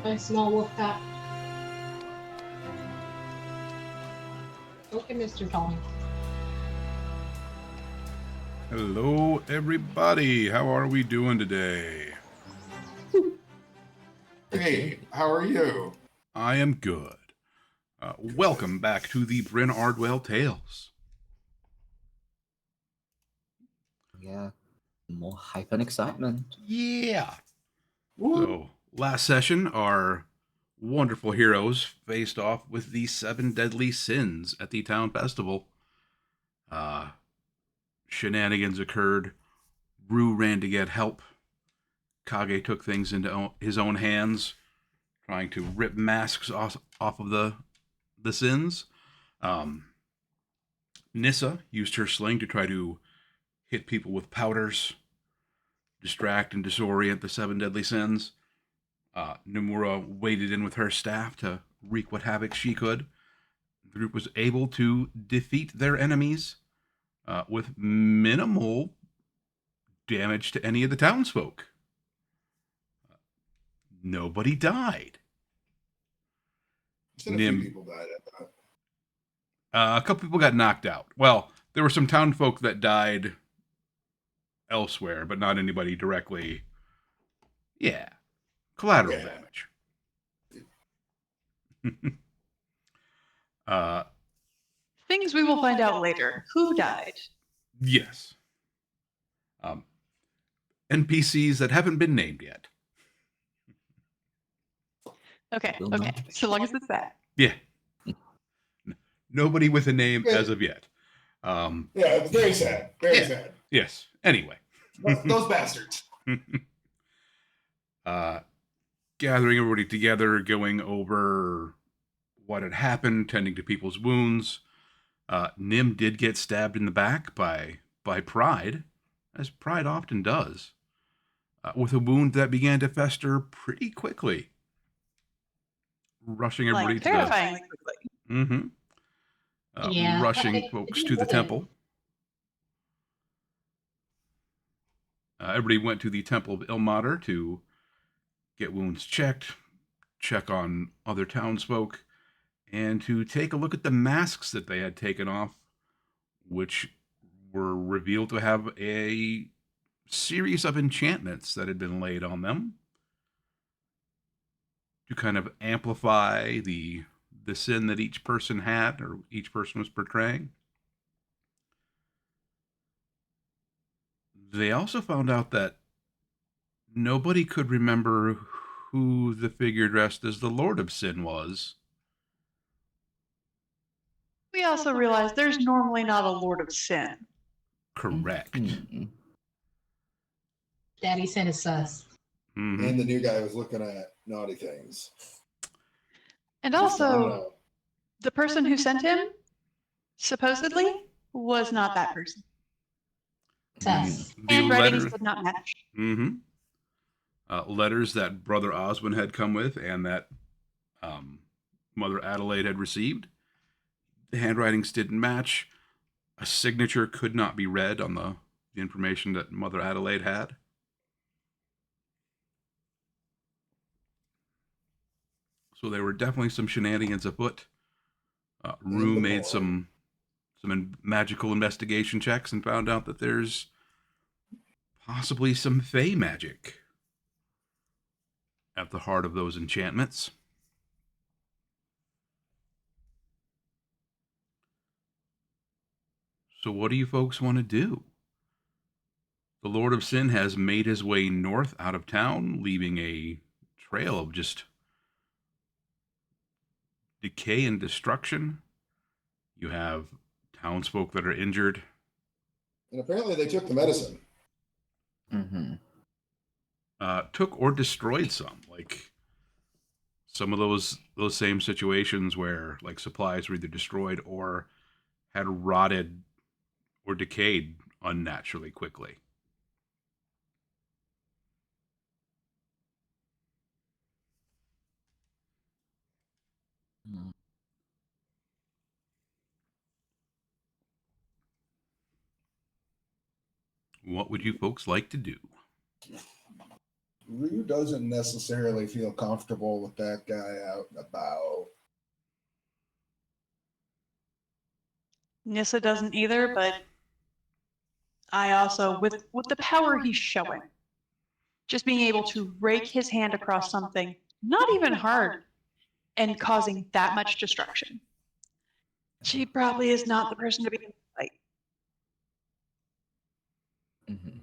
My small wolf pack. Okay, Mr. Tommy. Hello, everybody. How are we doing today? Hey, how are you? I am good. Welcome back to the Bryn Ardwell Tales. Yeah, more hype and excitement. Yeah. Woo. So, last session, our wonderful heroes faced off with the 7 deadly sins at the town festival. Shenanigans occurred. Rue ran to get help. Kage took things into his own hands, trying to rip masks off of the sins. Nissa used her sling to try to hit people with powders, distract and disorient the 7 deadly sins. Nomura waded in with her staff to wreak what havoc she could. The group was able to defeat their enemies with minimal damage to any of the townsfolk. Nobody died. Said a few people died at that. A couple people got knocked out. Well, there were some townfolk that died elsewhere, but not anybody directly. Yeah, collateral damage. Things we will find out later. Who died? Yes. NPCs that haven't been named yet. Okay, Will okay. not. So long as it's that. Yeah. Nobody with a name as of yet. Yeah, it's very sad. Very sad. Yes. Anyway. Those bastards. Gathering everybody together, going over what had happened, tending to people's wounds. Nim did get stabbed in the back by Pride, as Pride often does, with a wound that began to fester pretty quickly, rushing everybody Like, terrifyingly quickly. Mm-hmm. Yeah, rushing folks to the temple. Everybody went to the Temple of Ilmater to get wounds checked, check on other townsfolk, and to take a look at the masks that they had taken off, which were revealed to have a series of enchantments that had been laid on them to kind of amplify the sin that each person had or each person was portraying. They also found out that nobody could remember who the figure dressed as the Lord of Sin was. We also realize there's normally not a Lord of Sin. Correct. Mm-hmm. Daddy Sin is sus. Mm-hmm. And the new guy was looking at naughty things. And Just also, the person who sent him, supposedly, was not that person. Sus. The Handwritings letter, did not match. mm-hmm. Letters that Brother Oswin had come with and that Mother Adelaide had received. The handwritings didn't match. A signature could not be read on the information that Mother Adelaide had. So there were definitely some shenanigans afoot. Rue made some magical investigation checks and found out that there's possibly some fey magic at the heart of those enchantments. So what do you folks want to do? The Lord of Sin has made his way north out of town, leaving a trail of just decay and destruction. You have townsfolk that are injured. And apparently they took the medicine. Mm-hmm. Took or destroyed some. Like some of those same situations where like supplies were either destroyed or had rotted or decayed unnaturally quickly. What would you folks like to do? Rue doesn't necessarily feel comfortable with that guy out and about. Nissa doesn't either, but I also, with the power he's showing, just being able to rake his hand across something not even hard and causing that much destruction. She probably is not the person to be in the fight. Mm-hmm.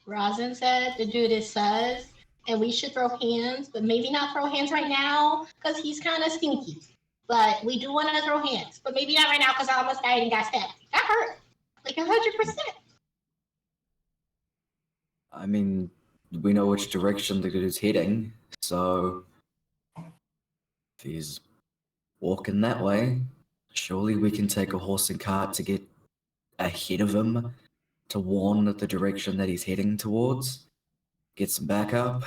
Rosin said the dude is sus, and we should throw hands, but maybe not throw hands right now because he's kind of stinky. But we do want to throw hands, but maybe not right now because I almost died and got stabbed. That hurt, like 100%. I mean, we know which direction the dude is heading, so if he's walking that way, surely we can take a horse and cart to get ahead of him to warn the direction that he's heading towards, get some backup.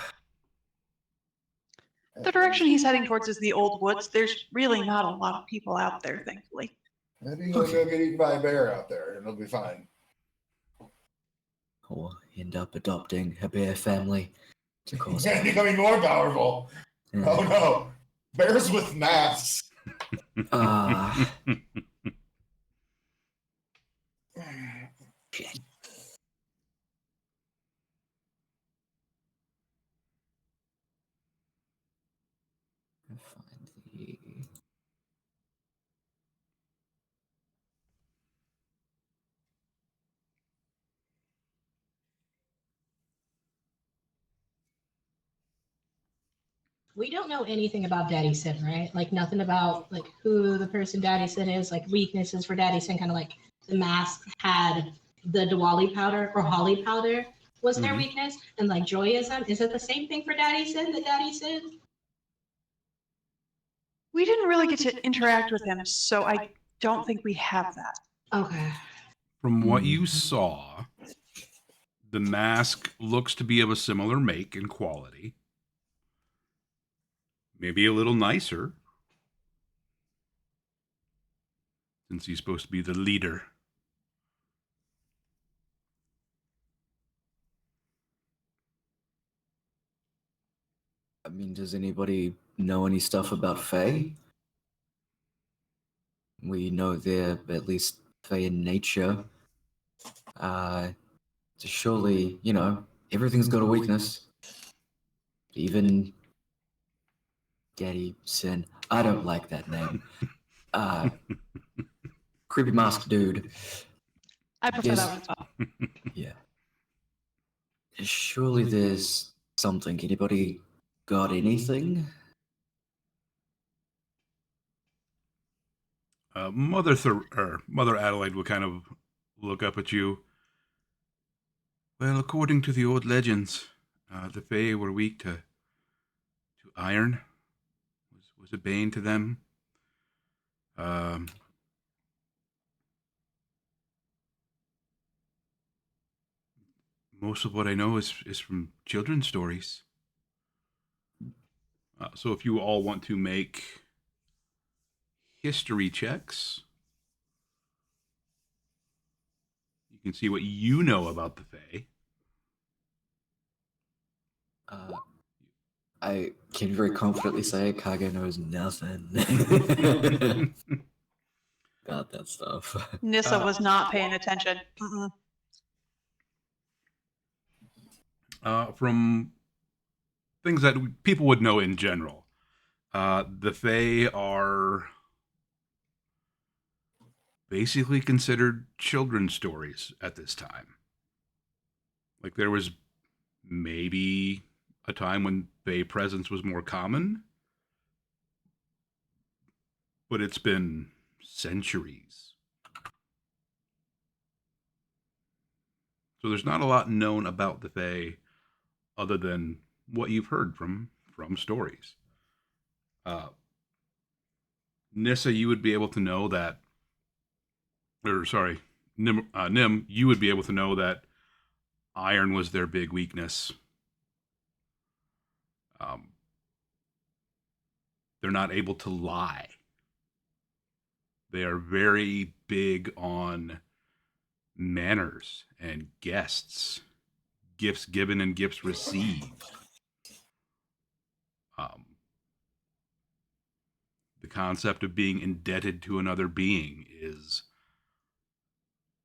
The direction he's heading towards is the old woods. There's really not a lot of people out there, thankfully. Maybe he'll go get eaten by a bear out there and it'll be fine. Or end up adopting a bear family to cause. He's becoming more powerful. Yeah. Oh no. Bears with masks. Shit. Find the... We don't know anything about Daddy Sin, right? Like nothing about like who the person Daddy Sin is, like weaknesses for Daddy Sin, kind of like the mask had the Diwali powder or Holly powder was their weakness, and like Joyism. Is it the same thing for Daddy Sin that Daddy Sin? We didn't really get to interact with him, so I don't think we have that. Okay. From what you saw, the mask looks to be of a similar make and quality. Maybe a little nicer, since he's supposed to be the leader. I mean, does anybody know any stuff about Fae? We know they're at least Fae in nature. So surely, you know, everything's got a weakness. Even Daddy Sin. I don't like that name. Creepy mask dude. I prefer that one as well. Yeah. Surely there's something. Anybody got anything? Mother Adelaide will kind of look up at you. Well, according to the old legends, the Fae were weak to iron. Was a bane to them. Most of what I know is from children's stories. So if you all want to make history checks, you can see what you know about the Fae. I can very confidently say Kage knows nothing about that stuff. Nissa was not paying attention. From things that people would know in general, the Fae are basically considered children's stories at this time. Like there was maybe a time when Fae presence was more common, but it's been centuries. So there's not a lot known about the Fae other than what you've heard from stories. Nissa, you would be able to know that, or sorry, Nim, you would be able to know that iron was their big weakness. They're not able to lie. They are very big on manners and guests gifts given and gifts received. The concept of being indebted to another being is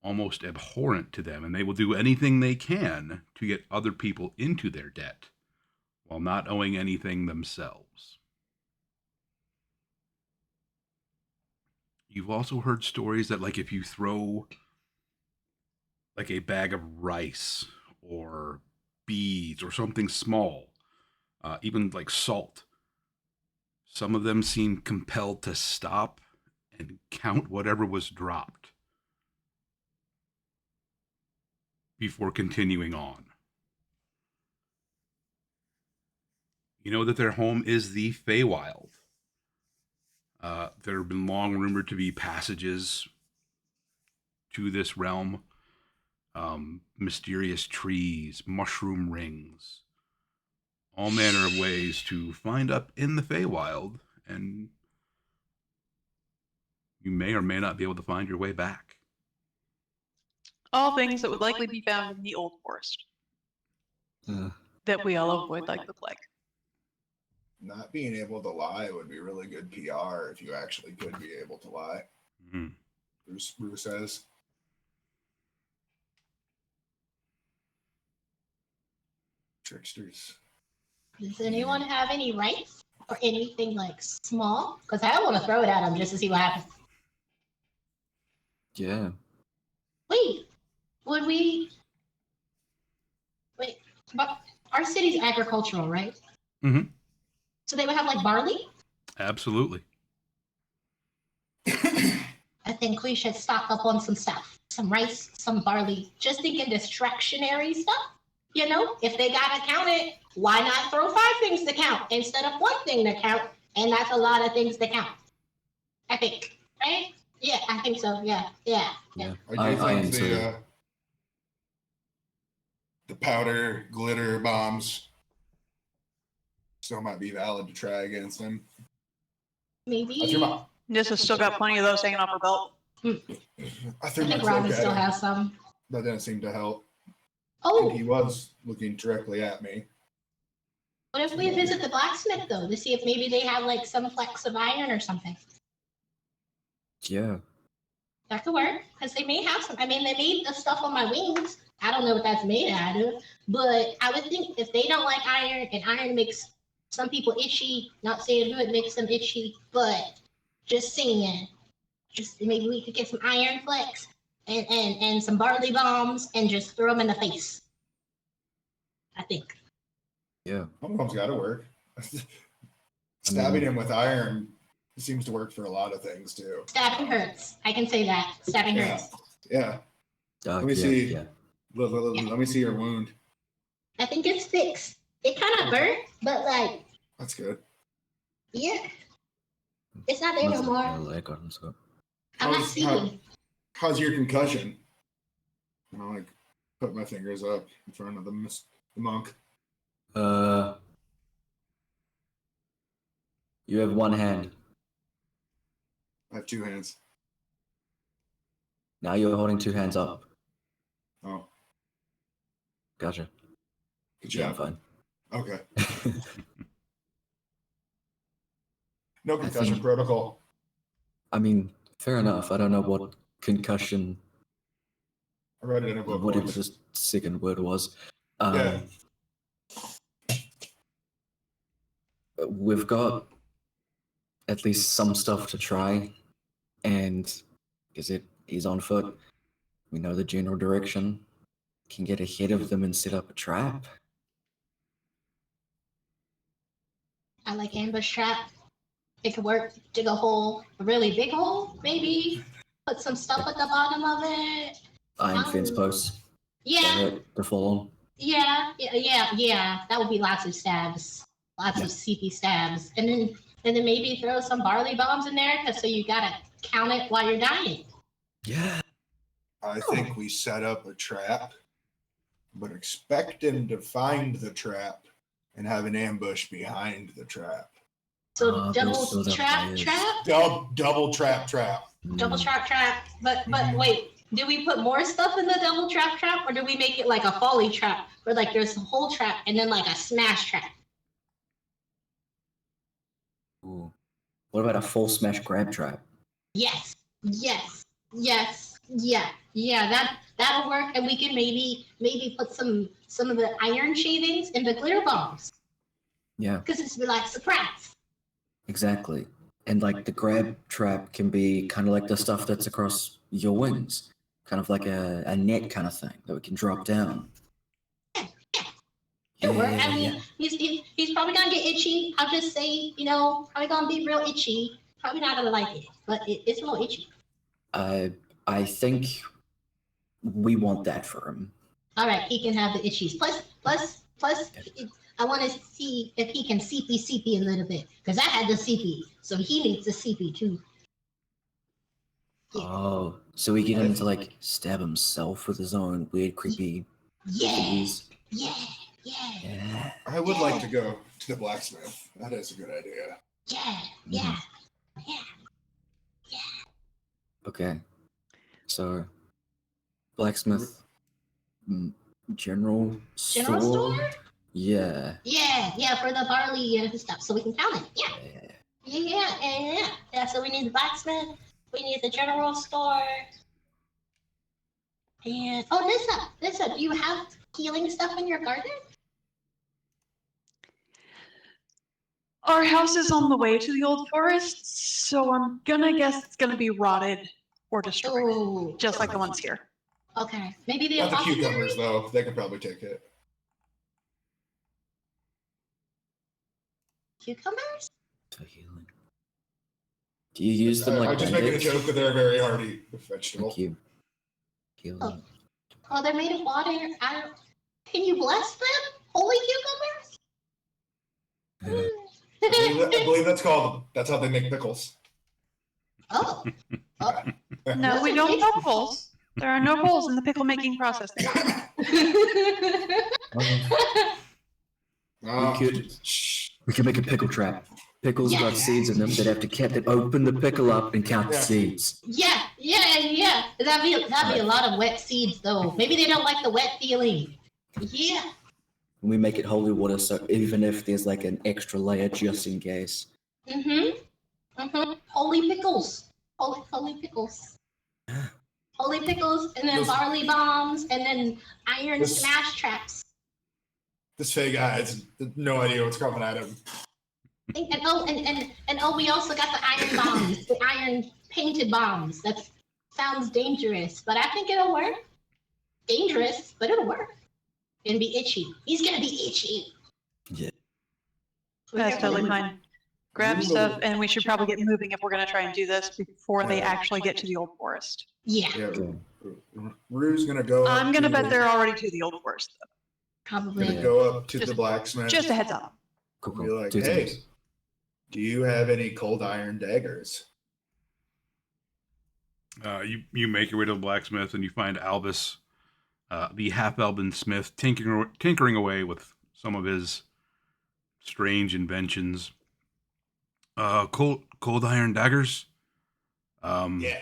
almost abhorrent to them, and they will do anything they can to get other people into their debt while not owing anything themselves. You've also heard stories that, like, if you throw like a bag of rice or beads or something small, even like salt, some of them seem compelled to stop and count whatever was dropped before continuing on. You know that their home is the Feywild. There have been long rumored to be passages to this realm, mysterious trees, mushroom rings, all manner of ways to find up in the Feywild, and you may or may not be able to find your way back. All things that would likely be found in the old forest that we all avoid like the plague. Not being able to lie would be really good PR if you actually could be able to lie. Mm-hmm. Bruce says. Tricksters. Does anyone have any rice or anything like small? Because I want to throw it at them just to see what happens. Yeah. Wait, but our city's agricultural, right? Mm-hmm. So they would have like barley? Absolutely. I think we should stock up on some stuff. Some rice, some barley. Just thinking distractionary stuff. You know, if they gotta count it, why not throw 5 things to count instead of 1 thing to count? And that's a lot of things to count. I think, right? Yeah, I think so. Yeah. I do think the powder glitter bombs still might be valid to try against them. Maybe. This has still got plenty of those hanging off her belt. I I think Robin still has some. That didn't seem to help. Oh, And he was looking directly at me. what if we visit the blacksmith though to see if maybe they have like some flecks of iron or something? Yeah. That could work because they may have some. I mean, they made the stuff on my wings. I don't know what that's made out of, but I would think if they don't like iron, and iron makes some people itchy. Not saying who it makes them itchy, but just saying. Just maybe we could get some iron flecks and some barley bombs and just throw them in the face. I think. Yeah. Sometimes got to work. Stabbing him with iron seems to work for a lot of things too. Stabbing hurts. I can say that. Stabbing hurts. Yeah. Let me see. Yeah. Let me see your wound. I think it's fixed. It kind of burnt, but like, That's good. yeah. It's not there no more. I'm not seeing. How's your concussion? And I'll like put my fingers up in front of the monk. You have 1 hand. I have 2 hands. Now you're holding 2 hands up. Oh, Gotcha. good Yeah, I'm job. fine. Okay. No concussion protocol. I mean, fair enough. I don't know what concussion, I read it in a book. whatever once. the second word was. Yeah. We've got at least some stuff to try, and because it is on foot, we know the general direction. Can get ahead of them and set up a trap. I like ambush trap. It could work. Dig a hole, a really big hole, maybe. Put some stuff at the bottom of it. Iron fence posts. Yeah, To fall on. yeah. That would be lots of stabs, lots of CP stabs, and then maybe throw some barley bombs in there, so you gotta count it while you're dying. Yeah. I think we set up a trap, but expect him to find the trap and have an ambush behind the trap. So double so that trap, is- trap, Double trap. double trap, trap. But wait, do we put more stuff in the double trap, or do we make it like a folly trap, where like there's a whole trap and then like a smash trap? Ooh. What about a full smash grab trap? Yes, yeah. That'll work, and we can maybe put some of the iron shavings into glitter bombs. Yeah, Because it's like surprise. exactly. And like the grab trap can be kind of like the stuff that's across your wings, kind of like a net kind of thing that we can drop down. It'll work. I mean, he's probably gonna get itchy. I'll just say, probably gonna be real itchy. Probably not gonna like it, but it's a little itchy. I think we want that for him. All right, he can have the itchies. Plus, I want to see if he can CP a little bit, because I had the CP, so he needs the CP too. Yeah. Oh, so we get him to like stab himself with his own weird, creepy. Yeah. Yeah. I would like to go to the blacksmith. That is a good idea. Yeah. Okay. So, blacksmith, general store? Yeah. Yeah, for the barley and stuff, so we can count it. Yeah. So we need the blacksmith. We need the general store. And Nissa, do you have healing stuff in your garden? Our house is on the way to the old forest, so I'm gonna guess it's gonna be rotted or destroyed, Oh, just like the ones here. Okay, maybe the Not the apothecary? cucumbers, though. They could probably take it. Cucumbers? For healing. Do you use them like I'm just making a bandits? joke that they're a very hardy vegetable. Thank you. Healing. Oh, they're made of water. Can you bless them? Holy cucumbers? I believe that's how they make pickles. Oh. No, we don't have holes. There are no holes in the pickle making process. We could make a pickle trap. Pickles got seeds in them. They'd have to open the pickle up and count the seeds. Yeah. That'd be a lot of wet seeds, though. Maybe they don't like the wet feeling. Yeah. We make it holy water, so even if there's like an extra layer just in case. Holy pickles. Holy pickles. Holy pickles, and then barley bombs, and then iron smash traps. This Fey guy has no idea what's coming at him. And we also got the iron bombs, the iron painted bombs. That sounds dangerous, but I think it'll work. Dangerous, but it'll work. And be itchy. He's gonna be itchy. Yeah. That's totally fine. Grab stuff, and we should probably get moving if we're gonna try and do this before they actually get to the old forest. Yeah. Rue's gonna go. I'm gonna bet they're already to the old forest, though. Probably. Gonna go up to the blacksmith. Just a heads up. Cool. Be like, Two hey, things. do you have any cold iron daggers? You make your way to the blacksmith and you find Albus, the half-elven smith, tinkering away with some of his strange inventions. Cold iron daggers. Yeah.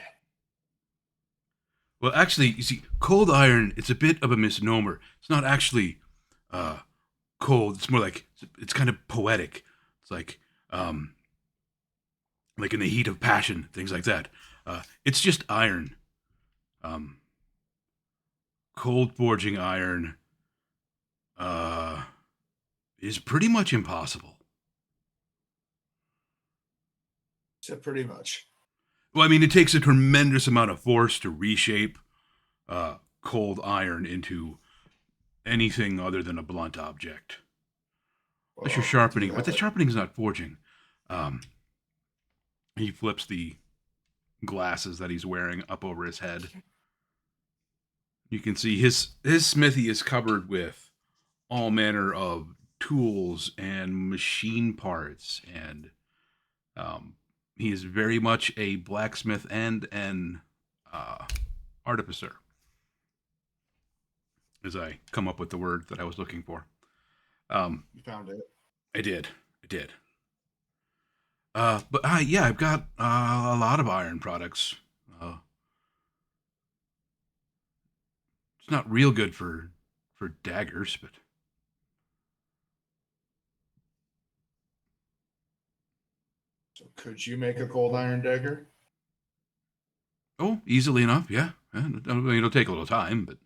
Well, actually, you see, cold iron, it's a bit of a misnomer. It's not actually cold. It's more like, it's kind of poetic. It's like in the heat of passion, things like that. It's just iron. Cold forging iron is pretty much impossible. So pretty much. Well, I mean, it takes a tremendous amount of force to reshape cold iron into anything other than a blunt object. Unless you're sharpening, but the sharpening is not forging. He flips the glasses that he's wearing up over his head. You can see his smithy is covered with all manner of tools and machine parts, and he is very much a blacksmith and an artificer, as I come up with the word that I was looking for. You found it. I did. But yeah, I've got a lot of iron products. It's not real good for daggers, but So could you make a cold iron dagger? oh, easily enough. Yeah, it'll take a little time, but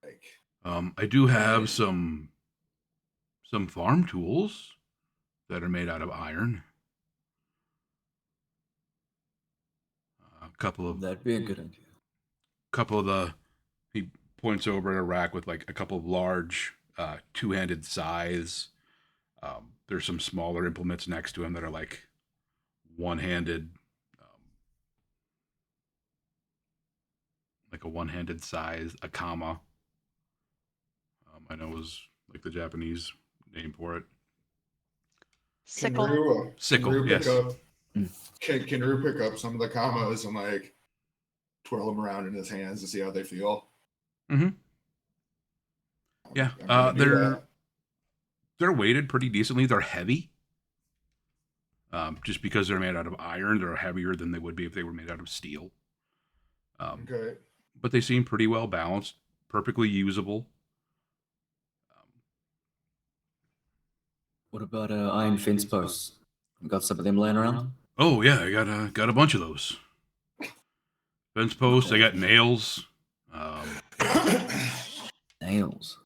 Like, I do have some farm tools that are made out of iron. A That'd be a good idea. couple of the he points over at a rack with like a couple of large two-handed scythes. There's some smaller implements next to him that are like one-handed, like a one-handed scythe, a kama. I know is like the Japanese name for it. Sickle. Sickle, Rue yes. Can Rue pick up some of the kamas and like twirl them around in his hands to see how they feel? Mm-hmm. Yeah, I'm gonna do they're weighted pretty decently. They're heavy. Just because they're made out of iron, they're heavier than they would be if they were made out of steel. that. Okay. But they seem pretty well balanced, perfectly usable. What about iron fence posts? Got some of them laying around? Oh yeah, I got a bunch of those. Fence posts. I got nails. Nails.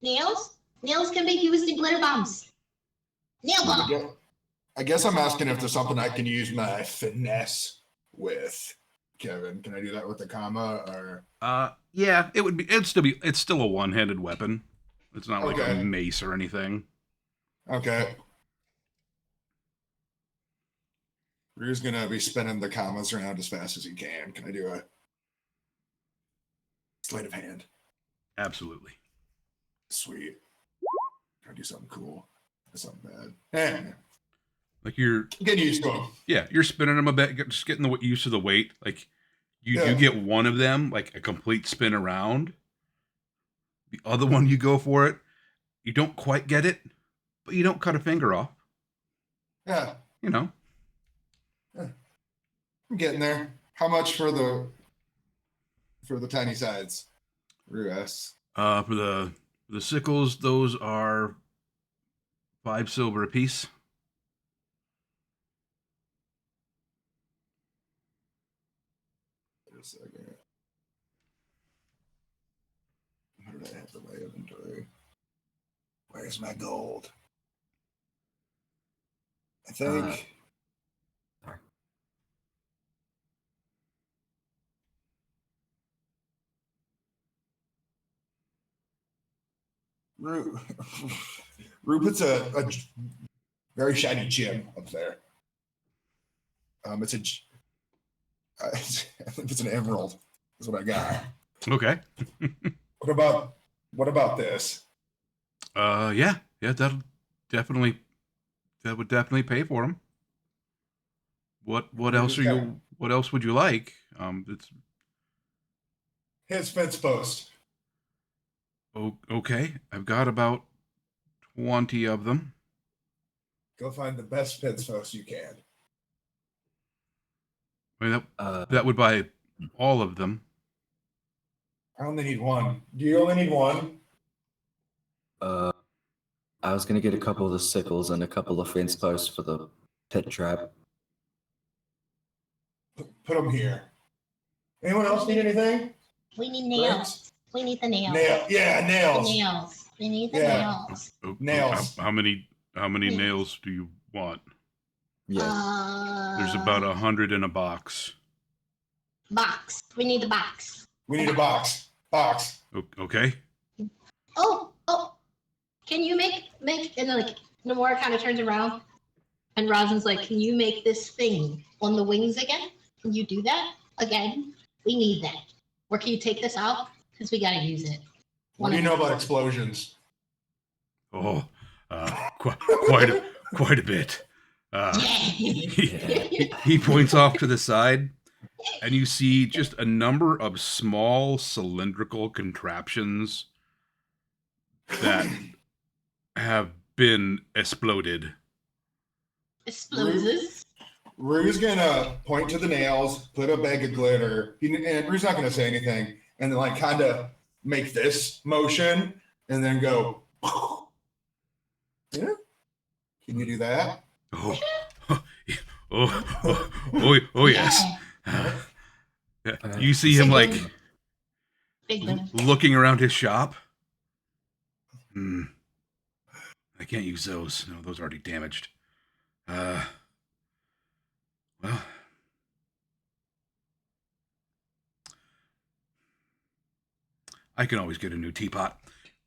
Nails? Nails can be used in glitter bombs. Nail bomb. I guess I'm asking if there's something I can use my finesse with. Kevin, can I do that with the kama or? Yeah, it would be. It's still a one-handed weapon. It's not like a Okay. mace or anything. Okay. Rue's gonna be spinning the kamas around as fast as he can. Can I do a sleight of hand? Absolutely. Sweet. Can I do something cool? That's something bad. Like you're Get used to him. Yeah, you're spinning them a bit, just getting the used to the weight. Like you Yeah. do get one of them, like a complete spin around. The other one, you go for it. You don't quite get it, but you don't cut a finger off. Yeah, You know, I'm getting there. How much for the tiny sides? Rue asks. for the sickles, those are 5 silver apiece. Wait a second. Where did I have the my inventory? Where's my gold? I think. Sorry. Rue puts a very shiny gem up there. It's I think it's an emerald. Is what I got. Okay. What about this? Yeah, that would definitely pay for them. What else what else would you like? It's His fence post. okay. I've got about 20 of them. Go find the best fence post you can. I mean, that would buy all of them. I only need one. Do you only need one? I was gonna get a couple of the sickles and a couple of fence posts for the pit trap. Put them here. Anyone else need anything? We need nails. We need the nails. Yeah, The nails. nails. We need the Yeah. nails. Nails. How many Nails. nails do you want? Yeah. There's about 100 in a box. Box. We need the box. We need a box. Box. Okay. Oh. Can you make and then like Nomura kind of turns around and Rosin's like, can you make this thing on the wings again? Can you do that again? We need that. Or can you take this out? Because we gotta use it. What do you know about explosions? Oh, quite a bit. He points off to the side, and you see just a number of small cylindrical contraptions that have been exploded. Explosives. Rue's gonna point to the nails, put a bag of glitter, and Rue's not gonna say anything, and then like kind of make this motion, and then go. Yeah, can you do that? Oh, oh, yes. You see him like Big limit. looking around his shop. I can't use those. No, those are already damaged. Well, I can always get a new teapot.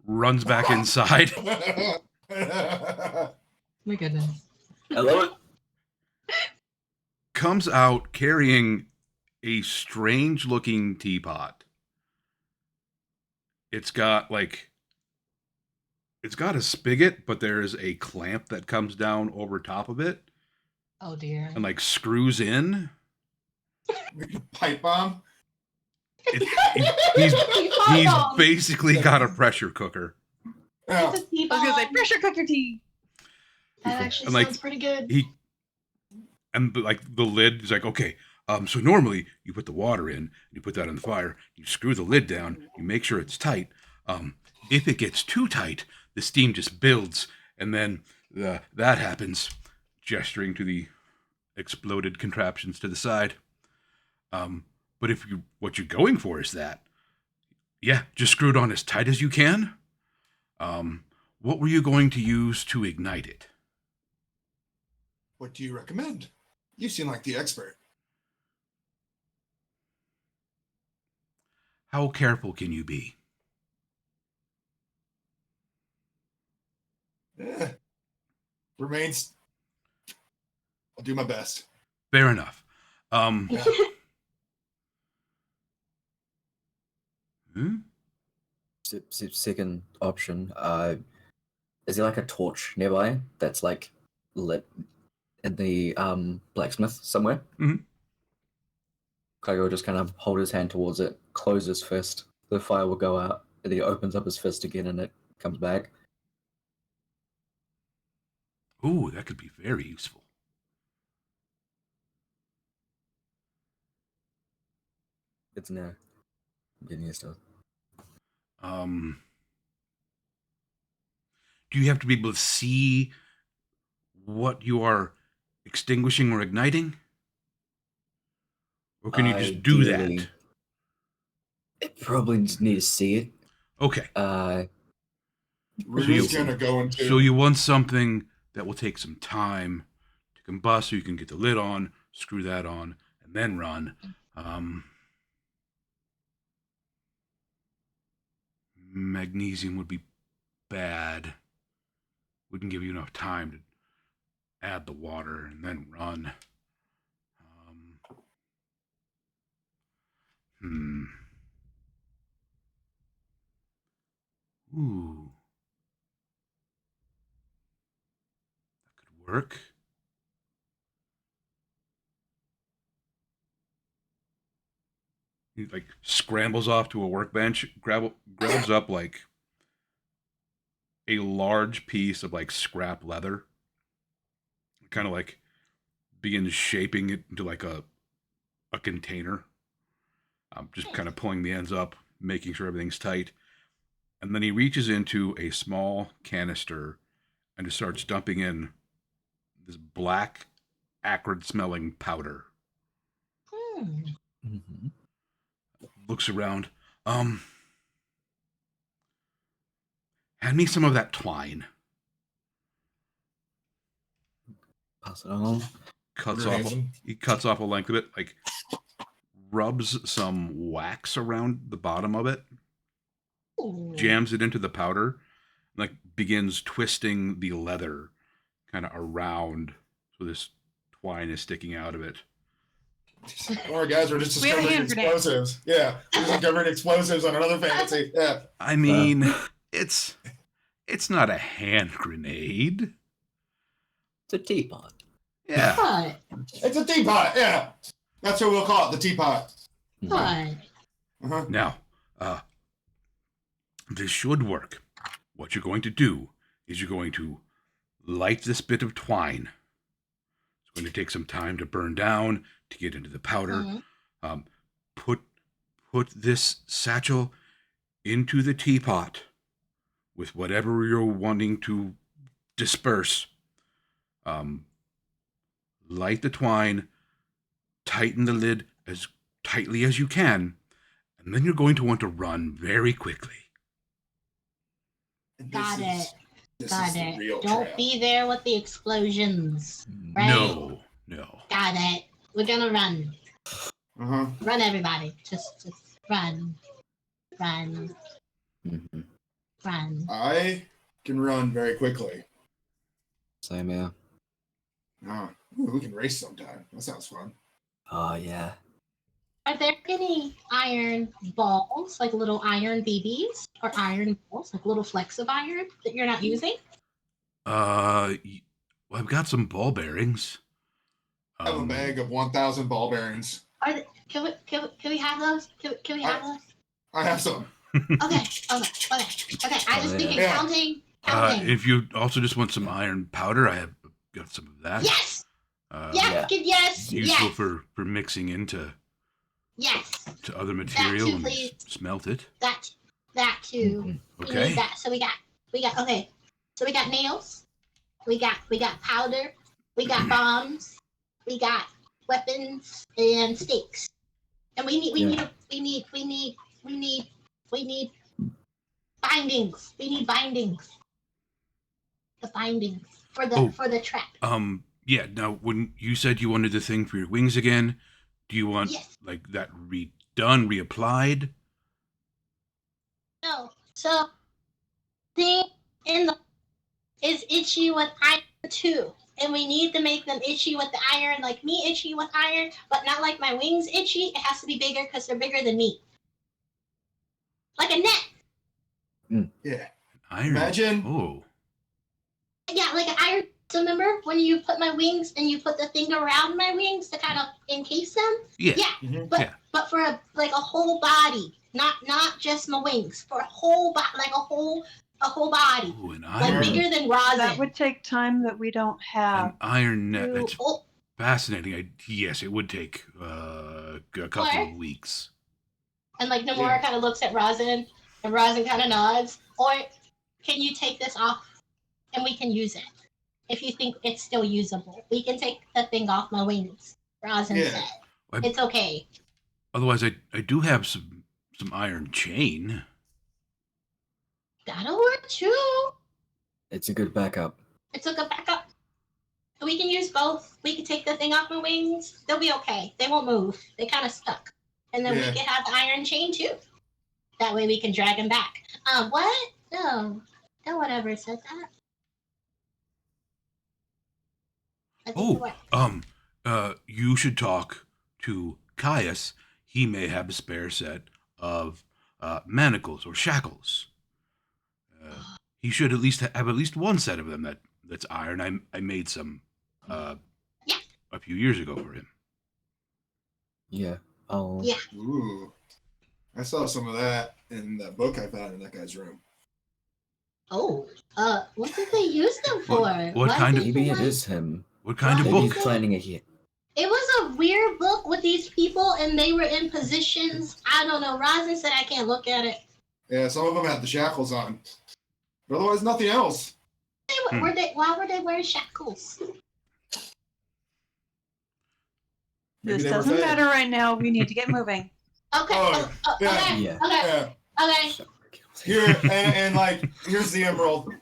Runs back inside. My goodness. I love it. Comes out carrying a strange looking teapot. It's got a spigot, but there's a clamp that comes down over top of it Oh dear. and like screws in. Pipe bomb. He's basically got a pressure cooker. Yeah. It's a I teapot. was gonna say pressure cooker tea. That actually And, like, sounds pretty good. Like the lid is like, okay, so normally you put the water in, you put that on the fire, you screw the lid down, you make sure it's tight. If it gets too tight, the steam just builds, and then that happens, gesturing to the exploded contraptions to the side. But what you're going for is that, yeah, just screw it on as tight as you can. What were you going to use to ignite it? What do you recommend? You seem like the expert. How careful can you be? Yeah. Remains. I'll do my best. Fair enough. Second option. Is there like a torch nearby that's like lit in the blacksmith somewhere? Mhm. Kygo will just kind of hold his hand towards it, close his fist. The fire will go out, and he opens up his fist again, and it comes back. Ooh, that could be very useful. It's no. I'm getting used to it. Do you have to be able to see what you are extinguishing or igniting? Or can you just do Ideally, that? It probably just need to see it. Okay. Rue's gonna go into. So you want something that will take some time to combust so you can get the lid on, screw that on, and then run. Magnesium would be bad. Wouldn't give you enough time to add the water and then run. Ooh. That could work. He like scrambles off to a workbench, grabs up like a large piece of like scrap leather, kind of like begins shaping it into like a container. Just kind of pulling the ends up, making sure everything's tight. And then he reaches into a small canister and just starts dumping in this black, acrid smelling powder. Mm-hmm. Looks around. Hand me some of that twine. Pass it on. He cuts off a length of it, like rubs some wax around the bottom of it, jams it into the powder, like begins twisting the leather kind of around so this twine is sticking out of it. All right, guys, we're just We have a discovering hand grenade. explosives. Yeah, we're just discovering explosives on another fantasy. Yeah. I mean, it's not a hand grenade. It's a teapot. Yeah. What? It's a teapot. Yeah, that's what we'll call it, the teapot. What? Uh-huh. Now, this should work. What you're going to do is you're going to light this bit of twine. It's going to take some time to burn down to get into the powder. Mhm. Put this satchel into the teapot with whatever you're wanting to disperse. Light the twine, tighten the lid as tightly as you can, and then you're going to want to run very quickly. And Got it. This Got is the it. real Don't trap. be there with the explosions. Right. No. Got it. We're gonna run. Uh-huh. Run, everybody. Just run. Run. Mhm. Run. I can run very quickly. Same here. Ah, ooh, we can race sometime. That sounds fun. Oh, yeah. Are there any iron balls, like little iron BBs, or iron balls, like little flecks of iron that you're not using? Well, I've got some ball bearings. I have a bag of 1,000 ball bearings. Can we have those? Can we have those? I have some. Okay. I just think Yeah. counting. If you also just want some iron powder, I have got some of that. Yes. Yeah. Yes. Useful Yes. for mixing into Yes. to other material and please. smelt it. That too. Mhm. We Okay. need that. So we got okay. So we got nails. We got powder. We got bombs. We got weapons and stakes. And we need bindings. We need bindings. The bindings for the trap. Yeah. Now, when you said you wanted the thing for your wings again, do you want Yes. like that redone, reapplied? No. So thing in the is itchy with iron too. And we need to make them itchy with the iron, like me itchy with iron, but not like my wings itchy. It has to be bigger because they're bigger than me. Like a net. Yeah. Iron. Imagine. Oh. Yeah, like an iron. So remember when you put my wings and you put the thing around my wings to kind of encase them? Yeah. Mhm. But for a whole body, not just my wings, for a whole body, like a whole body, Ooh, an like iron. bigger than rosin. That would take time that we don't have. An iron net. to- That's oh, fascinating. Yes, it would take a couple of weeks. and like Nomura Yeah. kind of looks at Rosin, and Rosin kind of nods. Or can you take this off, and we can use it if you think it's still usable. We can take the thing off my wings. Rosin Yeah. said, I- "It's okay." Otherwise, I do have some iron chain. That'll work too. It's a good backup. It's a good backup. We can use both. We can take the thing off my wings. They'll be okay. They won't move. They kind of stuck. And then Yeah. we can have the iron chain too. That way we can drag him back. What? No. No one ever said that. I think it worked. You should talk to Caius. He may have a spare set of manacles or shackles. He should at least have at least one set of them that's iron. I made some a few years ago for him. Yeah. I'll. Yeah. Ooh. I saw some of that in that book I found in that guy's room. Oh. What did they use them for? What kind of- Maybe it is him. What kind of Maybe book? he's planning a hit. It was a weird book with these people, and they were in positions. I don't know. Rosin said I can't look at it. Yeah, some of them had the shackles on. But otherwise, nothing else. Why were they wearing shackles? Maybe This they were doesn't fed. matter right now. We need to get moving. Okay. Oh, yeah. Okay. Yeah. Okay. Yeah. Okay. Here, and like, here's the emerald.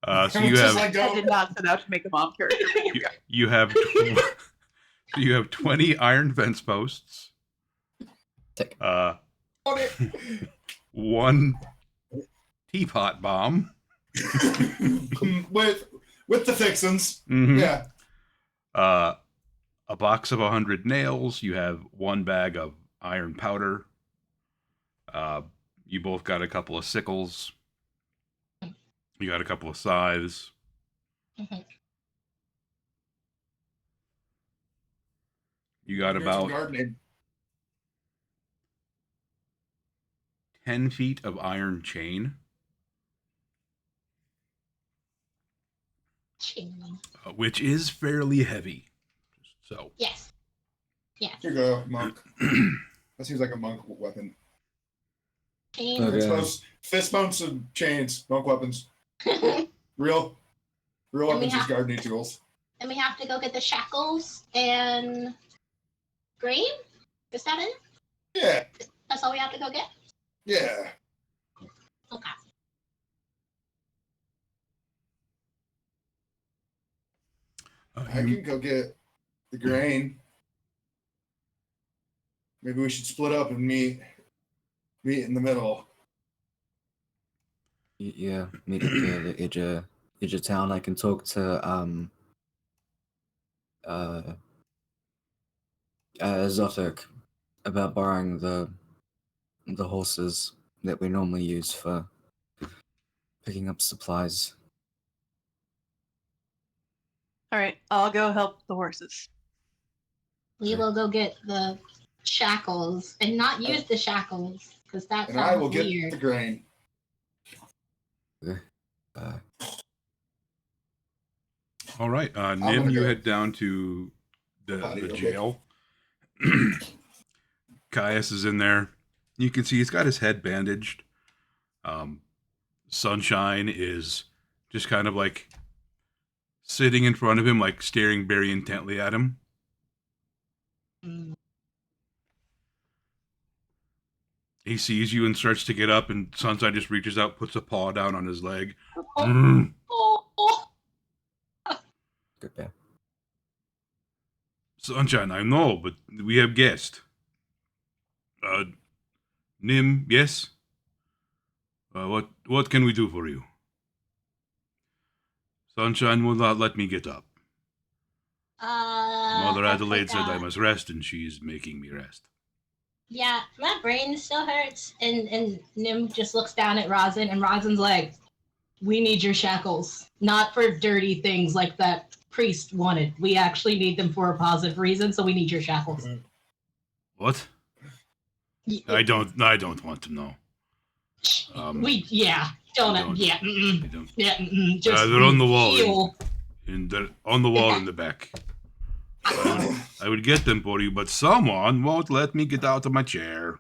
So And you it's just have like, I go. did not set out to make a mom character. but here we go. you have so you have 20 iron fence posts. Tick. One teapot bomb. with the fixins. Mhm. Yeah. A box of 100 nails. You have one bag of iron powder. You both got a couple of sickles. You got a couple of scythes. Mhm. You got Here's about gardening. 10 feet of iron chain. Chain. which is fairly heavy. So, Yes. Yes. Here you go, monk. That seems like a monk weapon. Chain. Okay. Fist mounts and chains, monk weapons. Real we weapons is have- gardening tools. And we have to go get the shackles and grain? Is that it? Yeah, That's all we have to go get? yeah. Okay. I can go get the grain. Maybe we should split up and meet in the middle. Yeah, meet at the edge of town. I can talk to Zotic about borrowing the horses that we normally use for picking up supplies. All right, I'll go help the horses. We will go get the shackles and not use the shackles because that And I will sounds get weird. the grain. Uh, all right, gonna Nim, you go. head down to the Body, okay. jail. Caius is in there. You can see he's got his head bandaged. Sunshine is just kind of like sitting in front of him, like staring very intently at him. Mm. He sees you and starts to get up, and Sunshine just reaches out, puts a paw down on his leg. Oh, Mm. oh. good bear. Sunshine, I know, but we have guests. Nim, yes? What can we do for you? Sunshine will not let me get up. Mother I Adelaide said I forgot. must rest, and she's making me rest. Yeah, my brain still hurts. And Nim just looks down at Rosin, and Rosin's like, we need your shackles. Not for dirty things like that priest wanted. We actually need them for a positive reason, so we need your shackles. What? I don't want to know. Don't I don't. yeah, I don't. yeah, just They're on the wall. heal. They're on the wall in the back. I would get them for you, but someone won't let me get out of my chair.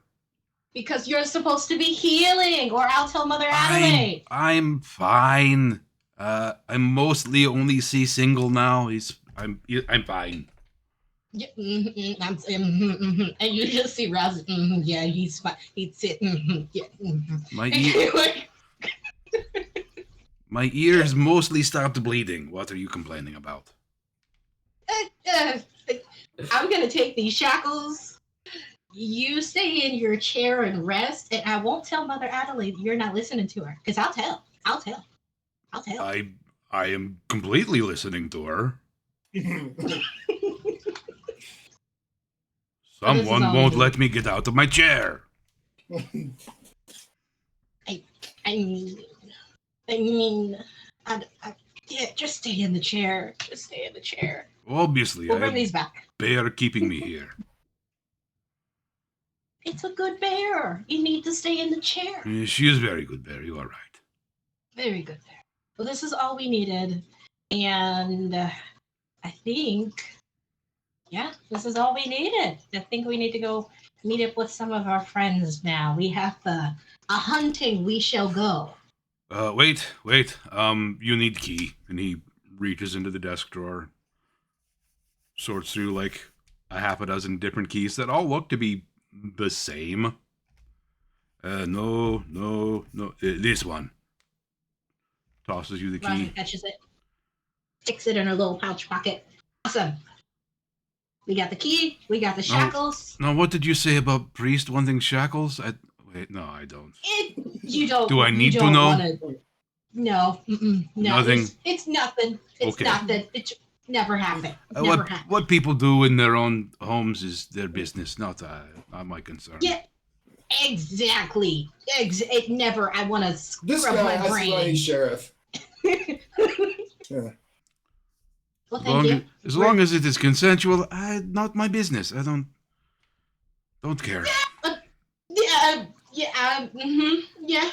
Because you're supposed to be healing, or I'll tell Mother Adelaide. I'm fine. I'm mostly only single now. I'm fine. Yeah, and you just see Rosin. Yeah, he's fine. He'd sit. Yeah. My ears mostly stopped bleeding. What are you complaining about? I'm gonna take these shackles. You stay in your chair and rest, and I won't tell Mother Adelaide you're not listening to her. Because I'll tell. I am completely listening to her. Someone won't let me get out of my chair. Yeah, just stay in the chair. Just stay in the chair. Obviously, We'll I bring have these back. bear keeping me here. It's a good bear. You need to stay in the chair. She is very good bear. You are right. Very good bear. Well, this is all we needed. And I think, yeah, this is all we needed. I think we need to go meet up with some of our friends now. We have a hunting we shall go. Wait. You need key. And he reaches into the desk drawer, sorts through like a half a dozen different keys that all look to be the same. No. This one. Tosses you the key. Roger catches it, sticks it in her little pouch pocket. Awesome. We got the key. We got the shackles. Now, what did you say about priest wanting shackles? Wait, no, I don't. You don't. Do I you need to don't know? wanna- No. No. Nothing? It's nothing. It's Okay. nothing. It never happened. Never happened. What people do in their own homes is their business, not my concern. Yeah. Exactly. It never. I want to This scrub guy my has to brain. run sheriff. Yeah. Well, thank you. As long as it is consensual, not my business. I don't care. Yeah. Yeah. Yeah.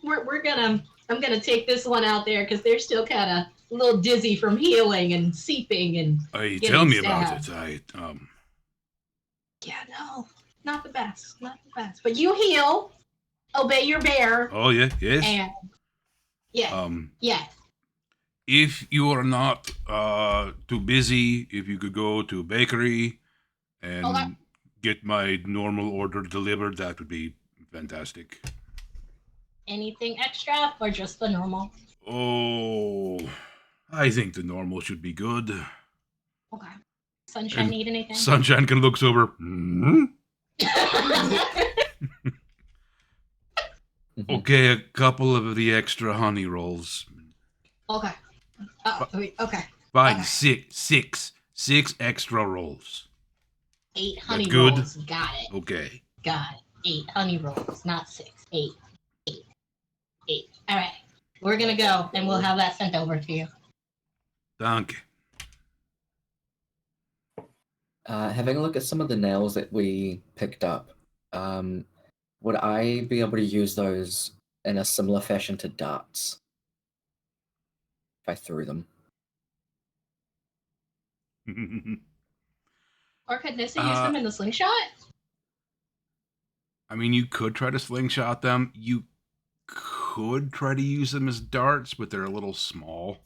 We're gonna I'm gonna take this one out there because they're still kind of a little dizzy from healing and seeping and Tell getting me about stabbed. it. Yeah, no, not the best, not the best. But you heal, obey your bear, Oh yeah, yes. and yeah, yeah. If you are not too busy, if you could go to a bakery and Okay. get my normal order delivered, that would be fantastic. Anything extra or just the normal? Oh, I think the normal should be good. Okay. Sunshine And need anything? Sunshine can looks over. Hmm? Okay, a couple of the extra honey rolls. Okay. Okay. Fine, Okay. six extra rolls. 8 honey good? rolls. Got it. Okay. Got it. 8 honey rolls, not 6. 8. 8. 8. All right. We're gonna go, and we'll have that sent over to you. Danke. Having a look at some of the nails that we picked up, would I be able to use those in a similar fashion to darts if I threw them? Or could Nissa use them in the slingshot? I mean, you could try to slingshot them. You could try to use them as darts, but they're a little small.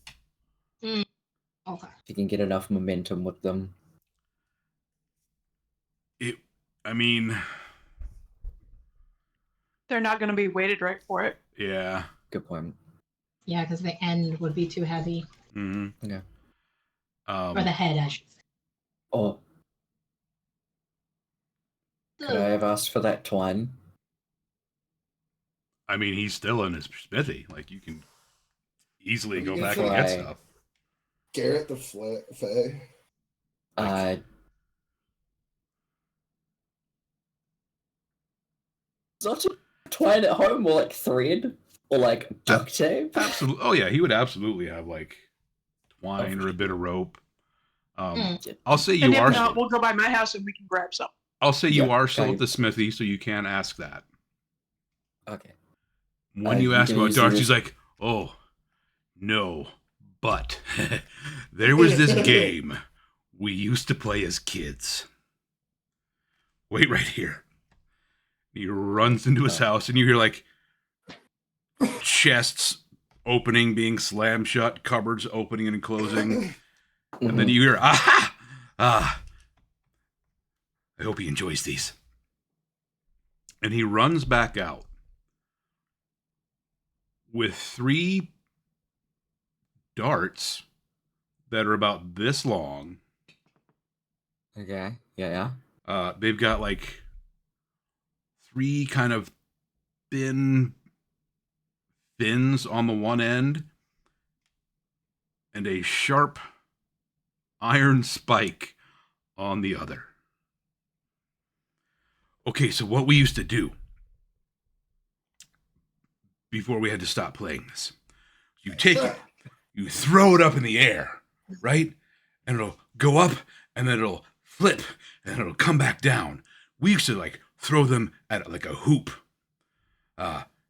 Okay. If you can get enough momentum with them. I mean, They're not going to be weighted right for it. yeah. Good point. Yeah, because the end would be too heavy. Mm-hmm. Okay. Or the head, I should say. Or could I have asked for that twine? I mean, he's still in his smithy. Like, you can easily go You back can and get fly. stuff. Garrett the Fae. Not a twine at home, or like thread, or like duct tape. Absolutely. Oh yeah, he would absolutely have like twine or a bit of rope. I'll say you And if are. not, we'll go by my house and we can grab some. I'll say you Yeah, are still okay. at the smithy, so you can ask that. Okay. When you you ask can about use darts, this- he's like, "Oh, no, but there was this game we used to play as kids. Wait right here." He runs into his house, and you hear like chests opening, being slammed shut, cupboards opening and closing, and then you hear, "Aha! Ah, I hope he enjoys these." And he runs back out with 3 darts that are about this long. Okay. Yeah. They've got like 3 kind of thin fins on the one end and a sharp iron spike on the other. Okay, so what we used to do before we had to stop playing this, you take it, you throw it up in the air, right? And it'll go up, and then it'll flip, and it'll come back down. We used to like throw them at like a hoop.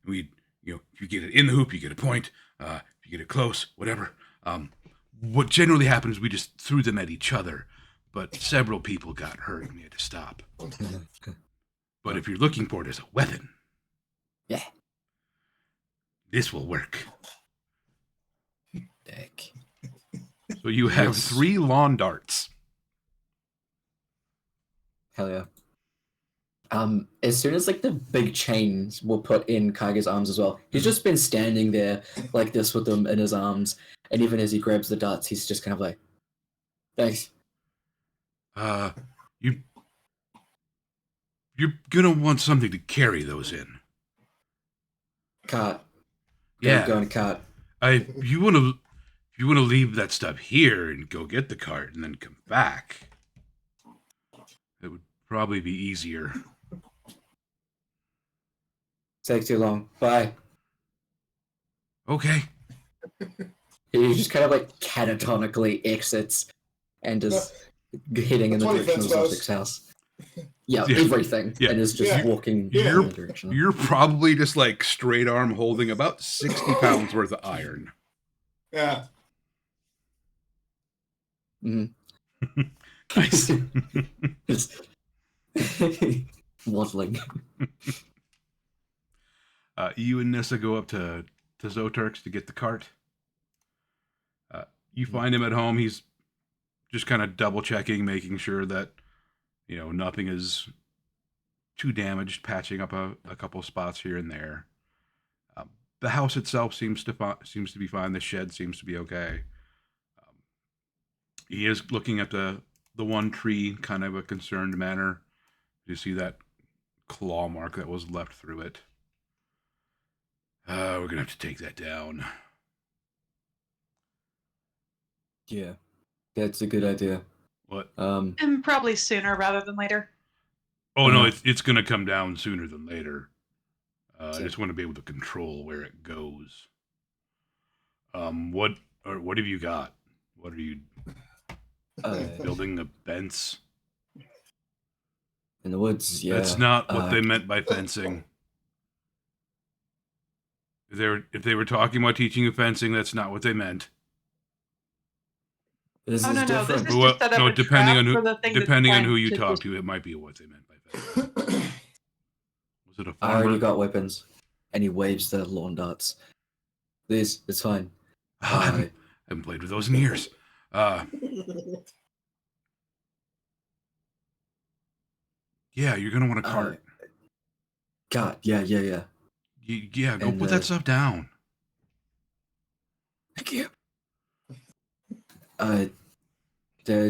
We'd, if you get it in the hoop, you get a point. If you get it close, whatever. What generally happens is we just threw them at each other, but several people got hurt and we had to stop. But if you're looking for it as a weapon, Yeah. this will work. Dick. So you have Yes. 3 lawn darts. Hell yeah. As soon as like the big chains were put in Kaiga's arms as well, he's just been standing there like this with them in his arms, and even as he grabs the darts, he's just kind of like, "Thanks." You're gonna want something to carry those in. Cart. Yeah. Go in a cart. If you wanna leave that stuff here and go get the cart and then come back, it would probably be easier. Takes too long. Bye. Okay. He just kind of like catatonically exits and is heading in the 20 direction of fence post. Zoltic's house. Yeah, Yeah. everything. Yeah. And is just Yeah. walking Yeah. in the direction. You're probably just like straight arm holding about 60 pounds worth of iron. Yeah. Mhm. Nice. Just waddling. You and Nissa go up to Zoturks to get the cart. You find him at home. He's just kind of double checking, making sure that, nothing is too damaged, patching up a couple spots here and there. The house itself seems to be fine. The shed seems to be okay. He is looking at the one tree, kind of a concerned manner. You see that claw mark that was left through it. We're gonna have to take that down. Yeah, that's a good idea. What? And probably sooner rather than later. Oh no, it's gonna come down sooner than later. I Yeah. just want to be able to control where it goes. What have you got? What are you building a fence? In the woods, yeah. That's not what they meant by fencing. If they were talking about teaching you fencing, that's not what they meant. This Oh, is no, this different. is just set up a depending trap on for the thing that's depending on trying who you to talk just- to, it might be what they meant by fencing. Was it a I already farmer? got weapons. And he waves the lawn darts. It's fine. I haven't played with those in years. Yeah, you're gonna want a cart. God, yeah. Yeah, go And, put that stuff down. Thank you.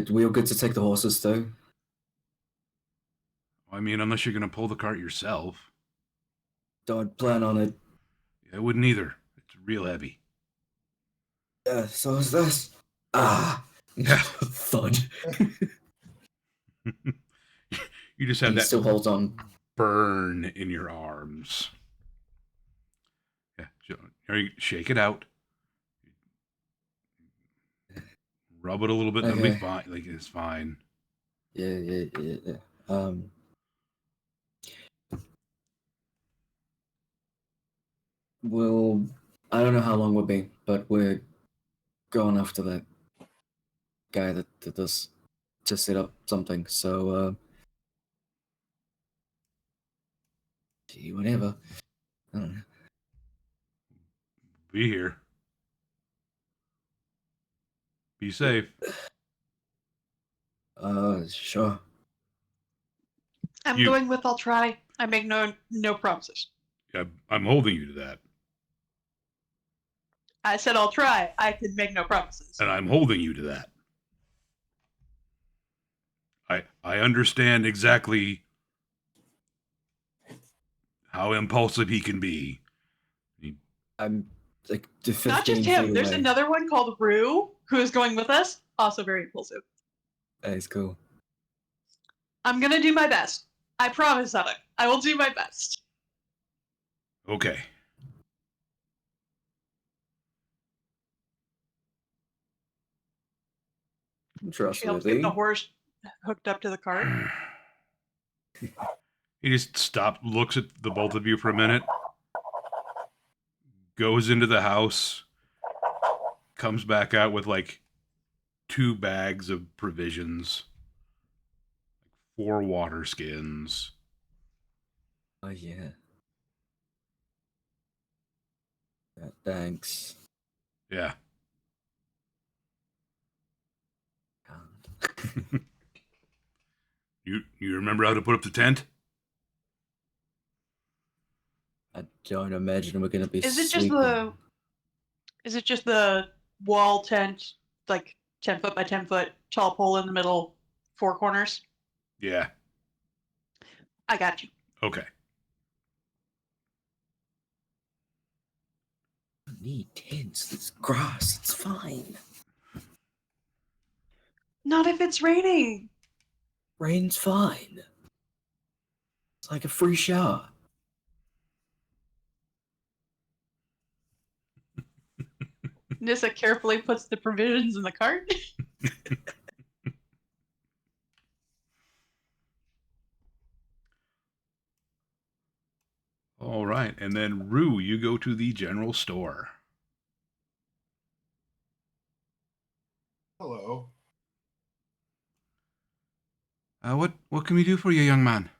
We all good to take the horses though? I mean, unless you're gonna pull the cart yourself. Don't plan on it. I wouldn't either. It's real heavy. Yeah, so is this. Yeah. Thud. You just have He that still holds on. burn in your arms. Yeah, shake it out. Rub it a little bit. That'll be Okay. fine. Like it's fine. Yeah. Well, I don't know how long we'll be, but we're going after that guy that does to set up something. So, gee, whatever. I don't know. Be here. Be safe. Sure. I'm You- going with I'll try. I make no promises. Yeah, I'm holding you to that, I said I'll try. I can make no promises. and I'm holding you to that. I understand exactly how impulsive he can be. I'm like to 15 Not just him. feet There's away. another one called Rue who is going with us. Also very impulsive. That's cool. I'm gonna do my best. I promise on it. I will do my best. Okay. Caleb's Trustworthy. getting the horse hooked up to the cart. He just stops, looks at the both of you for a minute, goes into the house, comes back out with like 2 bags of provisions, 4 water skins. Oh yeah. Thanks. Yeah. You remember how to put up the tent? I don't imagine we're gonna be. Is it just sleeping. the wall tent, like 10 foot by 10 foot, tall pole in the middle, 4 corners? Yeah. I got you. Okay. I don't need tents. It's grass. It's fine. Not if it's raining. Rain's fine. It's like a free shower. Nissa carefully puts the provisions in the cart. All right, and then Rue, you go to the general store. Hello. What can we do for you, young man?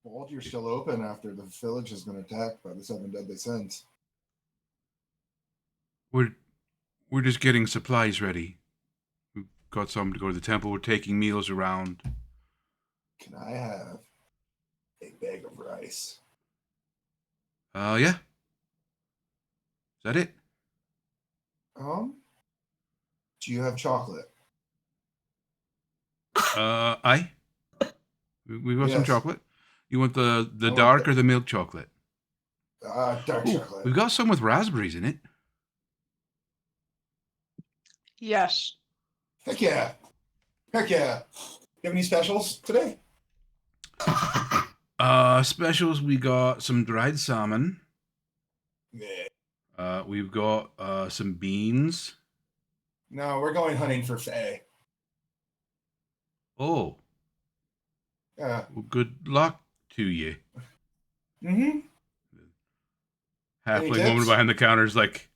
Well, you're still open after the village has been attacked by the 7 deadly sins. We're just getting supplies ready. We've got some to go to the temple. We're taking meals around. Can I have a bag of rice? Yeah. Is that it? Do you have chocolate? Aye. We've got some Yes. chocolate. You want the want dark or the milk chocolate? Dark Ooh, chocolate. we've got some with raspberries in it. Yes. Heck yeah. Heck yeah. You have any specials today? Specials, we got some dried salmon. Yeah. We've got some beans. No, we're going hunting for Faye. Oh, Yeah. well, good luck to you. Mm-hmm. Halfling tips? woman behind the counter is like,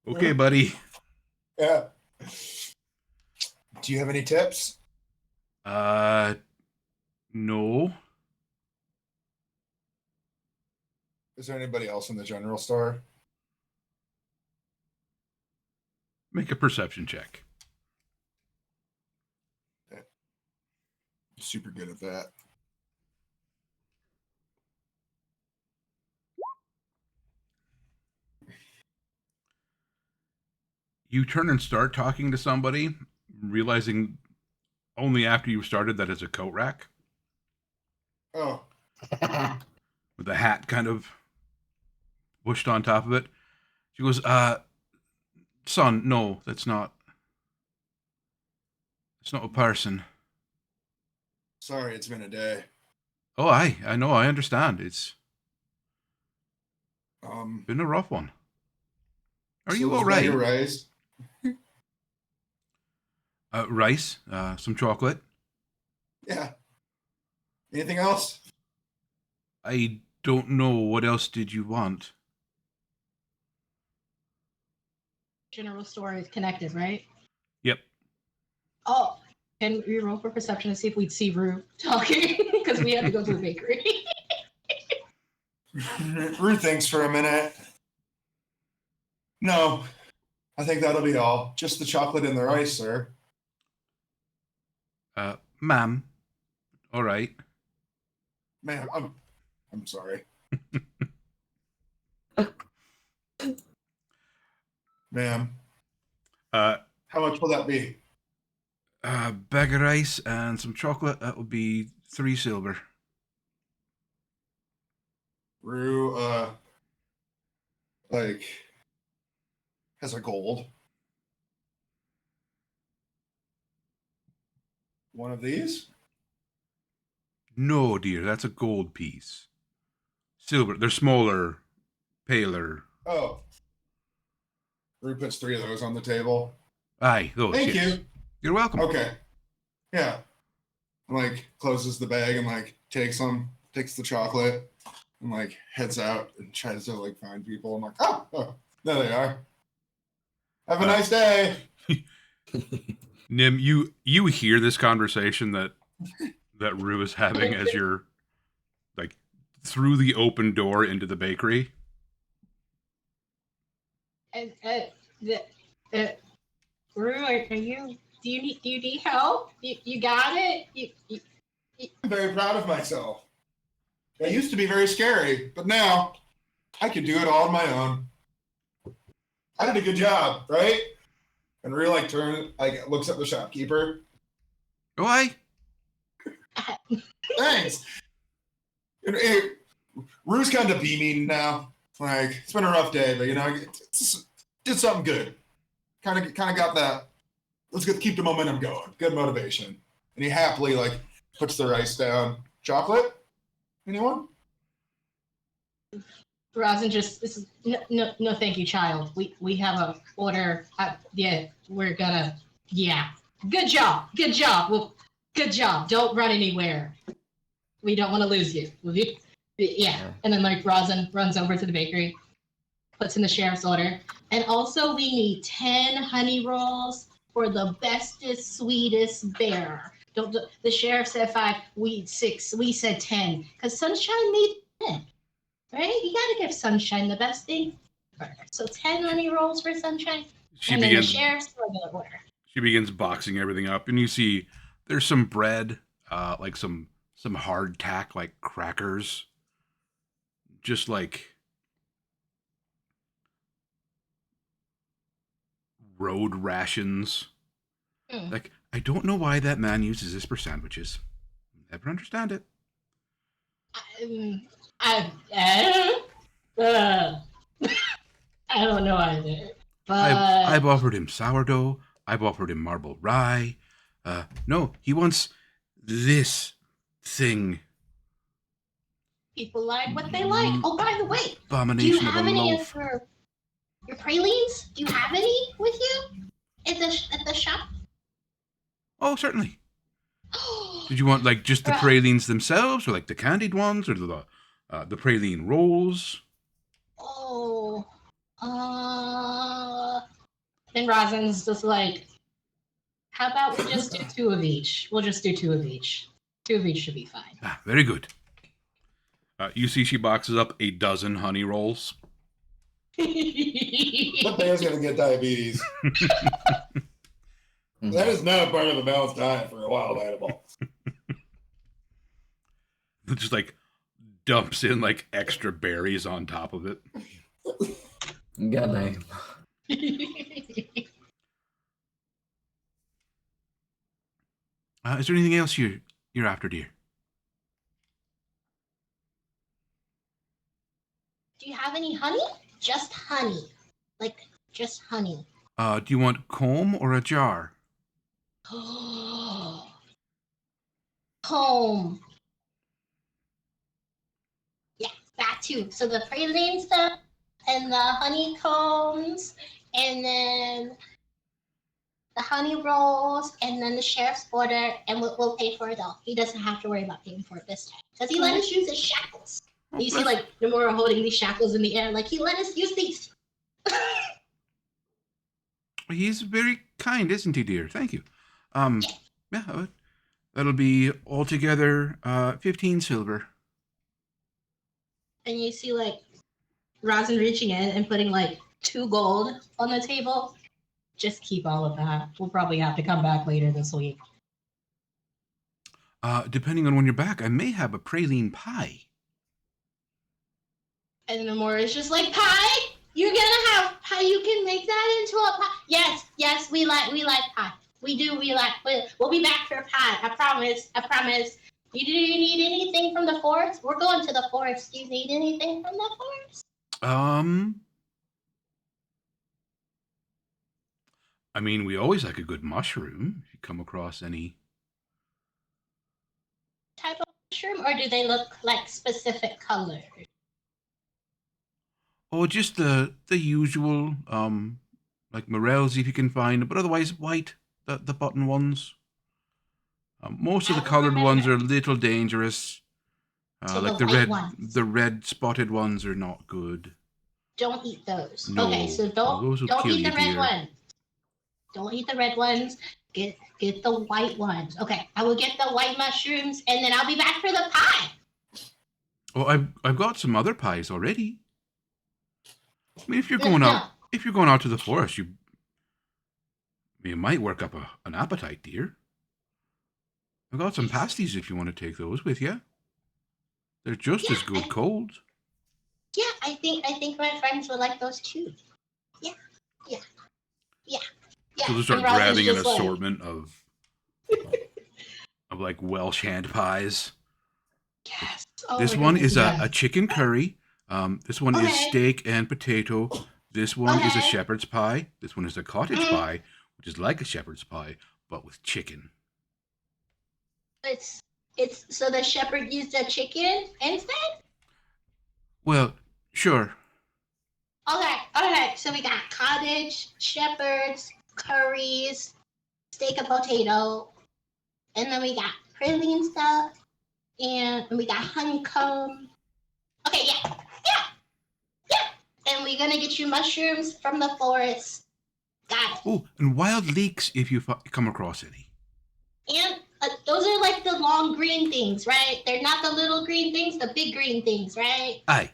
okay, buddy. Yeah. Do you have any tips? No. Is there anybody else in the general store? Make a perception check. Super good at that. You turn and start talking to somebody, realizing only after you started that it's a coat rack Oh, with a hat kind of pushed on top of it. She goes, son, no, that's not. It's not a person. sorry, it's been a day. Oh, I know, I understand. It's Um, been a rough one. Are so you this all bag of right? rice? Rice, some chocolate. Yeah. Anything else? I don't know. What else did you want? General store is connected, right? Yep. Oh, can we roll for perception to see if we'd see Rue talking? Because we had to go to the bakery. Ruth thinks for a minute. No, I think that'll be all. Just the chocolate and the rice, sir. Ma'am. All right. Man, I'm sorry. Ma'am, How much will that be? bag of rice and some chocolate. That would be 3 silver. Rue, has a gold. One of these? No, dear, that's a gold piece. Silver. They're smaller, paler. Oh. Rue puts 3 of those on the table. Aye, those. Thank yes. you. You're welcome. Okay. Yeah. And closes the bag and takes the chocolate and heads out and tries to find people. I'm like, oh, there they are. Have a nice day. Nim, you hear this conversation that Rue is having as you're through the open door into the bakery. And Rue, are you? Do you need help? You got it. I'm very proud of myself. I used to be very scary, but now I can do it all on my own. I did a good job, right? And Rue looks at the shopkeeper. Oh, aye. Thanks. Rue's kind of beaming now. It's been a rough day, but did something good. Kind of got that. Let's keep the momentum going. Good motivation. And he happily puts the rice down. Chocolate? Anyone? Rosin this is no, thank you, child. We have a order. We're gonna. Yeah. Good job. Well, good job. Don't run anywhere. We don't want to lose you. Yeah. Yeah. And then like Rosin runs over to the bakery, puts in the sheriff's order. And also we need 10 honey rolls for the bestest, sweetest bear. Don't the sheriff said 5, we 6, we said 10. Because Sunshine made 10. Right? You gotta give Sunshine the best thing first. So 10 honey rolls for Sunshine. And then the sheriff's regular order. She begins boxing everything up, and you see there's some bread, like some hardtack, like crackers, just like road rations. Like, I don't know why that man uses this for sandwiches. Never understand it. I don't know either. But I've offered him sourdough. I've offered him marble rye. No, he wants this thing. People like what they like. Oh, by the way, do you Abomination of have a any loaf. of your pralines? Do you have any with you at the shop? Oh, certainly. Did you want like just the pralines themselves, or like the candied ones, or the praline rolls? Oh, and Rosin's just like, how about we just do 2 of each? We'll just do 2 of each. 2 of each should be fine. Ah, very good. You see, she boxes up a dozen honey rolls. That bear's gonna get diabetes. That is not a part of a balanced diet for a wild animal. Just like dumps in like extra berries on top of it. God damn. Is there anything else you're after, dear? Do you have any honey? Just honey. Like, just honey. Do you want comb or a jar? Comb. Yeah, that too. So the praline stuff and the honeycombs and then the honey rolls and then the sheriff's order, and we'll pay for it all. He doesn't have to worry about paying for it this time. Because he let us use his shackles. And you see like Nomura holding these shackles in the air, like he let us use these. He's very kind, isn't he, dear? Thank you. Yeah, that'll be altogether 15 silver. And you see like Rosin reaching in and putting like 2 gold on the table. Just keep all of that. We'll probably have to come back later this week. Depending on when you're back, I may have a praline pie. And Nomura's just like, pie? You're gonna have pie? You can make that into a pie? Yes, we like pie. We'll be back for pie. I promise. Do you need anything from the forest? We're going to the forest. Do you need anything from the forest? I mean, we always like a good mushroom. If you come across any Type of mushroom, or do they look like specific colors? Oh, just the usual, like morels if you can find, but otherwise white, the button ones. Most of the colored ones are a little dangerous. So like the red spotted ones are not good. Don't eat those. No, Okay, so those will don't kill eat you, the red dear. ones. Don't eat the red ones. Get the white ones. Okay, I will get the white mushrooms, and then I'll be back for the pie. Oh, I've got some other pies already. I mean, if you're going out to the forest, you might work up an appetite, dear. I've got some pasties if you want to take those with you. They're just as good cold. Yeah, I think my friends would like those too. Yeah. So they'll start grabbing an assortment of like Welsh hand pies. Yes. This one is a chicken curry. This one is steak and potato. This one is a shepherd's pie. This one is a cottage pie, which is like a shepherd's pie, but with chicken. It's so the shepherd used a chicken instead? Well, sure. Okay. So we got cottage, shepherds, curries, steak and potato, and then we got praline stuff, And we got honeycomb. Okay, yeah. And we're gonna get you mushrooms from the forest. Got it. Oh, and wild leeks if you come across any. And those are like the long green things, right? They're not the little green things, the big green things, right? Aye.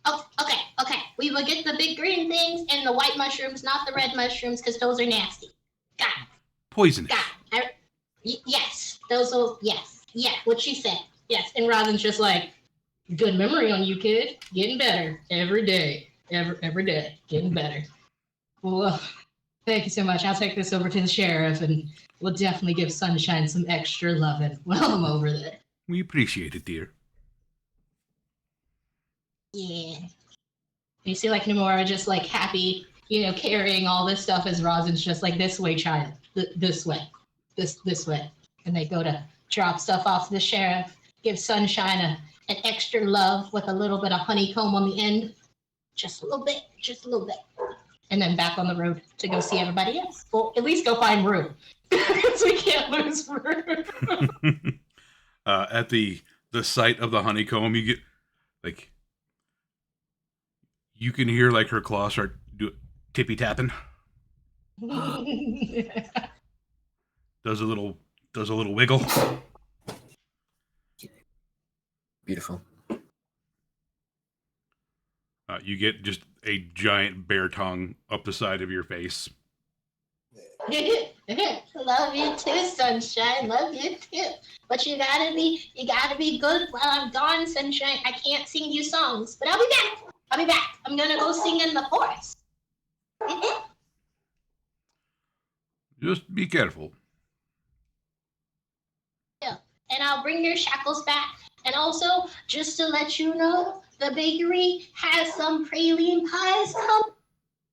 Oh, okay. We will get the big green things and the white mushrooms, not the red mushrooms, because those are nasty. Got it. Poisonous. Got it. Yes, those will, yes. Yeah, what she said. Yes. And Rosin's just like, good memory on you, kid. Getting better every day. Every day. Getting better. Well, thank you so much. I'll take this over to the sheriff and we'll definitely give Sunshine some extra loving while I'm over there. We appreciate it, dear. Yeah. You see like Nomura just like happy, carrying all this stuff as Rosin's just like, this way, child. This way. This way. And they go to drop stuff off to the sheriff, give Sunshine an extra love with a little bit of honeycomb on the end. Just a little bit. And then back on the road to go see everybody else. Well, at least go find Rue. Because we can't lose Rue. At the sight of the honeycomb, you get like you can hear like her claws start tippy tapping. Does a little wiggle. Beautiful. You get just a giant bear tongue up the side of your face. Love you too, Sunshine. Love you too. But you gotta be good while I'm gone, Sunshine. I can't sing you songs, but I'll be back. I'm gonna go sing in the forest. Just be careful. Yeah, and I'll bring your shackles back. And also, just to let you know, the bakery has some praline pies coming.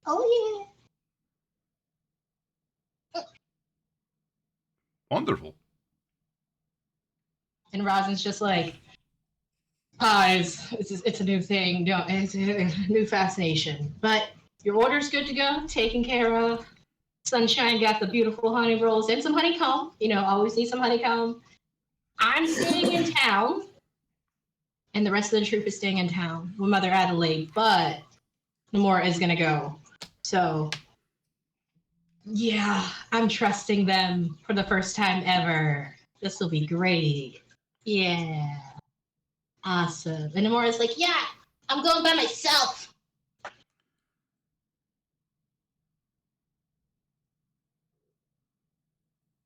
Oh yeah. Wonderful. And Rosin's just like, pies. It's a new thing. No, it's a new fascination. But your order's good to go, taken care of. Sunshine got the beautiful honey rolls and some honeycomb. Always need some honeycomb. I'm staying in town. And the rest of the troop is staying in town with Mother Adelaide. But Nomura is going to go. So, yeah, I'm trusting them for the first time ever. This will be great. Yeah. Awesome. And Nomura's like, yeah, I'm going by myself.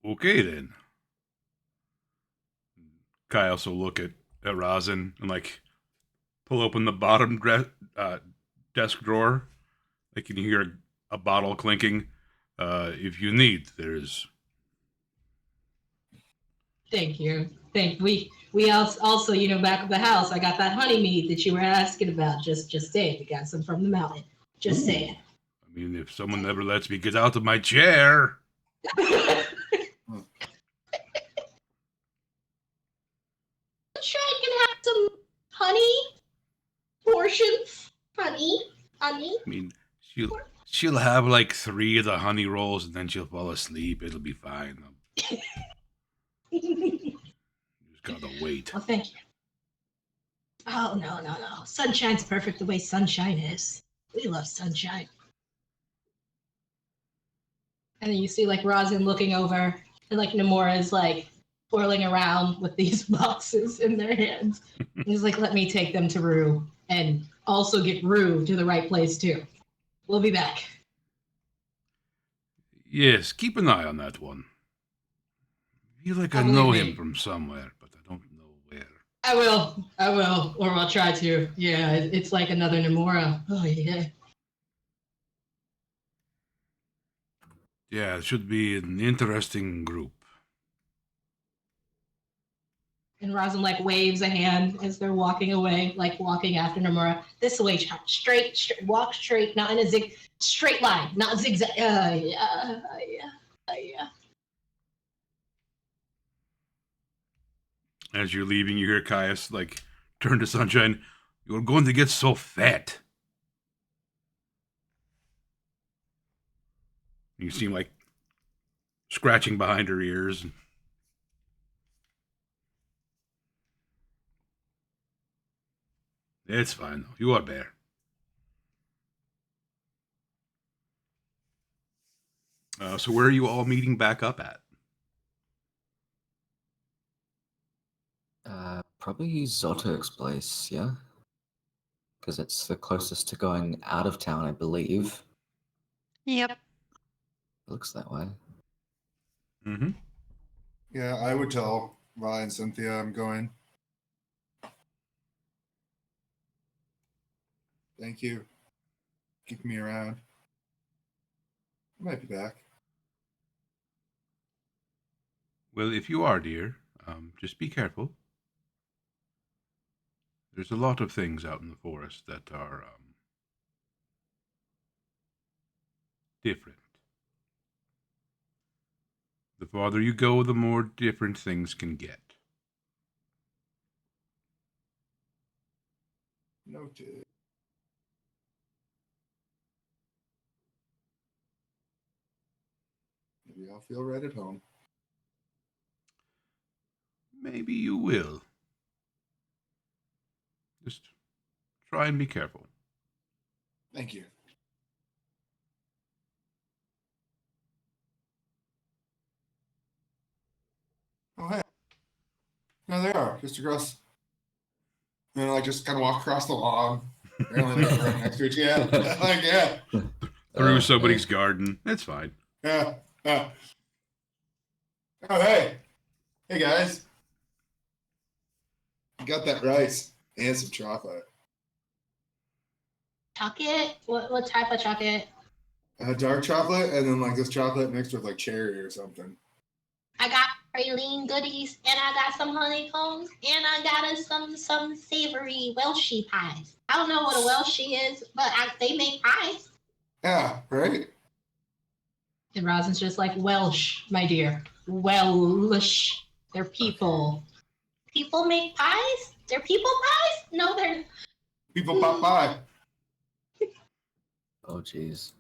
Okay then. Kai also look at Rosin and like pull open the bottom desk drawer. Like you can hear a bottle clinking. If you need, there's. Thank you. We also, back at the house, I got that honey mead that you were asking about. Just saying, we got some from the mountain. Just saying. I mean, if someone never lets me get out of my chair. Sure, I can have some honey portions. Honey. I mean, she'll have like 3 of the honey rolls and then she'll fall asleep. It'll be fine. Just gotta wait. Well, thank you. Oh, no. Sunshine's perfect the way Sunshine is. We love Sunshine. And then you see like Rosin looking over and like Nomura's like twirling around with these boxes in their hands. He's like, let me take them to Rue and also get Rue to the right place too. We'll be back. Yes, keep an eye on that one. I feel like I know him from somewhere, but I don't know where. I will, or I'll try to. Yeah, it's like another Nomura. Oh, yeah. Yeah, it should be an interesting group. And Rosin like waves a hand as they're walking away, like walking after Nomura. This way, child. Straight, walk straight, not in a straight line, not zigzag. Yeah. As you're leaving, you hear Caius like turn to Sunshine. You're going to get so fat. You seem like scratching behind her ears. It's fine, though. You are bear. So where are you all meeting back up at? Probably Zotek's place, yeah? Because it's the closest to going out of town, I believe. Yep. It looks that way. Mm-hmm. Yeah, I would tell Ryan and Cynthia I'm going. Thank you. Keep me around. I might be back. Well, if you are, dear, just be careful. There's a lot of things out in the forest that are different. The farther you go, the more different things can get. Noted. Maybe I'll feel right at home. Maybe you will. Just try and be careful. Thank you. Oh, hey. No, they are. Just across. And like just kind of walk across the lawn. Apparently they're right next to each other. Yeah. Like, yeah. Through somebody's garden. It's fine. Yeah. Yeah. Oh, hey. Hey, guys. I got that rice and some chocolate. Chocolate? What type of chocolate? Dark chocolate and then like this chocolate mixed with like cherry or something. I got praline goodies, and I got some honeycombs, and I got us some savory Welshie pies. I don't know what a Welshie is, but they make pies. Yeah, right? And Rosin's just like, Welsh, my dear. Welsh. They're people. People make pies? They're people pies? No, they're... People pop by. Oh, jeez.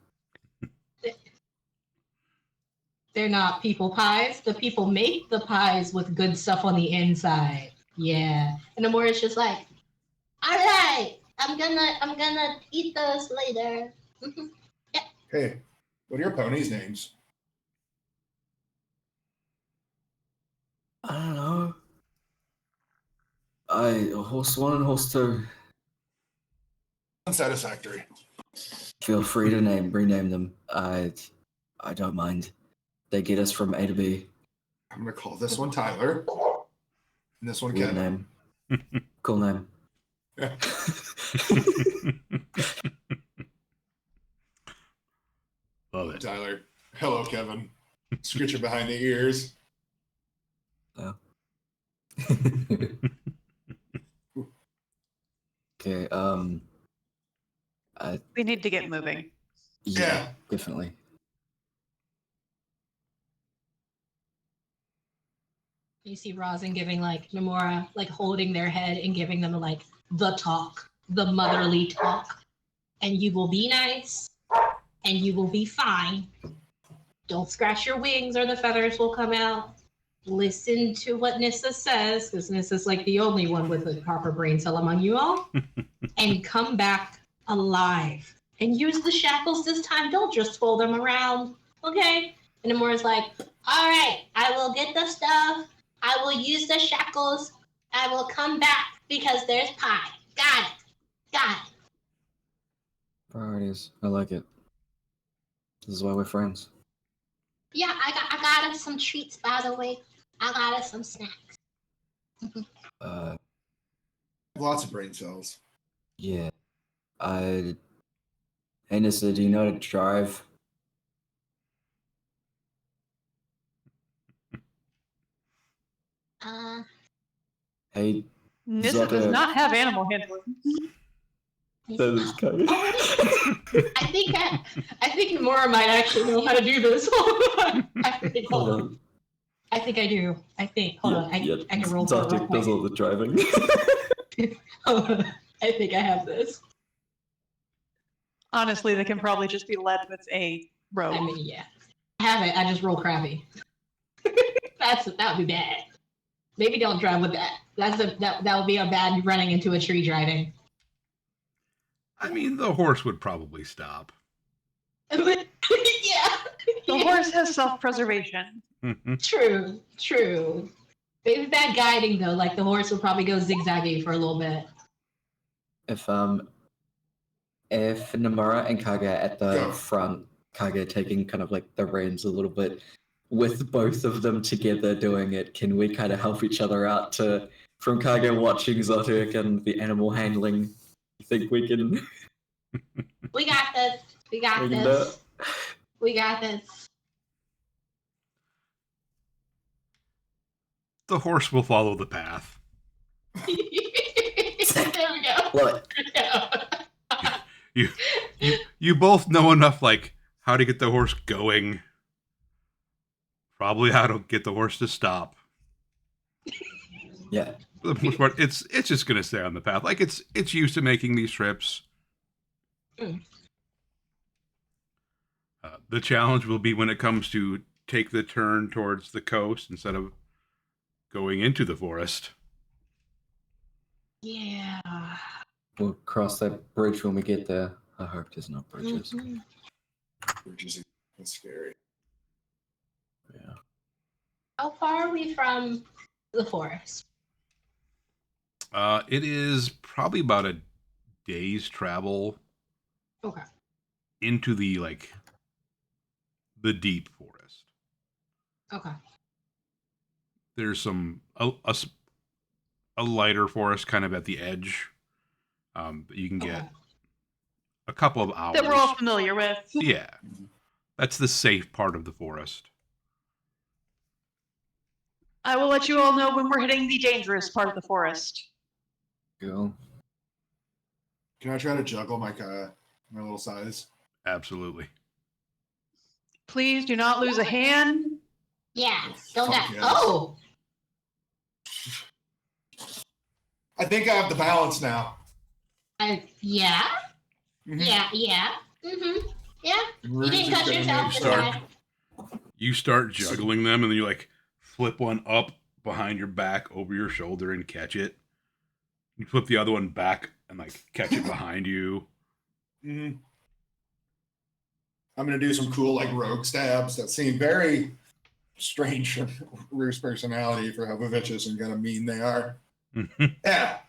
They're not people pies. The people make the pies with good stuff on the inside. Yeah. And Amora's just like, all right, I'm gonna eat those later. Hey, what are your ponies' names? I don't know. Horse 1 and Horse 2. Unsatisfactory. Feel free to rename them. I don't mind. They get us from A to B. I'm gonna call this one Tyler. And this one Weird Kevin. name. Cool name. Yeah. Love it. Tyler. Hello, Kevin. Scritcher behind the ears. Oh. Okay, We need to get moving. Yeah. Definitely. You see Rosin giving like Nomura, like holding their head and giving them like the talk, the motherly talk. And you will be nice and you will be fine. Don't scratch your wings or the feathers will come out. Listen to what Nissa says, because Nissa's like the only one with a proper brain cell among you all. And come back alive. And use the shackles this time. Don't just fold them around. Okay? And Nomura's like, all right, I will get the stuff. I will use the shackles. I will come back because there's pie. Got it. Got it. Priorities. I like it. This is why we're friends. Yeah, I got us some treats, by the way. I got us some snacks. Lots of brain cells. Yeah. Hey, Nissa, do you know how to drive? Hey, Nissa does not have animal handling. that is kind I think Nomura might actually know how to do this. Hold on. I think I do. Hold on. I can roll for it real Zotic does all the driving. I think I have this. Honestly, they can probably just be led with a rope. I mean, yeah. I have it. I just roll crappy. That would be bad. Maybe don't drive with that. That would be a bad running into a tree driving. I mean, the horse would probably stop. Yeah. The horse has self-preservation. True. It's bad guiding though. Like the horse will probably go zigzagging for a little bit. If Namura and Kage at the front, Kage taking kind of like the reins a little bit, with both of them together doing it, can we kind of help each other out from Kage watching Zotic and the animal handling? You think we can? We got this. We got We can do this. it? We got this. The horse will follow the path. There we go. Love it. You both know enough, like, how to get the horse going. Probably how to get the horse to stop. Yeah. For the most part, it's just gonna stay on the path. Like it's used to making these trips. The challenge will be when it comes to take the turn towards the coast instead of going into the forest. Yeah. We'll cross that bridge when we get there. I hope there's no bridges. Mhm. Which is that's scary. Yeah. How far are we from the forest? It is probably about a day's travel Okay. into the deep forest. Okay. There's a lighter forest kind of at the edge. But you can get Okay. a couple of hours. That we're all familiar with. Yeah. That's the safe part of the forest. I will let you all know when we're hitting the dangerous part of the forest. Cool. Can I try to juggle my little size? Absolutely. Please do not lose a hand. Yeah. Don't Fuck die. yes. Oh. I think I have the balance now. Yeah. Mhm. Yeah. Mm-hmm. Yeah. We're You didn't just cut gonna yourself make this start- time. You start juggling them, and then you flip one up behind your back over your shoulder and catch it. You flip the other one back and catch it behind you. Mhm. I'm gonna do some cool rogue stabs that seem very strange from Rue's personality for how vicious and kind of mean they are. Yeah.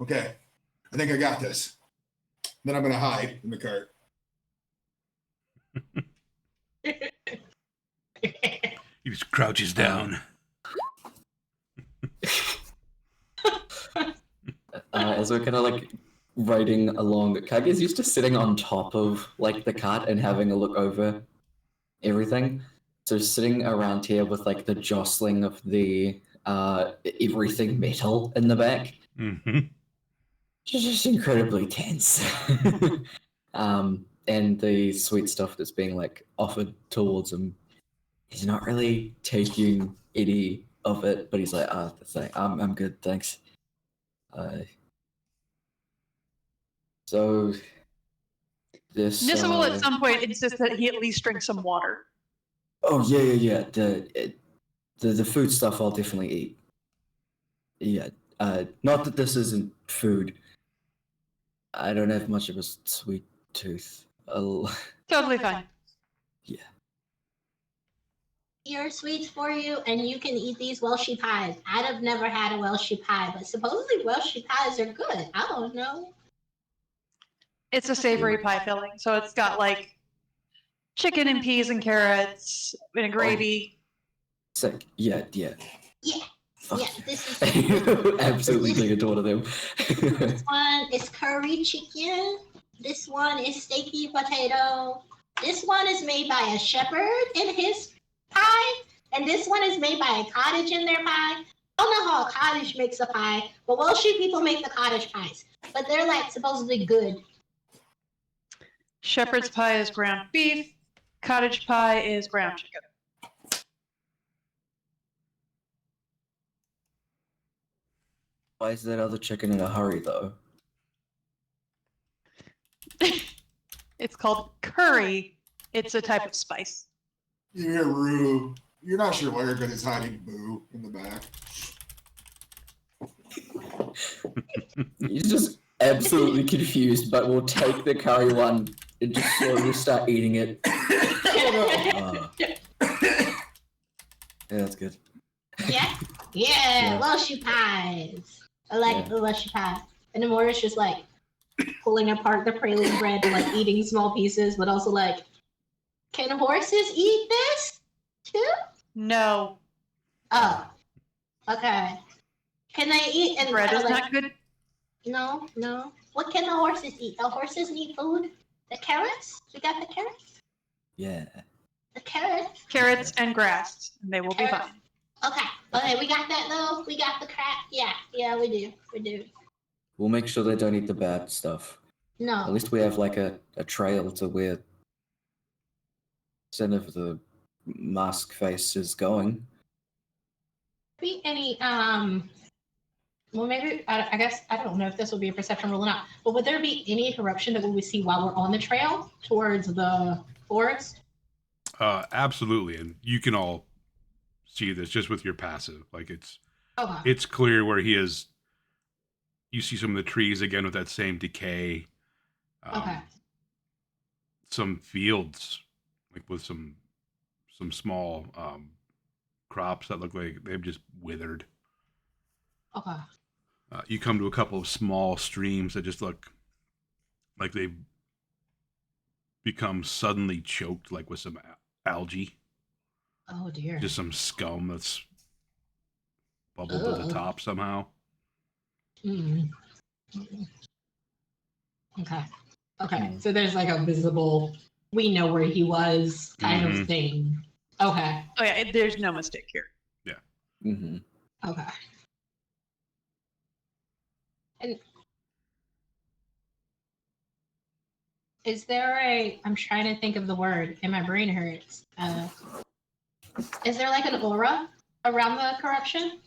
Okay. I think I got this. Then I'm gonna hide in the cart. He just crouches down. As we're kind of riding along, Kage's used to sitting on top of the cart and having a look over everything. So sitting around here with the jostling of the everything metal in the back, Mm-hmm. just incredibly tense. And the sweet stuff that's being offered towards him, he's not really taking any of it, but he's I'm good, thanks. So this Nissa will at some point insist that he at least drink some water. Oh yeah. The food stuff I'll definitely eat. Yeah. Not that this isn't food. I don't have much of a sweet tooth. Totally fine. Yeah. Here are sweets for you, and you can eat these Welshie pies. I'd have never had a Welshie pie, but supposedly Welshie pies are good. I don't know. It's a savory pie filling, so it's got chicken and peas and carrots and a gravy. Sick. Yeah. Yeah. Fuck Yeah, yeah. this is Absolutely take a tour of them. this one is curry chicken. This one is steaky potato. This one is made by a shepherd in his pie, and this one is made by a cottage in their pie. I don't know how a cottage makes a pie, but Welshie people make the cottage pies, but they're supposedly good. Shepherd's pie is ground beef. Cottage pie is ground chicken. Why is that other chicken in a hurry though? It's called curry. It's a type of spice. You hear Rue. You're not sure why you're good. He's hiding Boo in the back. He's just absolutely confused, but will take the curry one and just slowly start eating it. Yeah, that's good. Yeah, Yeah. lushy pies. I like the lushy pie. And Namora's just like pulling apart the praline bread and like eating small pieces, but also like, can horses eat this too? No, Oh, okay. Can they eat and bread kinda is like, not good. No. What can the horses eat? The horses need food. The carrots? We got the carrots? Yeah. The carrots. Carrots and grass, and they will be fine. Okay, we got that though. We got the crap. Yeah, we do. We'll make sure they don't eat the bad stuff. At No. least we have like a trail to where center of the mask face is going. Be any well, maybe I guess I don't know if this will be a perception roll or not. But would there be any corruption that we would see while we're on the trail towards the forest? Absolutely, and you can all see this just with your passive. Like Okay. it's clear where he is. You see some of the trees again with that same decay. Okay. Some fields, like with some small crops that look like they've just withered. Okay. You come to a couple of small streams that just look like they've become suddenly choked, like with some algae. Oh dear. Just some scum that's bubbled to the Ugh. top somehow. Mm. Okay. So there's like a visible, we know where he was kind of thing. Okay. Oh yeah, there's no mistake here. Mm-hmm. Okay. And is there I'm trying to think of the word and my brain hurts. Is there like an aura around the corruption?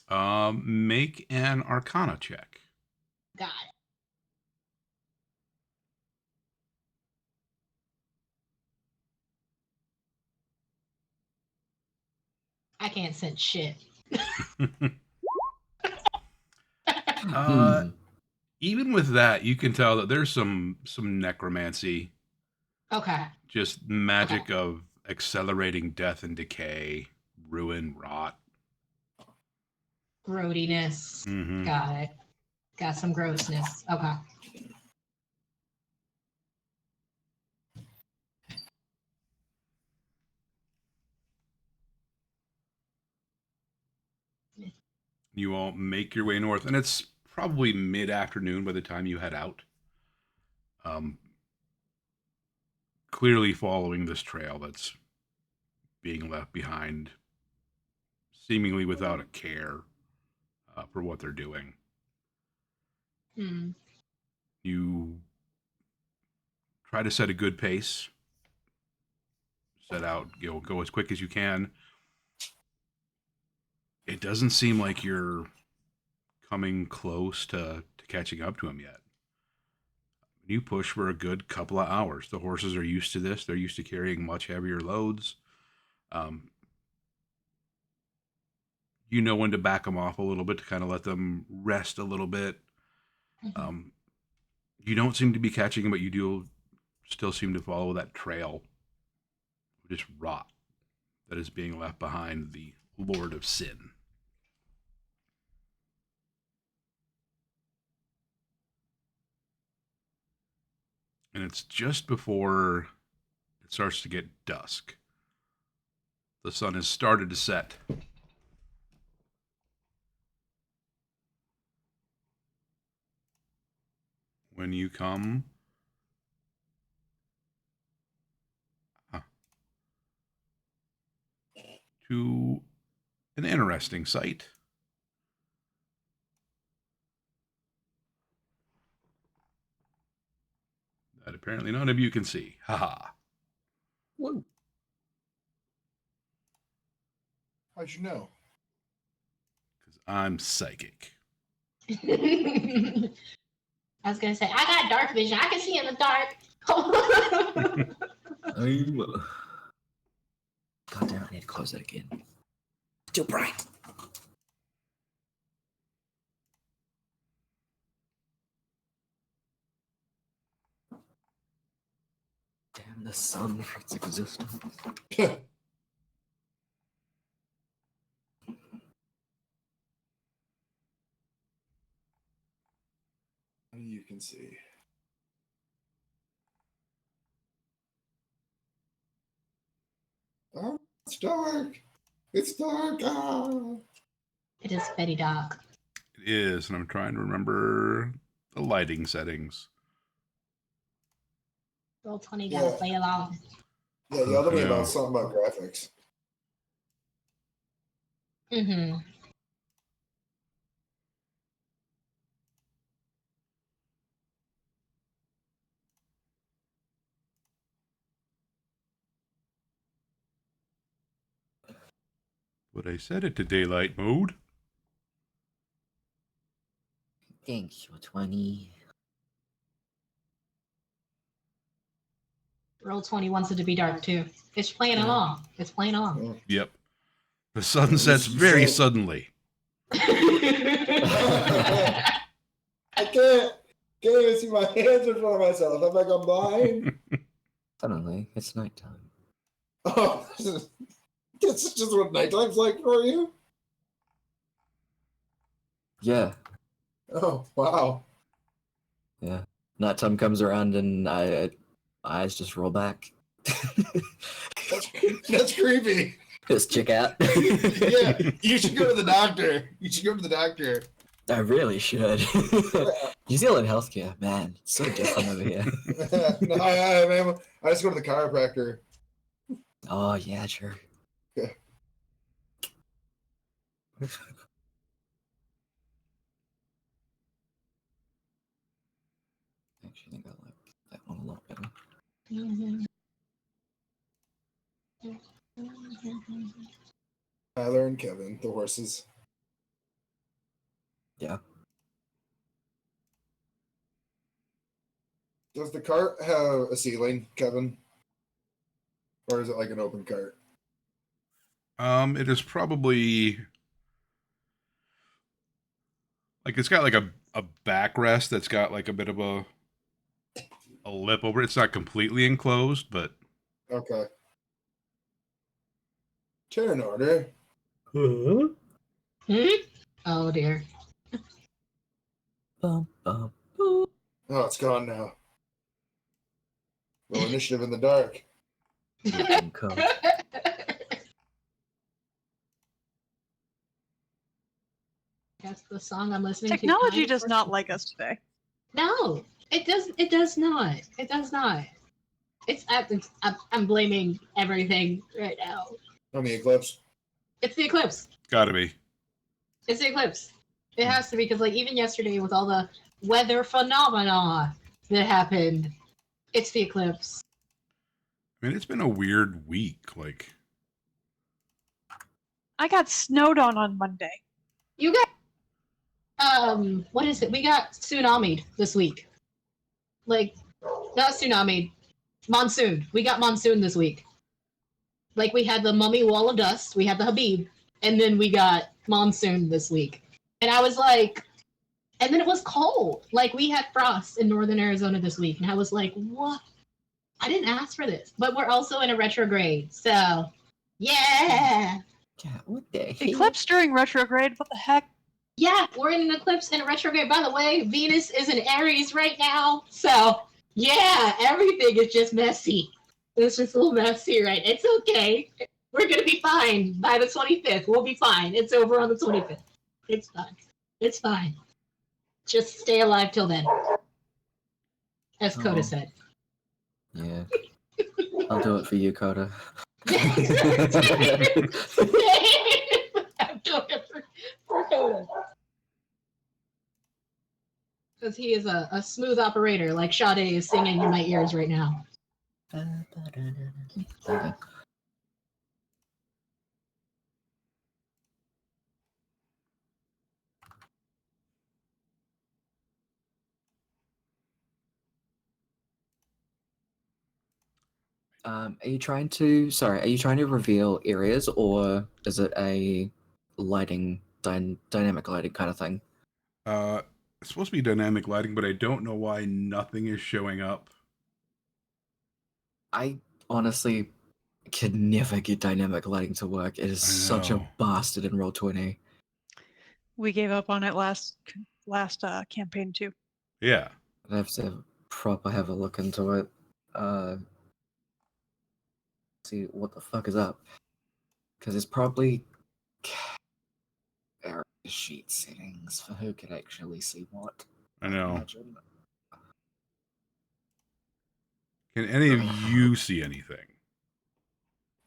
Make an Arcana check. Got it. I can't sense shit. Even with that, you can tell that there's some necromancy, Okay. just magic of accelerating death and decay, ruin, rot. Grody-ness. Mhm. Got it. Got some grossness. Okay. You all make your way north, and it's probably mid-afternoon by the time you head out. Clearly following this trail that's being left behind, seemingly without a care for what they're doing. Hmm. You try to set a good pace. Set out, go as quick as you can. It doesn't seem like you're coming close to catching up to him yet. You push for a good couple of hours. The horses are used to this. They're used to carrying much heavier loads. You know when to back them off a little bit to kind of let them rest a little bit. Mhm. You don't seem to be catching them, but you do still seem to follow that trail of just rot that is being left behind the Lord of Sin. And it's just before it starts to get dusk. The sun has started to set. When you come to an interesting sight. That apparently none of you can see. Haha. Whoa. How'd you know? Because I'm psychic. I was gonna say I got dark vision. I can see in the dark. God damn it, I need to close that again. Still bright. the sun for its existence. You can see. Oh, it's dark. It's dark. Ah. It is very dark. It is, and I'm trying to remember the lighting settings. Roll 20, Yeah. gotta play along. Yeah, yell at me Yeah. about something about graphics. Mm-hmm. But I set it to daylight mode. Thanks for 20. Roll 20 wants it to be dark too. It's playing along. It's playing along. Yep. The sun sets very suddenly. I can't even see my hands in front of myself. I'm like, I'm blind. Suddenly, it's nighttime. Oh, this is just what nighttime's like for you? Yeah, Oh, wow. yeah. Nighttime comes around and eyes just roll back. That's creepy. Just check out. Yeah, you should go to the doctor. You should go to the doctor. I really should. New Zealand healthcare, man, it's so different over here. No, I just go to the chiropractor. Oh yeah, sure. Yeah. Actually, I think I like that one a lot better. Tyler and Kevin, the horses. Yeah. Does the cart have a ceiling, Kevin? Or is it like an open cart? It is probably like it's got like a backrest that's got like a bit of a lip over it. It's not completely enclosed, but Okay. Chair in order. Hmm? Oh dear. Bum, bum, boom. Oh, it's gone now. Roll initiative in the dark. Open code. That's the song I'm listening to. Technology kind of does not like us today. No, it does. It does not. It does not. I'm blaming everything right now. On the eclipse. It's the eclipse. gotta be. It's the eclipse. It has to be because, like, even yesterday with all the weather phenomena that happened, it's the eclipse. I mean, it's been a weird week. Like, I got snowed on Monday. You got what is it? We got tsunami'd this week. Like, not tsunami, monsoon. We got monsoon this week. Like, we had the mummy wall of dust, we had the Habib, and then we got monsoon this week. And I was like, and then it was cold. Like, we had frost in northern Arizona this week, and I was like, what? I didn't ask for this. But we're also in a retrograde, so yeah. Yeah, what the heck? Eclipse during retrograde. What the heck? Yeah, we're in an eclipse and a retrograde. By the way, Venus is in Aries right now. So, yeah, everything is just messy. It's just a little messy, right? It's okay. We're going to be fine by the 25th. We'll be fine. It's over on the 25th. It's fine. It's fine. Just stay alive till then. As Coda Oh. said. Yeah. I'll do it for you, Coda. I'm doing it for Coda. Because he is a smooth operator, like Sade is singing in my ears right now. Okay. Are you trying to reveal areas, or is it a lighting, dynamic lighting kind of thing? it's supposed to be dynamic lighting, but I don't know why nothing is showing up. I honestly could never get dynamic lighting to work. It is I such a know. bastard in Roll20. We gave up on it last campaign too. Yeah. I'd have to proper have a look into it. See what the fuck is up. Because it's probably character sheet settings for who can actually see what. I know. Imagine. Can any of you see anything?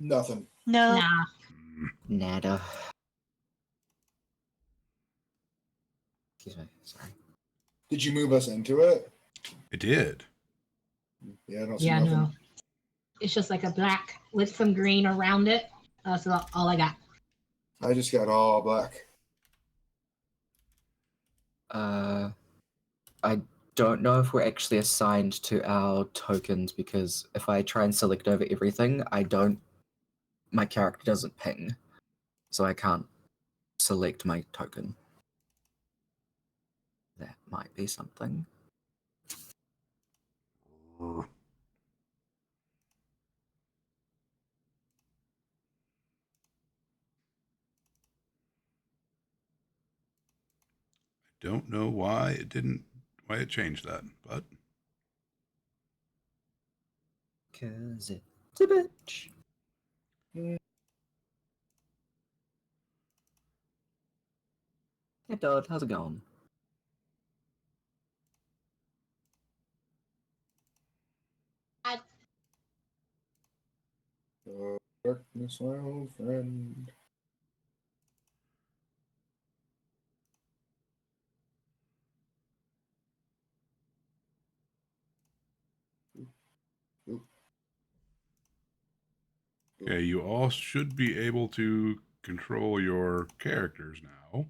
Nothing. No. Nah. Nada. Excuse me, sorry. Did you move us into it? It did. Yeah, I don't see Yeah, nothing. no. It's just like a black with some green around it. That's all I got. I just got all black. I don't know if we're actually assigned to our tokens because if I try and select over everything, my character doesn't ping. So I can't select my token. That might be something. Don't know why it changed that, but Cause it's a bitch. Hey Dodd, how's it going? Darkness, my old friend. okay, you all should be able to control your characters now.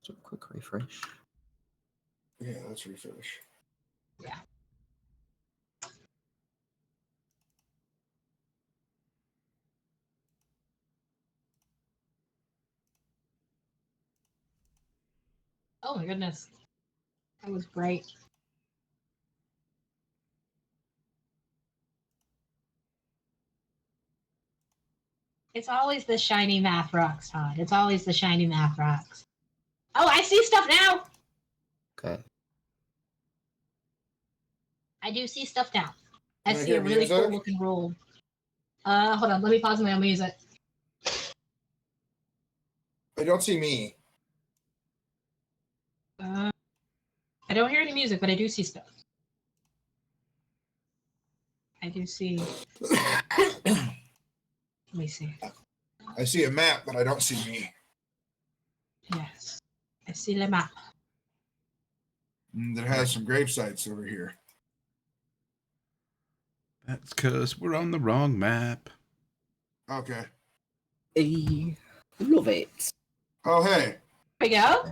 Just a quick refresh. Yeah, let's refresh. Yeah. Oh my goodness. That was great. It's always the shiny math rocks, Todd. It's always the shiny math rocks. Oh, I see stuff now. Okay. I do see stuff now. I Can I see a hear really cool music? looking roll. Hold on. Let me pause my own music. I don't see me. I don't hear any music, but I do see stuff. I do see. Let me see. I see a map, but I don't see me. Yes. I see the map. That has some grave sites over here. That's because we're on the wrong map. Okay. Hey, love it. Oh, hey. Here we go.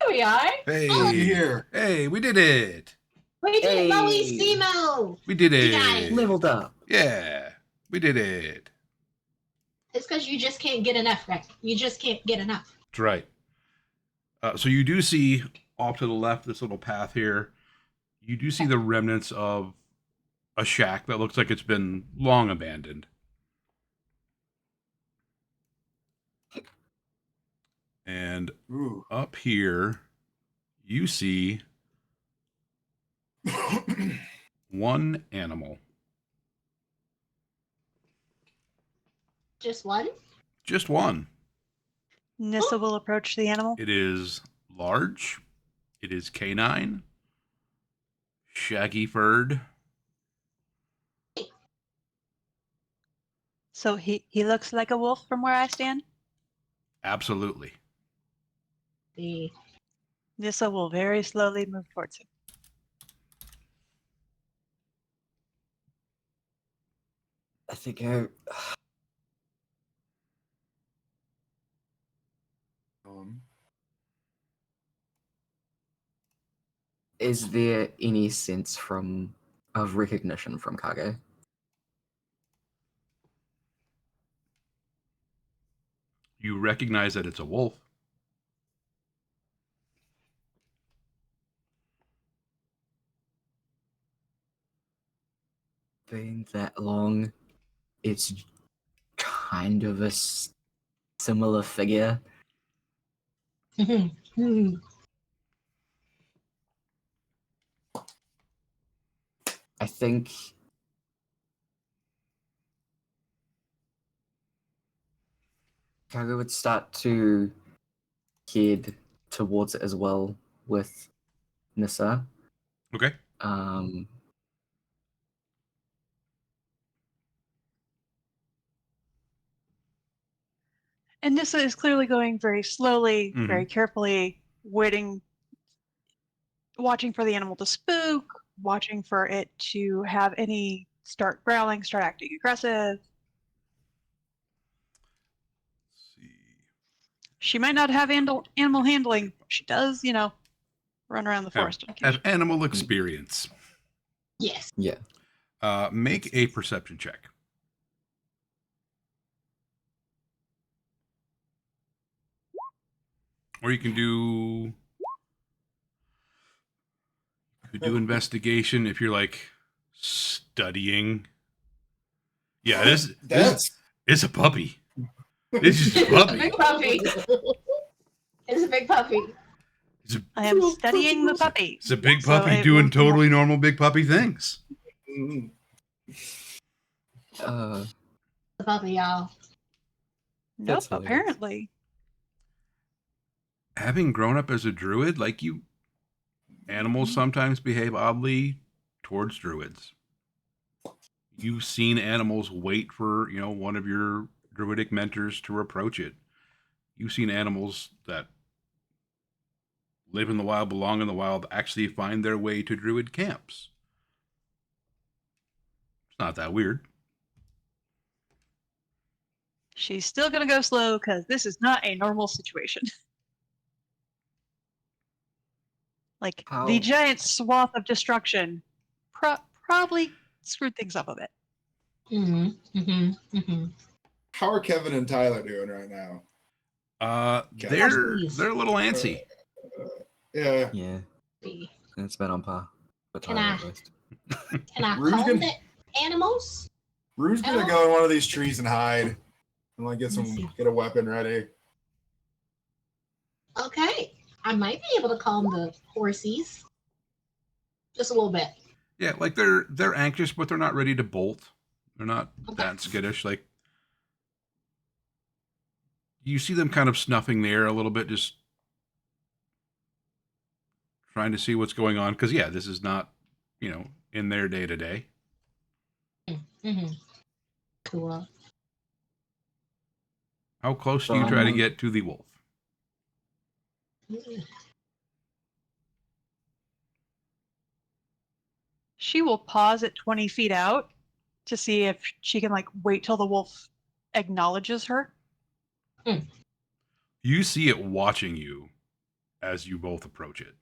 Here we are. Hey, Looky here. hey, we did it. We did Hey. Moe. We did You got it. it. Leveled up. Yeah, we did it. It's because you just can't get enough, right? You just can't get enough. That's right. So you do see off to the left, this little path here, you do see the remnants of a shack that looks like it's been long abandoned. And Ooh. up here, you see one animal. Just one? Just one. Nissa will approach the animal. It is large. It is canine. Shaggy furred. So he looks like a wolf from where I stand. Absolutely. The Nissa will very slowly move towards him. I think is there any sense of recognition from Kage? You recognize that it's a wolf. been that long. It's kind of a similar figure. Mhm. I think Kaga would start to head towards it as well with Nissa. Okay. And Nissa is clearly going very slowly, Mhm. very carefully, waiting, watching for the animal to spook, watching for it to have any start growling, start acting aggressive. Let's see. She might not have animal handling. She does, run around the forest on Have occasion. animal experience. Yes. Yeah. Make a perception check. Or you can do investigation if you're like studying. Yeah, this That's it's a puppy. This is a It's a puppy. big puppy. It's a big puppy. I am studying the puppy. It's a big So puppy it doing will- totally normal big puppy things. mm, The puppy, y'all. Nope, That's hilarious. apparently. Having grown up as a druid, animals sometimes behave oddly towards druids. You've seen animals wait for, one of your druidic mentors to approach it. You've seen animals that live in the wild, belong in the wild, actually find their way to druid camps. It's not that weird. She's still going to go slow because this is not a normal situation. Like, How- the giant swath of destruction probably screwed things up a bit. how are Kevin and Tyler doing right now? They're a little antsy. Yeah. Yeah. It's about on par. But Can Tyler I- at least. Can I Rue's call gonna- the animals? Rue's gonna go in one of these trees and hide, and Let's see. get a weapon ready. Okay. I might be able to calm the horsies. Just a little bit. Yeah, they're anxious, but they're not ready to bolt. They're not Okay. that skittish. You see them kind of snuffing the air a little bit, just trying to see what's going on. Because this is not, in their day to day. Cool. How close do you try to get to the wolf? She will pause at 20 feet out to see if she can, wait till the wolf acknowledges her. You see it watching you as you both approach it.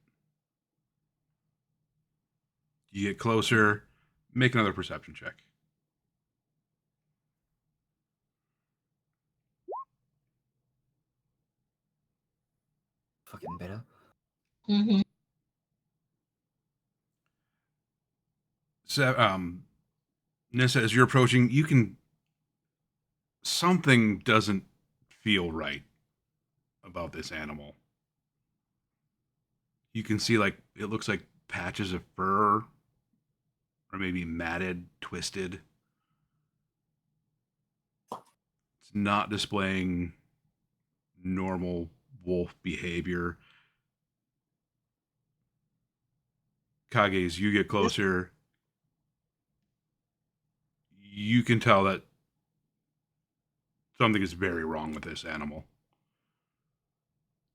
You get closer, make another perception check. Fucking better. So, Nissa, as you're approaching, something doesn't feel right about this animal. You can see it looks like patches of fur, or maybe matted, twisted. It's not displaying normal wolf behavior. Kage, as you get closer, you can tell that something is very wrong with this animal.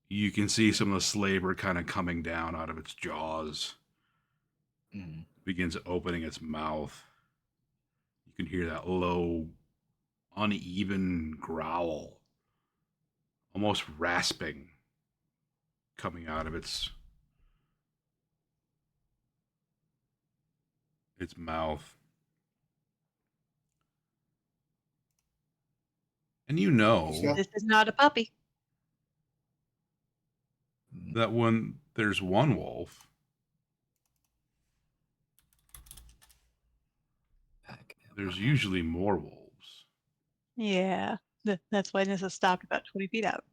You can see some of the slaver kind of coming down out of its jaws. Begins opening its mouth. You can hear that low, uneven growl, almost rasping, coming out of its mouth. And This is not a puppy. that when there's one wolf, Back. There's usually more wolves. Yeah. That's why Nissa stopped about 20 feet out.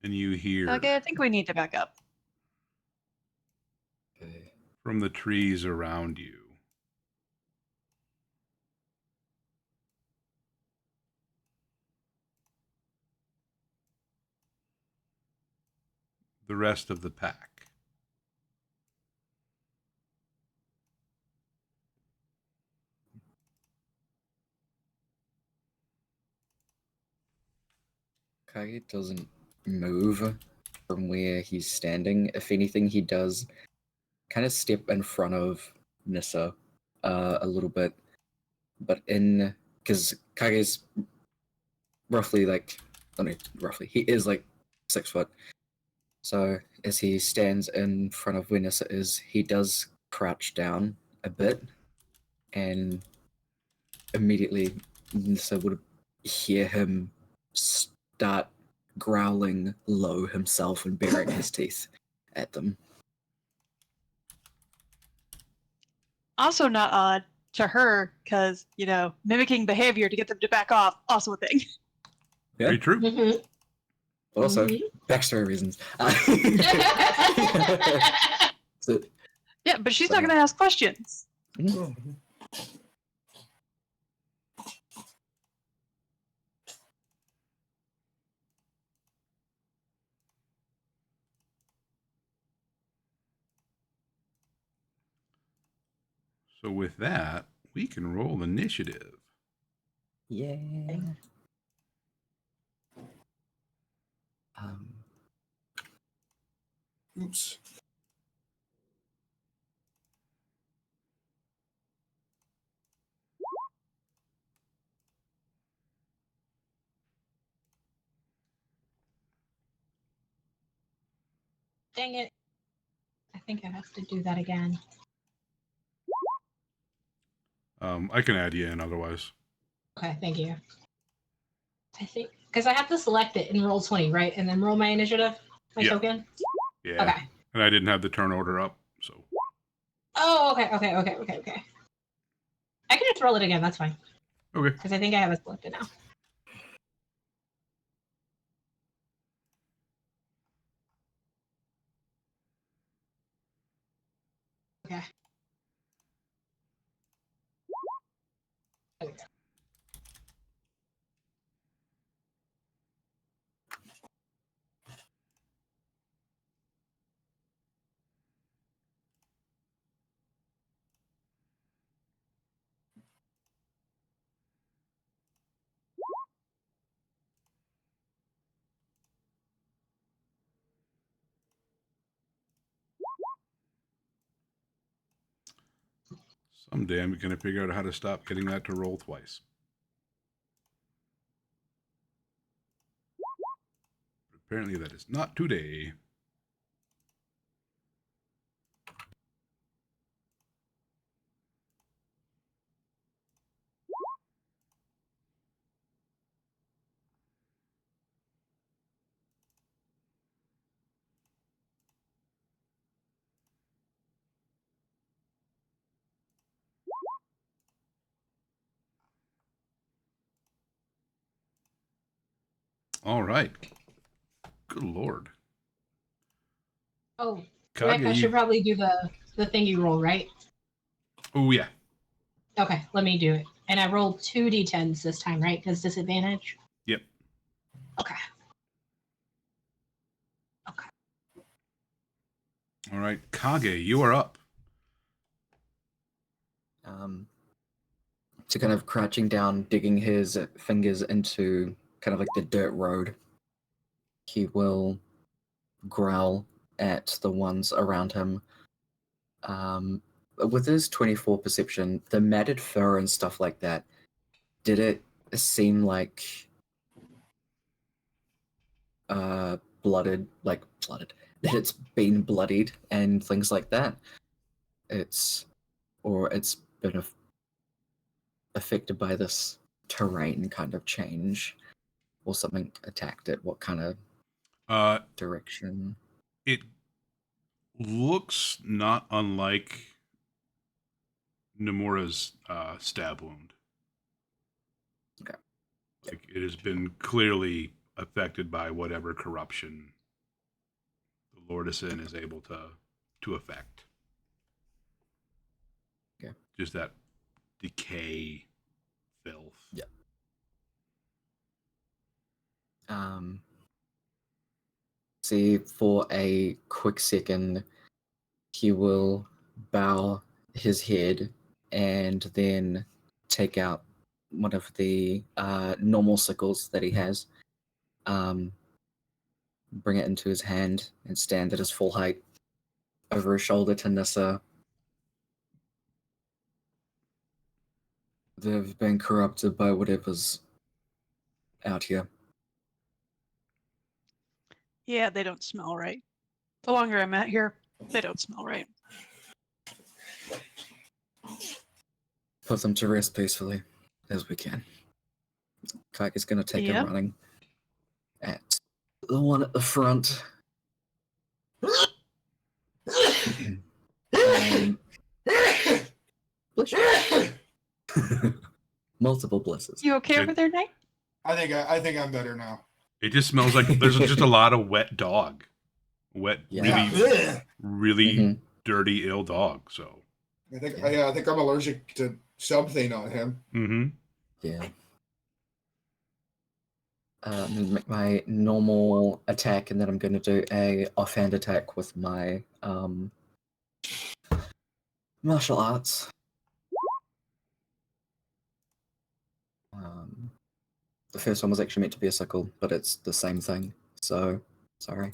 And you hear Okay, I think we need to back up. Okay. from the trees around you the rest of the pack. Kage doesn't move from where he's standing. If anything, he does kind of step in front of Nissa a little bit, but because Kage's roughly he is like 6 foot. So as he stands in front of where Nissa is, he does crouch down a bit, and immediately Nissa would hear him start growling low himself and baring his teeth at them. Also not odd to her, because, mimicking behavior to get them to back off, also a thing. Yeah. Very true. Mhm. Also, Mhm. backstory reasons. So, Yeah, but she's not going to ask questions. So with that, we can roll initiative. yeah. Um, Oops. Dang it. I think I have to do that again. I can add you in otherwise. Okay, thank you. I think because I have to select it in roll 20, right? And then roll my initiative, my Yeah. token. Yeah. Okay. And I didn't have the turn order up, so. Oh, okay. I can just roll it again. That's fine. Okay. Because I think I have it selected now. Okay. There we go. Someday I'm going to figure out how to stop getting that to roll twice. But apparently that is not today. All right. Good Lord. Oh, Kage, Rick, I should probably do the thing you roll, right? Oh, yeah. Okay, let me do it. And I rolled 2d10s this time, right? Because disadvantage? Yep. Okay. All right. Kage, you are up. so kind of crouching down, digging his fingers into kind of like the dirt road, he will growl at the ones around him. With his 24 perception, the matted fur and stuff like that, did it seem like blooded, that it's been bloodied and things like that? It's been affected by this terrain kind of change, or something attacked it. What kind of Uh, direction? it looks not unlike Nomura's stab wound. Okay. Like it has been clearly affected by whatever corruption the Lordasin is able to affect. Okay. Just that decay, filth. Yeah. See, for a quick second, he will bow his head and then take out one of the normal sickles that he has, bring it into his hand, and stand at his full height over his shoulder to Nissa. They've been corrupted by whatever's out here. Yeah, they don't smell right. The longer I'm out here, they don't smell right. Put them to rest peacefully as we can. Kike is going to take Yep. a running at the one at the front. Bless you. Multiple blesses. You okay Good. over there, Nate? I think I'm better now. It just smells like there's just a lot of wet dog. Wet, Yeah. really Mhm. dirty, ill dog. So. I think I'm allergic to something on him. Mm-hmm. Yeah. I'm going to make my normal attack, and then I'm going to do a offhand attack with my martial arts. The first one was actually meant to be a sickle, but it's the same thing. So, sorry.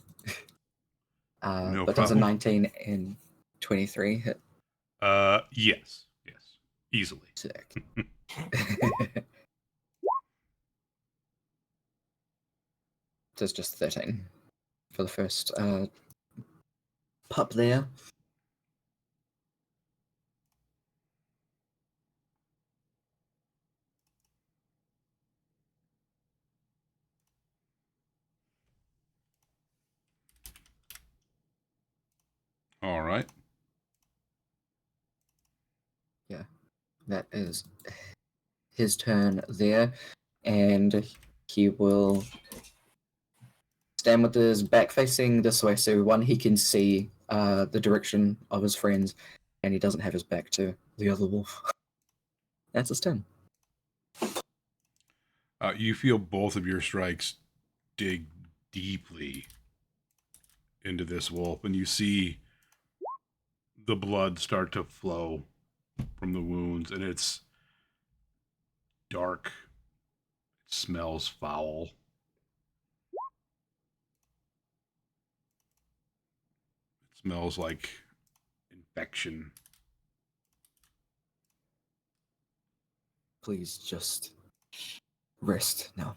No but does a problem. 19 and 23 hit? Yes, easily. Sick. Does just 13 for the first pup there. All right. Yeah, that is his turn there, and he will stand with his back facing this way, so one, he can see the direction of his friends, and he doesn't have his back to the other wolf. That's his turn. You feel both of your strikes dig deeply into this wolf, and you see the blood start to flow from the wounds, and it's dark. It smells foul. It smells like infection. Please just rest now.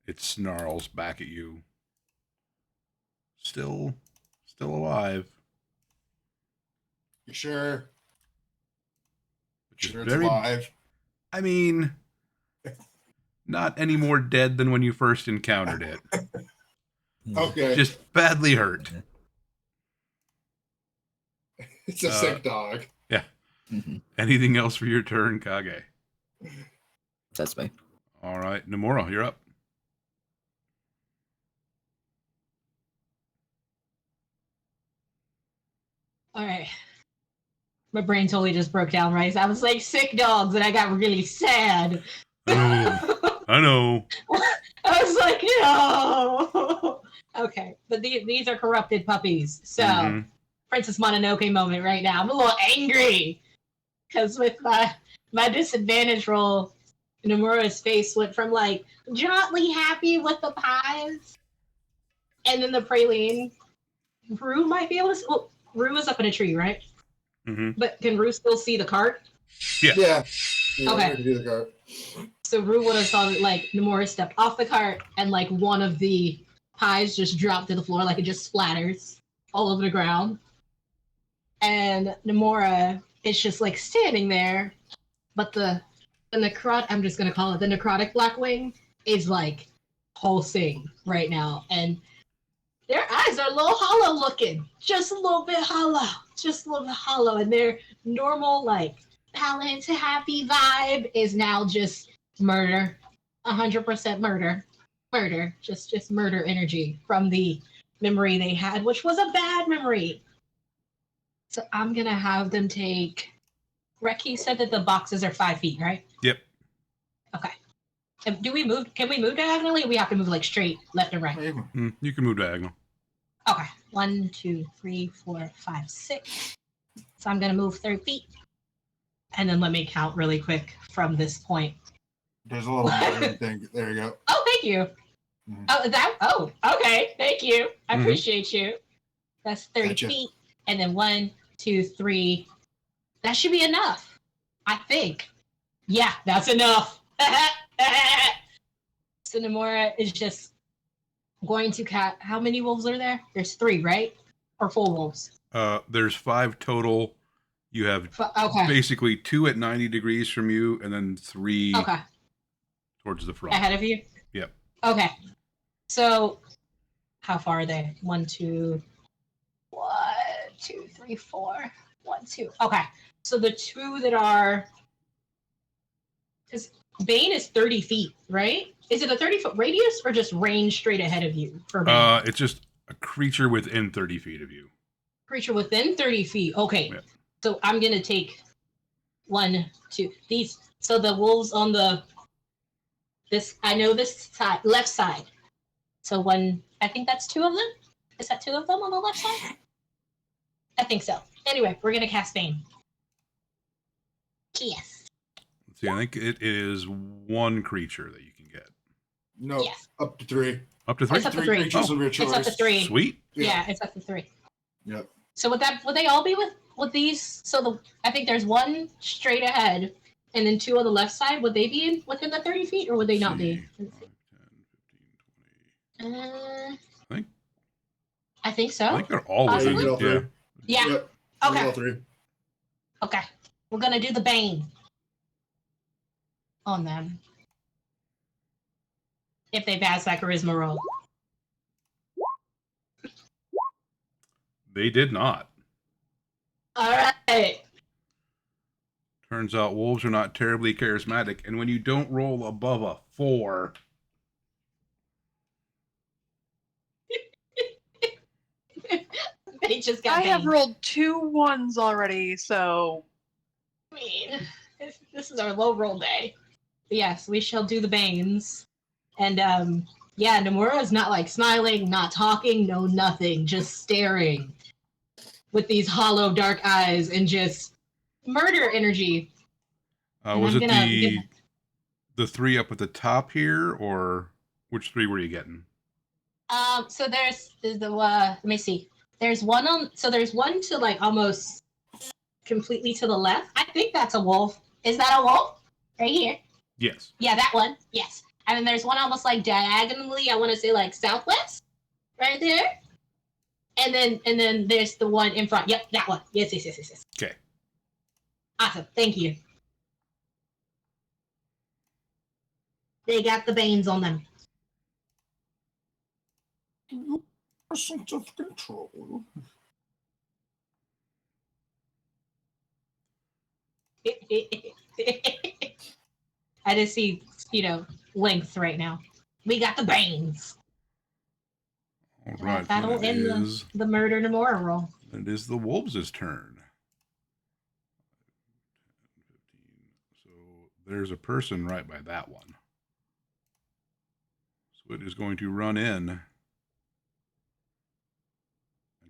It snarls back at you. Still alive. You sure? Which is Sure, very. it's alive. I mean, not any more dead than when you first encountered it. Okay, Just badly hurt. it's a sick dog. Yeah. Mm-hmm. Anything else for your turn, Kage? That's me. All right, Nomura, you're up. All right. My brain totally just broke down, right? I was like, sick dogs, and I got really sad. I know. I was like, no. Okay, but these are corrupted puppies. So, Mhm. Princess Mononoke moment right now. I'm a little angry because with my disadvantage roll, Nomura's face went from like jauntily happy with the pies, and then the praline. Rue might be able to. Well, Rue is up in a tree, right? Mm-hmm. But can Rue still see the cart? Yeah. Okay. I can do the cart. So Rue would have saw that like Nomura stepped off the cart and like one of the pies just dropped to the floor, like it just splatters all over the ground. And Nomura is just like standing there, but the necrotic, I'm just gonna call it the necrotic Blackwing, is like pulsing right now. And their eyes are a little hollow looking, just a little bit hollow, just a little bit hollow, and their normal like balanced, happy vibe is now just murder, 100% murder, just murder energy from the memory they had, which was a bad memory. So I'm gonna have them take. Reki said that the boxes are 5 feet, right? Yep. Okay. And do we move? Can we move diagonally? Or we have to move like straight, left and right. You can move diagonal. Okay. 1, 2, 3, 4, 5, 6. So I'm gonna move 30 feet, and then let me count really quick from this point. There's a little button thing. There you go. Oh, thank you. Mhm. Oh, that. Oh, okay. Thank you. I Mhm. appreciate you. That's 30 Gotcha. feet, and then 1, 2, 3. That should be enough. I think. Yeah, that's enough. So Nomura is just going to cat. How many wolves are there? There's 3, right? Or 4 wolves? There's 5 total. You have Okay. basically 2 at 90 degrees from you, and then 3 Okay. towards the front. Ahead of you? Yep. Okay. So, how far are they? 1, 2, 1, 2, 3, 4. 1, 2. Okay. So the 2 that are. Because Bane is 30 feet, right? Is it a 30-foot radius or just range straight ahead of you for Bane? It's just a creature within 30 feet of you. Creature within 30 feet. Okay. Yep. So I'm going to take 1, 2. These. So the wolves on this, I know this side, left side. So I think that's 2 of them. Is that 2 of them on the left side? I think so. Anyway, we're going to cast Bane. Yes. Let's see, I think it is 1 creature that you can get. No, Yes. up to 3. Up to 3? It's up to 3 3. creatures of your choice. It's up to 3. Sweet. Yeah, it's up to 3. Yep. So would they all be with these? So I think there's 1 straight ahead, and then 2 on the left side. Would they be within the 30 feet, or would they not be? 5, 10, 15, 20. I think I think so. I think they're all Yeah, within. you get all 3. Yeah. Yep. You get Okay. all 3. Okay. We're gonna do the Bane on them. If they pass that charisma roll. They did not. All right. Turns out wolves are not terribly charismatic, and when you don't roll above a 4, They just got I have Bane. rolled 2 1s already, so I mean, this is our low roll day. But yes, we shall do the Banes. And yeah, Nomura is not like smiling, not talking, no nothing, just staring with these hollow dark eyes and just murder energy. And was I'm it gonna the 3 up at the top here, or which 3 were you getting? So there's the let me see. There's one there's one to like almost completely to the left. I think that's a wolf. Is that a wolf? Right here. Yes. Yeah, that one. Yes. And then there's one almost like diagonally, I want to say like southwest. Right there. And then there's the one in front. Yep, that one. Yes. Okay. Awesome. Thank you. They got the Banes on them. Sense of control. I just see, length right now. We got the Banes. All right. That'll then it end is- the murder Nomura roll. It is the wolves' turn. So there's a person right by that one. So it is going to run in and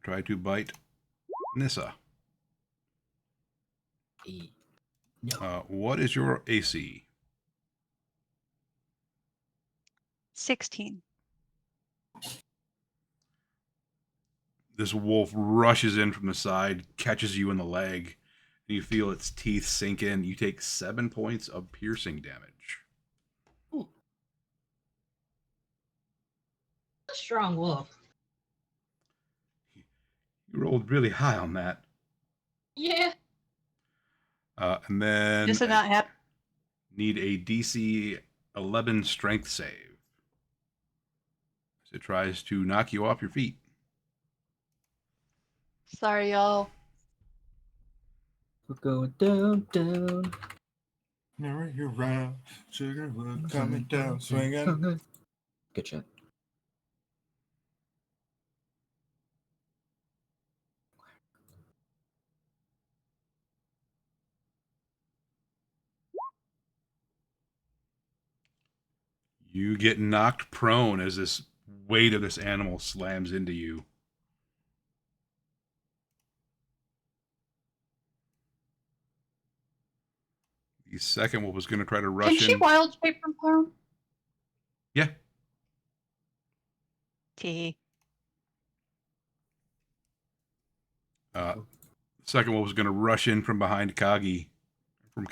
try to bite Nissa. No. What is your AC? 16. This wolf rushes in from the side, catches you in the leg, and you feel its teeth sink in. You take 7 points of piercing damage. A strong wolf. You rolled really high on that. Yeah. And then This did not happen. need a DC 11 strength save. As it tries to knock you off your feet. Sorry, y'all. We're going down, down. Never you're round, sugar we're coming down, swinging. Good shot. You get knocked prone as this weight of this animal slams into you. The second wolf was going to try to Can rush she in. wild shape from prone? Yeah. T. Second wolf was going to rush in from behind Kage, and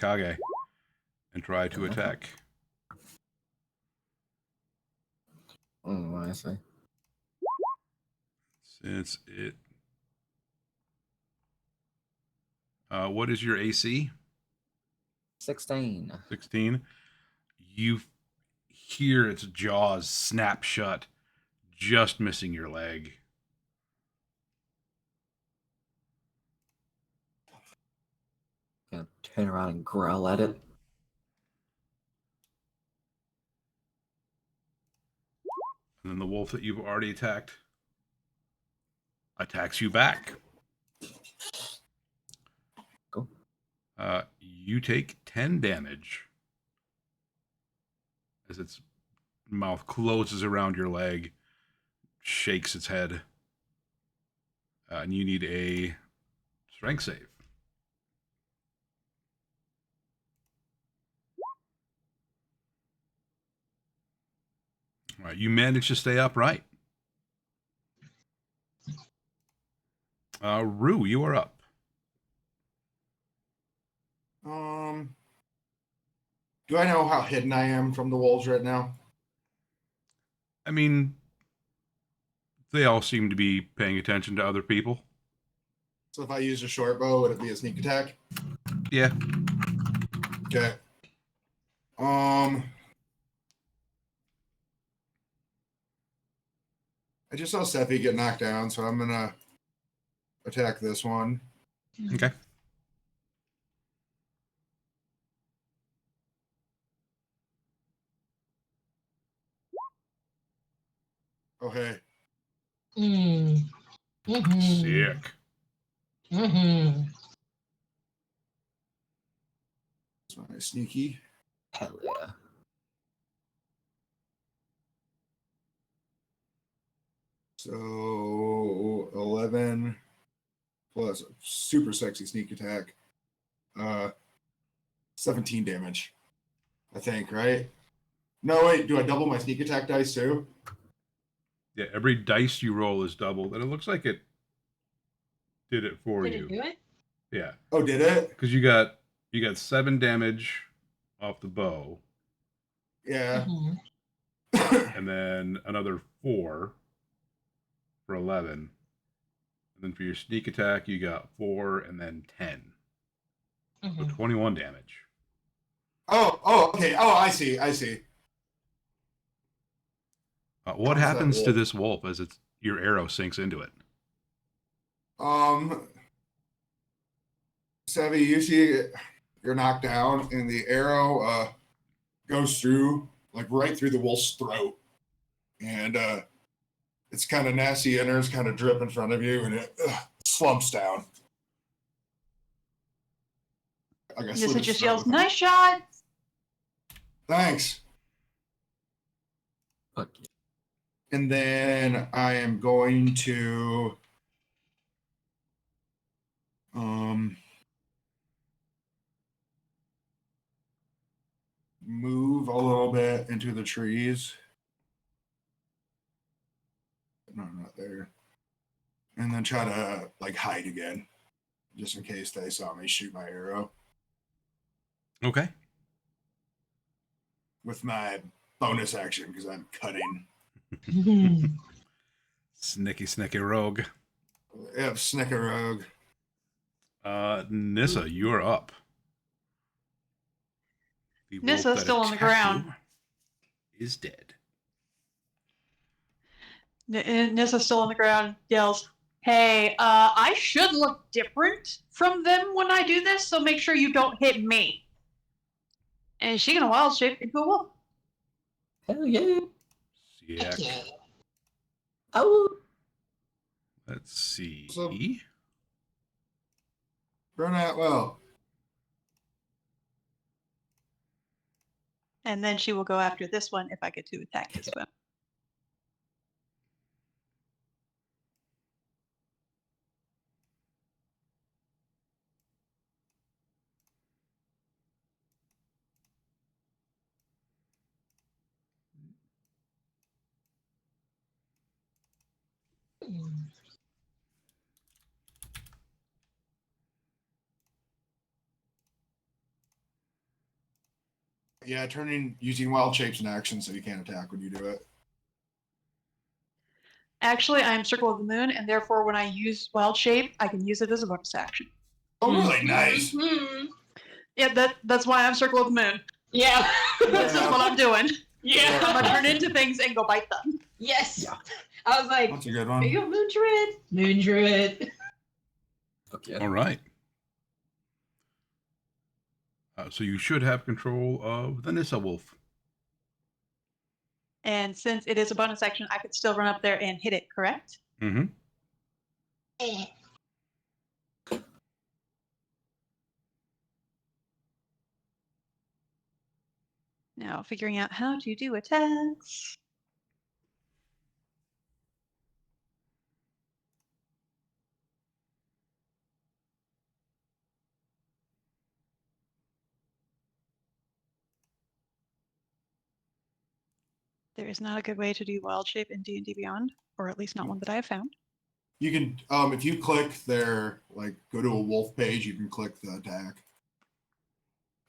try to attack. Oh, I see. Since it. What is your AC? 16. 16. You hear its jaws snap shut, just missing your leg. Gonna turn around and growl at it. And then the wolf that you've already attacked attacks you back. Cool. You take 10 damage as its mouth closes around your leg, shakes its head, and you need a strength save. All right, you manage to stay upright. Rue, you are up. Do I know how hidden I am from the wolves right now? I mean, they all seem to be paying attention to other people. So if I use a short bow, would it be a sneak attack? Yeah. Okay. I just saw Sephi get knocked down, so I'm gonna attack this one. Okay. Oh hey. Mm. Mm-hmm. Sick. Mm-hmm. That's my sneaky. Hell yeah. So 11 plus a super sexy sneak attack. 17 damage. I think, right? No, wait, do I double my sneak attack dice too? Yeah, every dice you roll is doubled, and it looks like it did it for Did you. it do it? Yeah, Oh, did it? because you got 7 damage off the bow, Yeah. Mhm. and then another 4 for 11, and then for your sneak attack you got 4 and then 10, so Mhm. 21 damage. Oh, okay. Oh, I see. What How's that happens to wolf? this wolf as your arrow sinks into it? Savvy, you see you're knocked down, and the arrow goes through, like right through the wolf's throat. And it's kind of nasty innards kind of drip in front of you, and it slumps down. Like I slit Nissa its just throat yells, with a- "Nice shot!" Thanks. Fuck yeah. And then I am going to move a little bit into the trees. No, not there. And then try to like hide again, just in case they saw me shoot my arrow Okay. with my bonus action because I'm cutting. Mhm. Snicky rogue. Yep, Snicker Rogue. Nissa, you're up. The wolf Nissa's that still on the attacked ground. you is dead. Nissa's still on the ground, yells, Hey, I should look different from them when I do this, so make sure you don't hit me. And is she gonna wild shape into a wolf? Hell yeah. CX. Oh. Let's see. So- Bryn Ardwell. And then she will go after this one if I get to attack this one. Yeah, using wild shapes in action so you can't attack when you do it. Actually, I am Circle of the Moon, and therefore when I use Wild Shape, I can use it as a bonus action. Oh, really? Nice. Mhm. Yeah, that's why I'm Circle of the Moon. Yeah. This is what I'm doing. Yeah. I'm gonna turn into things and go bite them. Yes. Yeah. I was like, That's a good are one. you a moon druid? Moon druid. Okay. All right. So you should have control of the Nissa Wolf. And since it is a bonus action, I could still run up there and hit it, correct? Mm-hmm. Eh. Now, figuring out how to do attacks. There is not a good way to do Wild Shape in D&D Beyond, or at least not one that I have found. You can, if you click there, like go to a wolf page, you can click the attack.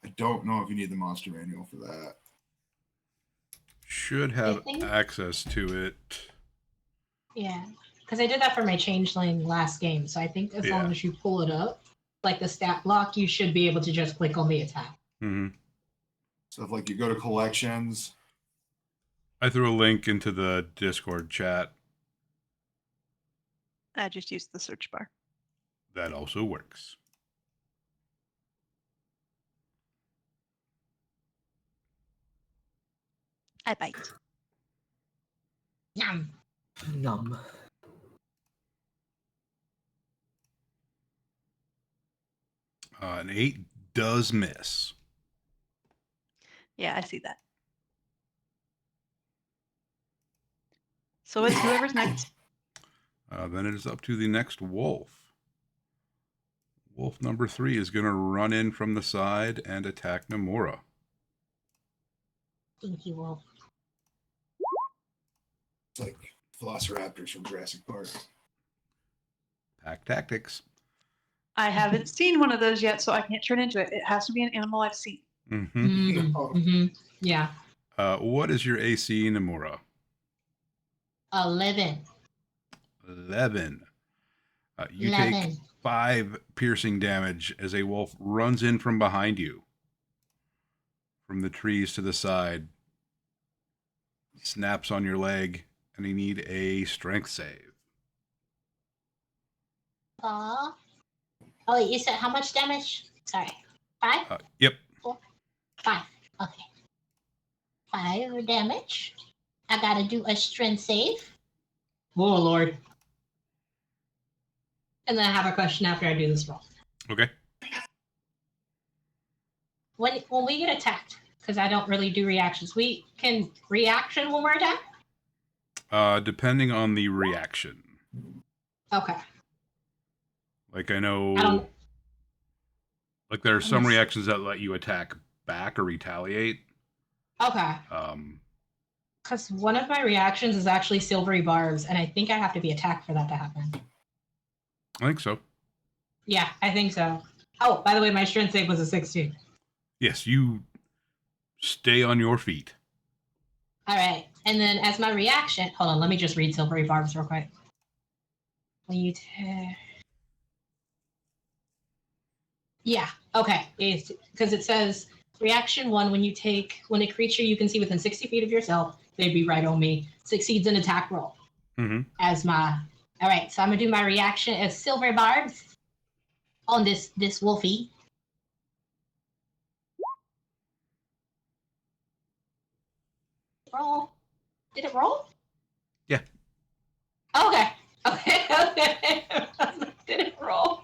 I don't know if you need the monster manual for that. Should have I think- access to it. Yeah. Because I did that for my changeling last game. So I think as long Yeah. as you pull it up, like the stat block, you should be able to just click on the attack. Mm-hmm. So if like you go to collections, I threw a link into the Discord chat. I just used the search bar. That also works. I bite. Yum. Num. An 8 does miss. Yeah, I see that. So it's whoever's next. Then it is up to the next wolf. Wolf number 3 is going to run in from the side and attack Nomura. Stinky wolf. it's like velociraptors from Jurassic Park. Pack tactics. I haven't seen one of those yet, so I can't turn into it. It has to be an animal I've seen. Mm-hmm. Mm-hmm. Yeah. What is your AC, Nomura? 11. 11. You 11. take 5 piercing damage as a wolf runs in from behind you. From the trees to the side. Snaps on your leg, and you need a strength save. Aw. Oh, wait, you said how much damage? Sorry. 5? Yep. 5. Okay. 5 damage. I gotta do a strength save. Oh, Lord. And then I have a question after I do this roll. Okay. When we get attacked, because I don't really do reactions, we can reaction when we're attacked? Depending on the reaction. Okay. Like I know, I don't. like there are some Yes. reactions that let you attack back or retaliate. Okay. Because one of my reactions is actually silvery barbs, and I think I have to be attacked for that to happen. I think so. Yeah, I think so. Oh, by the way, my strength save was a 16. Yes, you stay on your feet. All right. And then as my reaction, hold on, let me just read silvery barbs real quick. When you yeah, okay. Because it says reaction 1, when a creature you can see within 60 feet of yourself, they'd be right on me, succeeds an attack roll Mm-hmm. as my All right, so I'm gonna do my reaction as silver barbs on this wolfie. Roll. Did it roll? Yeah. Okay. Okay. Did it roll?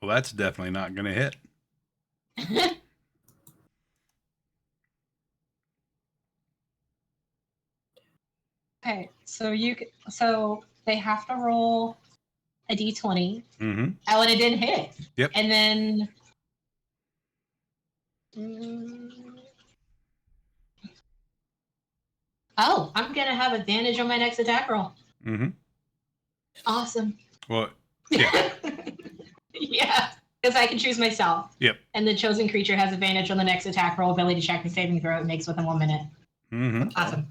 Well, that's definitely not going to hit. Okay, so they have to roll a d20. Mm-hmm. Oh, and it didn't hit. Yep. And then. Oh, I'm gonna have advantage on my next attack roll. Mm-hmm. Awesome. Well, yeah. Yeah, because I can choose myself. Yep. And the chosen creature has advantage on the next attack roll, ability check, and saving throw it makes within 1 minute. Mm-hmm. Awesome.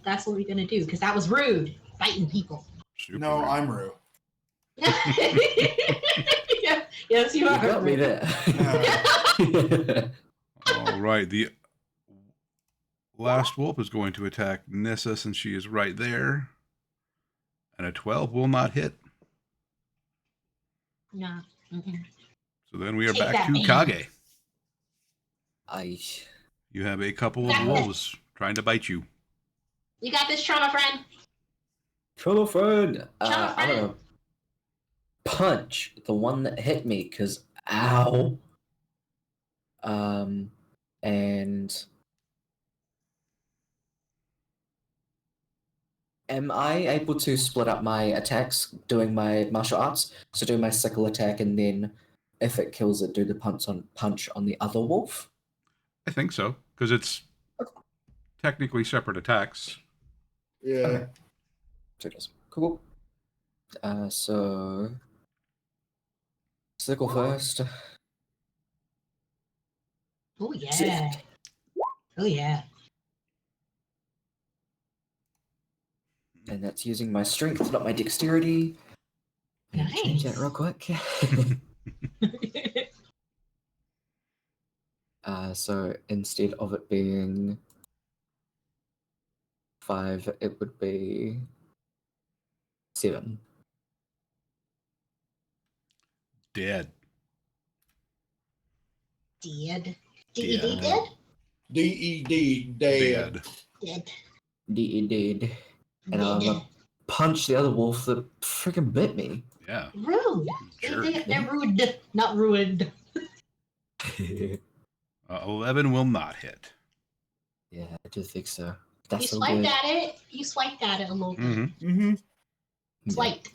That's what we're gonna do, because that was rude, fighting people. Super No, rude. I'm Rue. Yeah, yes, you You are. got me there. All right. The last wolf is going to attack Nissa since she is right there. And a 12 will not hit. No. Mm-mm. So then we are Take back that, to baby. Kage. I You have a couple of wolves trying to bite you. You got this, trauma friend. trouble friend. Trauma I'm friend. gonna punch the one that hit me because ow. And am I able to split up my attacks doing my martial arts? So do my sickle attack and then if it kills it, do the punch on the other wolf? I think so, because it's technically separate attacks. Yeah. Okay. So it does. Cool. So sickle first. Oh yeah. Oh yeah. And that's using my strength, not my dexterity. I need to change that Nice. real quick. So instead of it being 5, it would be 7. Dead. Dead. Yeah. D-E-D dead? D-E-D, dead. Dead. Dead. Dead. And I'm Dead. gonna punch the other wolf that freaking bit me. Yeah. Rude. Jerk. They're rude, not ruined. 11 will not hit. Yeah, I do think so. You That's so swiped good. at it. You swiped at it a little bit. Mm-hmm. Mm-hmm. Yeah. Swiped.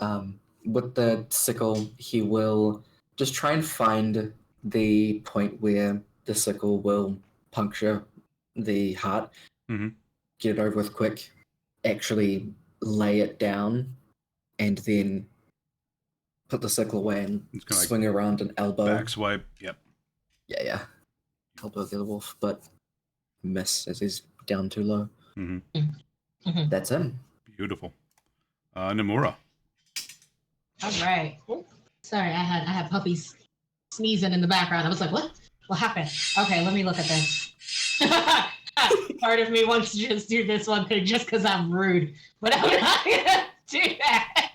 With the sickle, he will just try and find the point where the sickle will puncture the heart, Mhm. get it over with quick, actually lay it down, and then put the sickle away and It's gonna, like, swing around an elbow. Back swipe. Yep. Yeah. Elbow the other wolf, but miss as he's down too low. Mm-hmm. That's him. Beautiful. Nomura. All right. Oh, sorry, I had puppies sneezing in the background. I was like, what? What happened? Okay, let me look at this. Part of me wants to just do this one thing just because I'm rude, but I'm not gonna do that.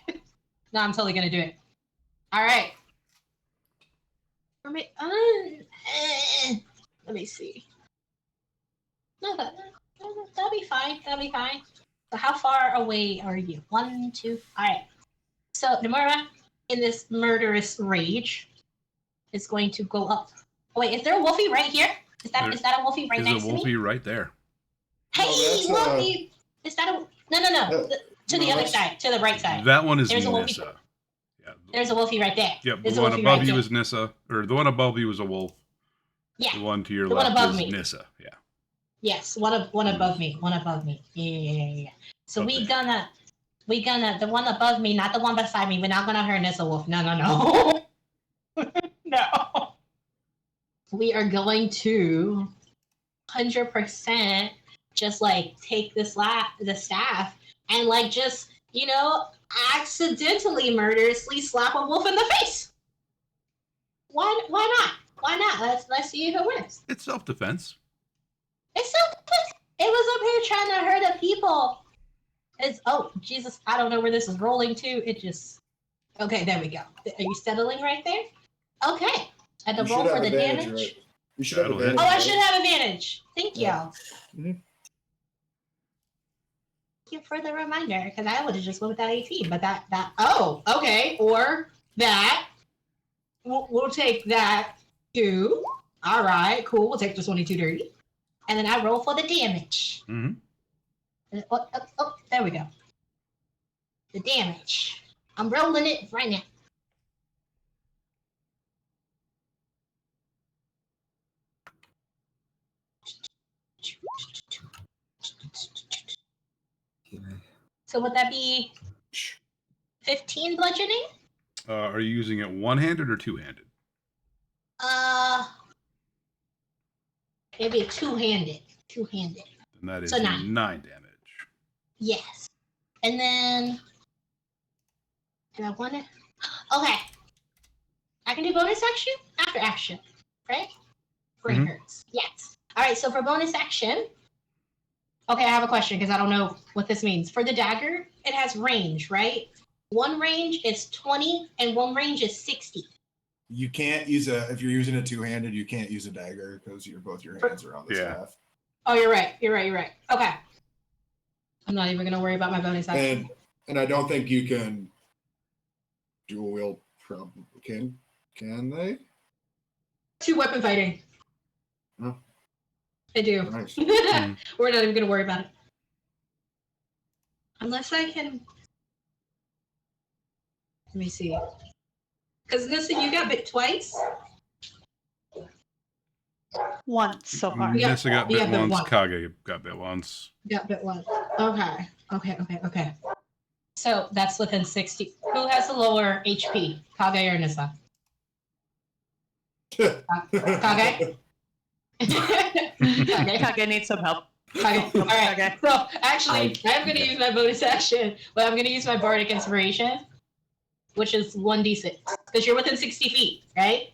No, I'm totally gonna do it. All right. For me, let me see. No, that'll be fine. That'll be fine. So how far away are you? 1, 2. All right. So Nomura, in this murderous rage, is going to go up. Oh, wait, is there a wolfie right here? Is that a wolfie right There's next a to me? wolfie right there. Hey, that's, wolfie! Is that a no? To the other side, to the right side. That one is There's a wolfie. Nissa. Yeah. There's a wolfie right there. Yep. There's The a one wolfie above right you there. is Nissa, or the one above you is a wolf. Yeah. The one to your The one left above is me. Nissa. Yeah. Yes, one above me. One above me. Yeah. So Okay. we gonna the one above me, not the one beside me. We're not gonna hurt Nissa Wolf. No. No. We are going to 100% just like take the staff and like just accidentally murderously slap a wolf in the face. Why not? Why not? Let's see who wins. It's self-defense. It's so. It was up here trying to hurt the people. It's oh Jesus! I don't know where this is rolling to. It just. Okay, there we go. Are you settling right there? Okay. And the You roll should for have the advantage, damage. right? You should have That'll hit. advantage. Oh, I right? should have advantage. Thank you. Yeah. Thank you for the reminder, because I would have just went with that 18. But that oh, okay. Or that. We'll take that too. All right, cool. We'll take the 22 dirty. And then I roll for the damage. Mm-hmm. Oh, there we go. The damage. I'm rolling it right now. So would that be 15 bludgeoning? Are you using it one-handed or two-handed? Maybe a two-handed. And that is So 9. 9 damage. Yes. And then do I want to? Okay. I can do bonus action after action, right? Brain Mhm. hurts. Yes. All right. So for bonus action, okay, I have a question because I don't know what this means. For the dagger, it has range, right? One range is 20 and one range is 60. You can't use if you're using it two-handed, you can't use a dagger because both your hands are on the Yeah. staff. Oh, you're right. You're right. Okay. I'm not even gonna worry about my bonus action. And I don't think you can dual wield. Can they? 2 weapon fighting. Oh. I do. Nice. We're not even gonna worry about it. Unless I can. Let me see. Because Nissa, you got bit twice. Once so far. Yeah. Nissa got you bit got bit once. once. Kage got bit once. Got bit once. Okay. So that's within 60. Who has the lower HP? Kage or Nissa? Kage? Kage? Kage needs some help. Okay. All right. Okay. So actually, I'm going to use my bonus action, but I'm going to use my bardic inspiration, which is 1d6, because you're within 60 feet, right?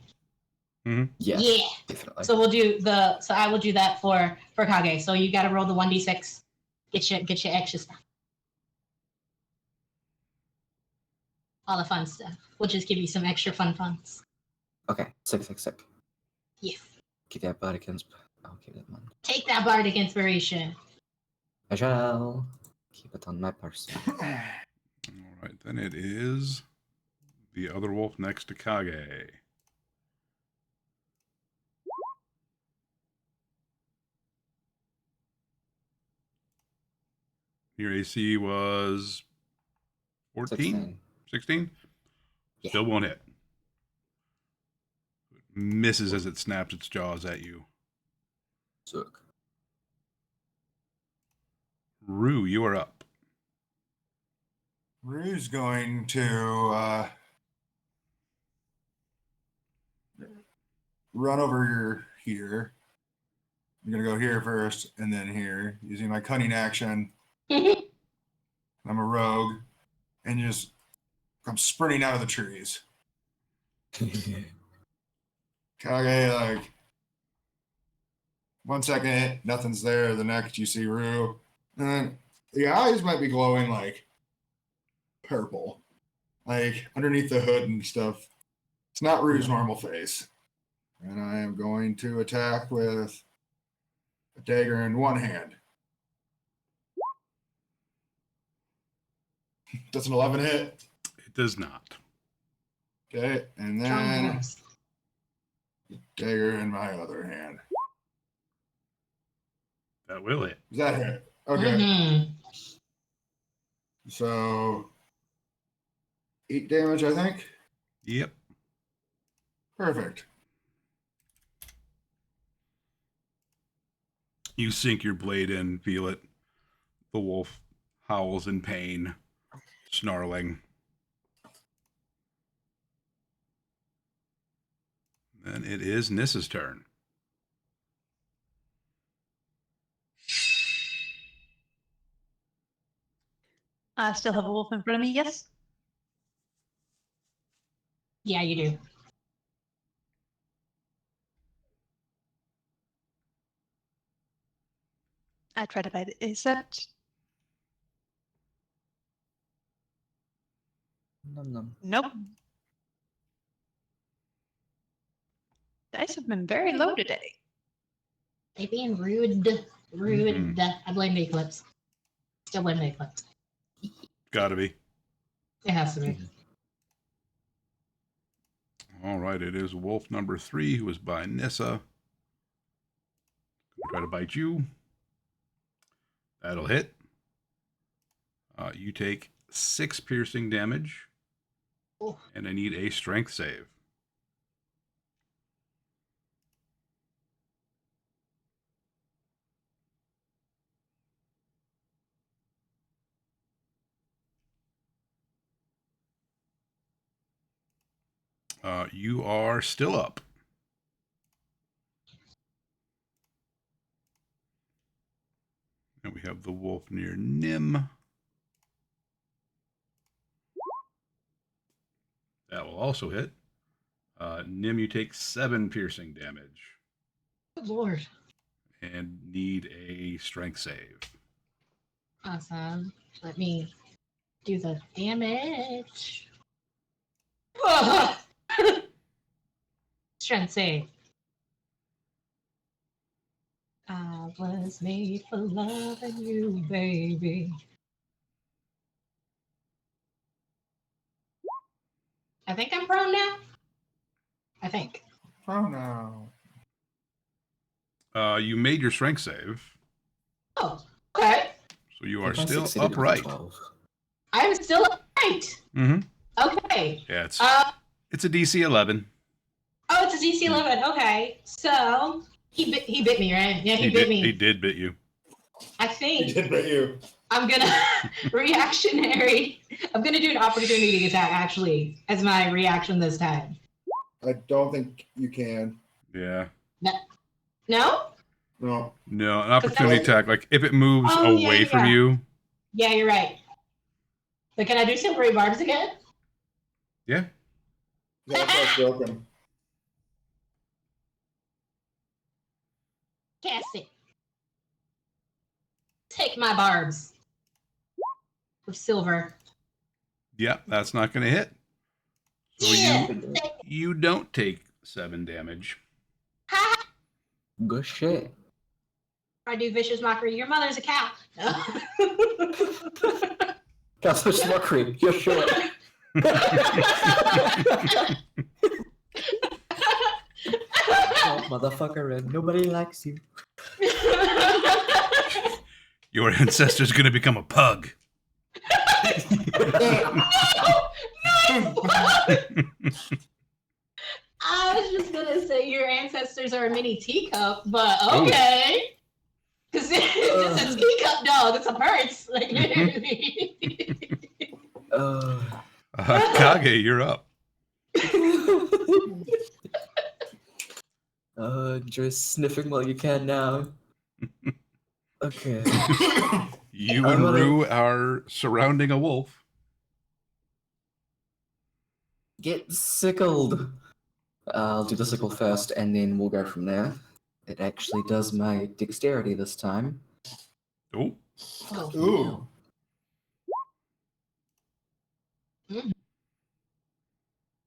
Yes, Yeah. definitely. So we'll do the. So I will do that for Kage. So you got to roll the 1d6. Get your extra stuff. All the fun stuff. We'll just give you some extra funds. Okay, sick. Yeah. Keep that body against. I'll keep that one. Take that bardic inspiration. I shall keep it on my person. All right, then it is the other wolf next to Kage. Your AC was 14? 16? Yeah. Still won't hit. Misses as it snaps its jaws at you. Sick. Rue, you are up. Rue's going to run over here. I'm going to go here first and then here, using my cunning action. I'm a rogue, and just come sprinting out of the trees. Kage, like, 1 second, nothing's there. The next, you see Rue. And then the eyes might be glowing like purple, like underneath the hood and stuff. It's not Rue's normal face. And I am going to attack with a dagger in one hand. Does an 11 hit? It does not. Okay, and then dagger in my other hand. That will hit. Does that hit? Okay. Mhm. So 8 damage, I think. Yep. Perfect. You sink your blade in, feel it. The wolf howls in pain, snarling. Then it is Nissa's turn. I still have a wolf in front of me, yes? Yeah, you do. I try to bite it, except Nom nom. nope. Dice have been very low today. They being rude. Rude. I blame the eclipse. Still blame the eclipse. Gotta be. It has to be. All right, it is wolf number 3 who is by Nissa. Try to bite you. That'll hit. You take 6 piercing damage, Oh. and I need a strength save. You are still up. And we have the wolf near Nim. That will also hit. Nim, you take 7 piercing damage Good Lord. and need a strength save. Awesome. Let me do the damage. Strength save. I was made for loving you, baby. I think I'm prone now. I think. Oh no. You made your strength save, Oh, okay. so you are If I still succeeded with a upright. 12. I'm still upright. Mm-hmm. Okay. Yeah, it's Oh, a DC 11. it's a DC 11. Okay. So he bit me, right? Yeah, he bit me. He did bit you. I He think did bit you. I'm gonna reactionary. I'm gonna do an opportunity attack actually as my reaction this time. I don't think you can. Yeah. No? No. No, an opportunity attack. Like if it moves Oh, yeah, away from yeah. you. Yeah, you're right. But can I do temporary barbs again? Yeah. Yeah, that's broken. Cast it. Take my barbs. With silver. Yeah, that's not going to hit. So Yeah. you don't take 7 damage. Ha! Good shit. I do vicious mockery. Your mother's a cow. That's such mockery. You're sure. Oh, motherfucker, and nobody likes you. Your ancestor's going to become a pug. I was just gonna say your ancestors are a mini teacup, but okay. Because it's a teacup dog. It's a purse. Like literally. Kage, you're up. Just sniffing while you can now. Okay. You I'm and gonna- Rue are surrounding a wolf. Get sickled. I'll do the sickle first, and then we'll go from there. It actually does my dexterity this time. Oh, Ooh.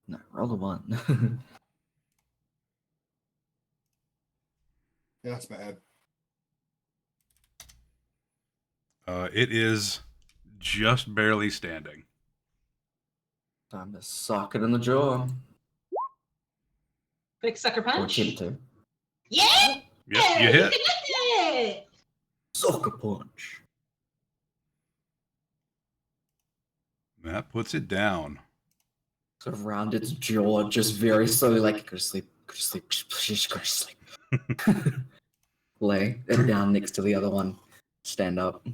No, roll a 1. Yeah, that's bad. it is just barely standing. Time to sock it in the jaw. Quick sucker Or punch. attempt to. Yeah. Yep, you hit. did it. Sucker punch. That puts it down. Sort of round its jaw, just very slowly, like, go to sleep, go to sleep, just go to sleep. Lay it down next to the other one. Stand up.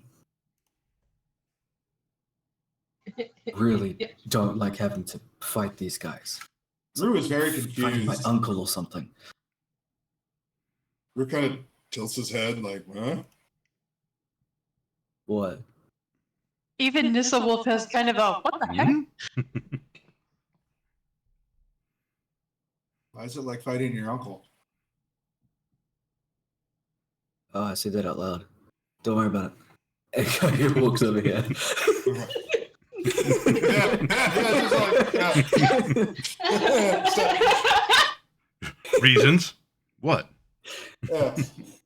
Really don't like having to fight these guys. Rue is very Fighting my confused. uncle or something. Rue kind of tilts his head like, huh? What? Even Nissa Wolf has kind of a what the heck? Mhm. Why is it like fighting your uncle? Oh, I said that out loud. Don't worry about it. He walks over here. Reasons? What? Yeah.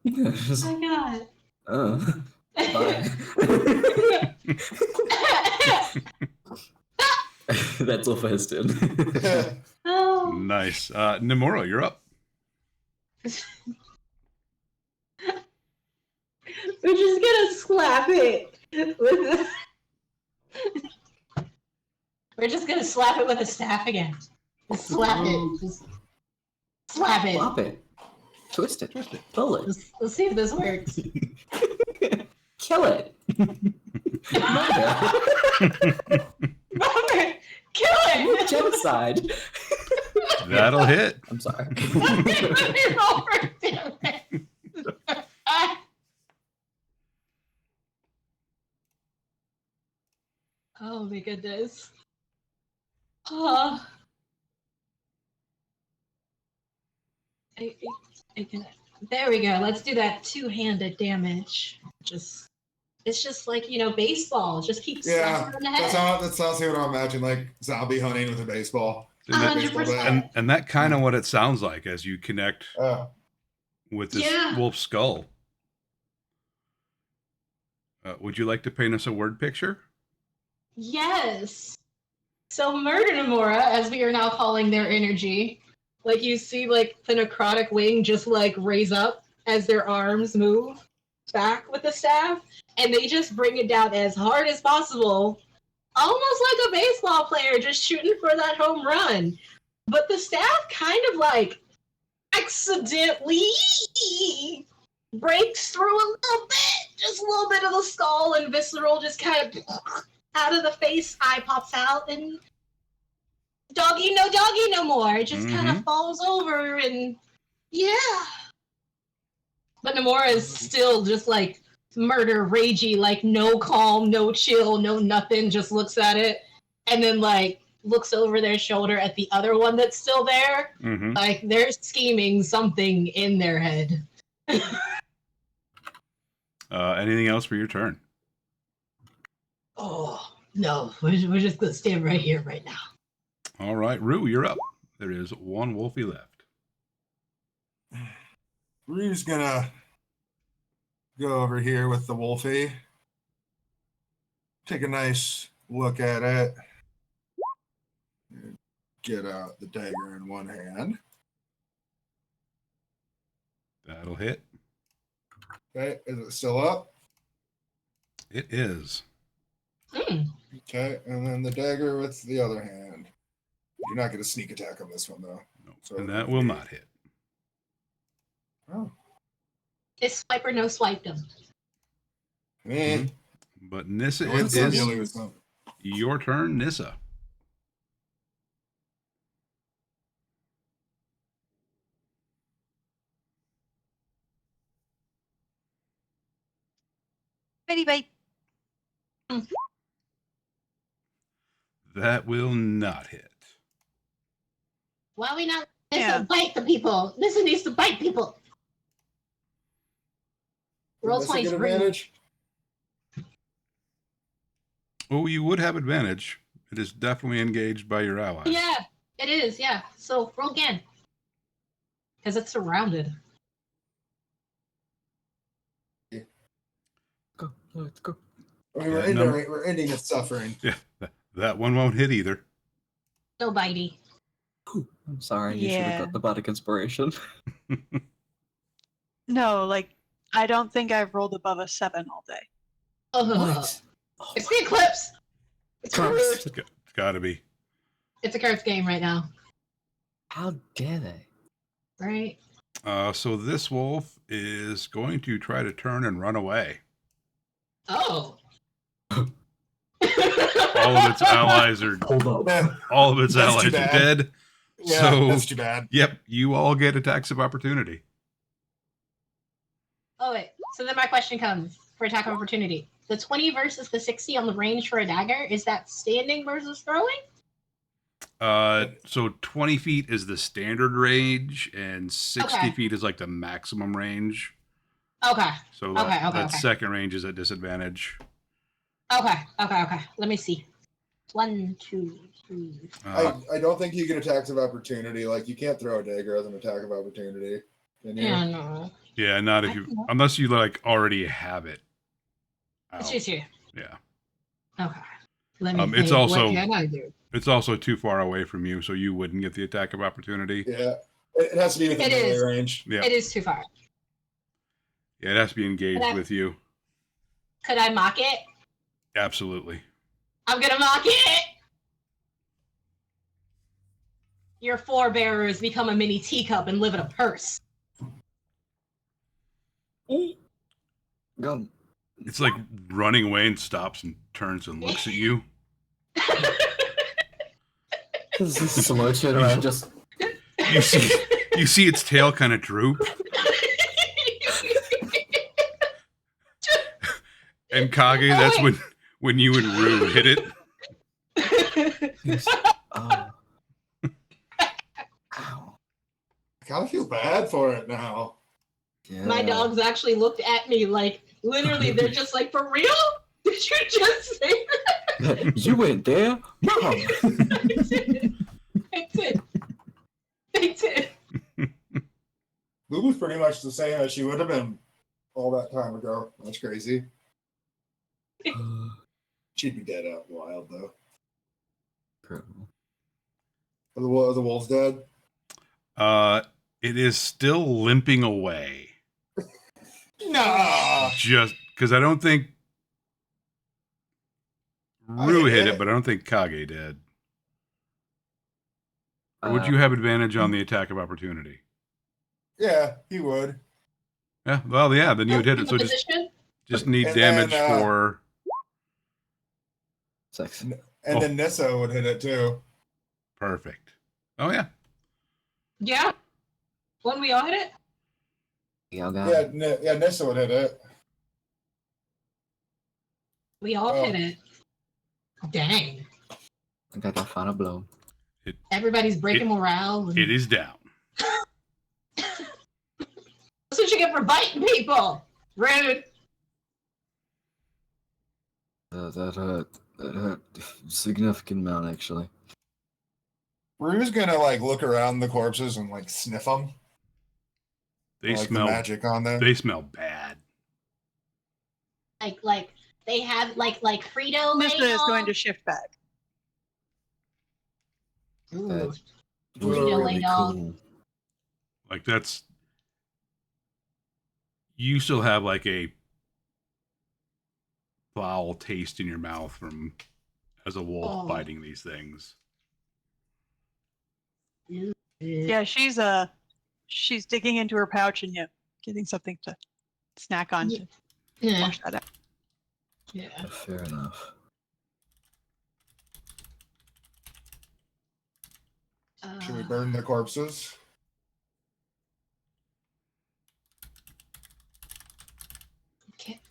Just, Oh my god. bye. That's all for his turn. Oh. Nice. Nomura, you're up. We're just gonna slap it with We're just gonna slap it with a staff again. Just slap it. Just slap it. Flop it. Twist it. Pull it. Let's see if this works. Kill it. Murder. Robert, kill it! Genocide. That'll hit. I'm sorry. Robert, damn it. Oh my goodness. Oh. I can. There we go. Let's do that two-handed damage. It's just like, baseball. Just keep slapping on the head. That's honestly what I imagine, like zombie hunting with a baseball. 100%. And that kind of what it sounds like as you connect with this wolf skull. Would you like to paint us a word picture? Yes. So Murder Nomura, as we are now calling their energy, like you see like the necrotic wing just like raise up as their arms move back with the staff, and they just bring it down as hard as possible, almost like a baseball player just shooting for that home run. But the staff kind of like accidentally breaks through a little bit, just a little bit of the skull, and visceral just kind of out of the face, eye pops out, and doggy no more. It just kind of falls over, and yeah. But Nomura is still just like murder ragey, like no calm, no chill, no nothing, just looks at it, and then like looks over their shoulder at the other one that's still there. Like they're scheming something in their head. Anything else for your turn? Oh, no. We're just going to stand right here right now. All right, Rue, you're up. There is one Wolfie left. Rue's gonna go over here with the Wolfie. Take a nice look at it. Get out the dagger in one hand. That'll hit. Okay, is it still up? It is. Okay, and then the dagger with the other hand. You're not going to sneak attack on this one, though. No, So and that will not hit. Oh, It's swipe or no swipe them. man. But Nissa, Well, it it's is dealing with something. your turn, Nissa. Bitty bite. That will not hit. Why are we not Yeah. bite the people? Nissa needs to bite people. Roll Does it get 23. advantage? Oh, you would have advantage. It is definitely engaged by your ally. Yeah, it is. Yeah. So roll again. Because it's surrounded. Go, let's go. I mean, we're ending its suffering. Yeah, that one won't hit either. No bitey. I'm sorry, you should Yeah. have got the bardic inspiration. No, like, I don't think I've rolled above a 7 all day. It's the eclipse. It's Cursed. cursed. It's got to be. It's a cursed game right now. How dare they? Right? So this wolf is going to try to turn and run away. Oh. All of its allies are Hold up. Yeah, all of its That's allies too are bad. dead. yeah, So- that's too bad. Yep, you all get attacks of opportunity. Oh, wait. So then my question comes for attack of opportunity. The 20 versus the 60 on the range for a dagger, is that standing versus throwing? So 20 feet is the standard range, and 60 Okay. feet is like the maximum range. Okay. So Okay, that, okay, that okay. second range is at disadvantage. Okay. Let me see. 1, 2, 3. I don't think you get attacks of opportunity. Like you can't throw a dagger as an attack of opportunity. Can you? Yeah, no. Yeah, not if you unless you like already have it. It's out. just here. Yeah. Okay. Let me It's think. also What can I do? it's also too far away from you, so you wouldn't get the attack of opportunity. Yeah. It has to be within melee range. Yeah. It is too far. Yeah, it has to be engaged with you. Could I mock it? Absolutely. I'm gonna mock it! Your forebearers become a mini teacup and live in a purse. Go. It's like running away and stops and turns and looks at you. This is slow turn around, just You see its tail kind of droop. And Kage, that's when you and Rue hit it. oh. Ow. I kind of feel bad for it now. Yeah. My dogs actually looked at me like, literally, they're just like, for real? Did you just say that? You went there? Mom! They did. Lulu's pretty much the same as she would have been all that time ago. That's crazy. She'd be dead out in the wild, though. Incredible. Are the wolves dead? It is still limping away. Nah. Just because I don't think Rue hit it, but I don't think Kage did. Or would you have advantage on the attack of opportunity? Yeah, he would. Yeah, well, yeah, then you would hit it. So just need And damage then, for... Sex. And then Nissa would hit it, too. Perfect. Oh, yeah. Yeah. When we all hit it? Yeah, Nissa would hit it. We all hit it. Dang. I think I got final blow. Everybody's breaking morale. It is down. That's what you get for biting people. Rude. That hurt significant amount, actually. Rue's gonna like look around the corpses and like sniff them. They like smell the magic on them. They smell bad. Like they have like Frito. Nissa is going to shift back. Ooh. That's Frito really cool. Like that's... You still have like a foul taste in your mouth from as a wolf biting these things. Yeah, she's digging into her pouch and getting something to snack on to wash that out. Yeah. Fair enough. Should we burn the corpses?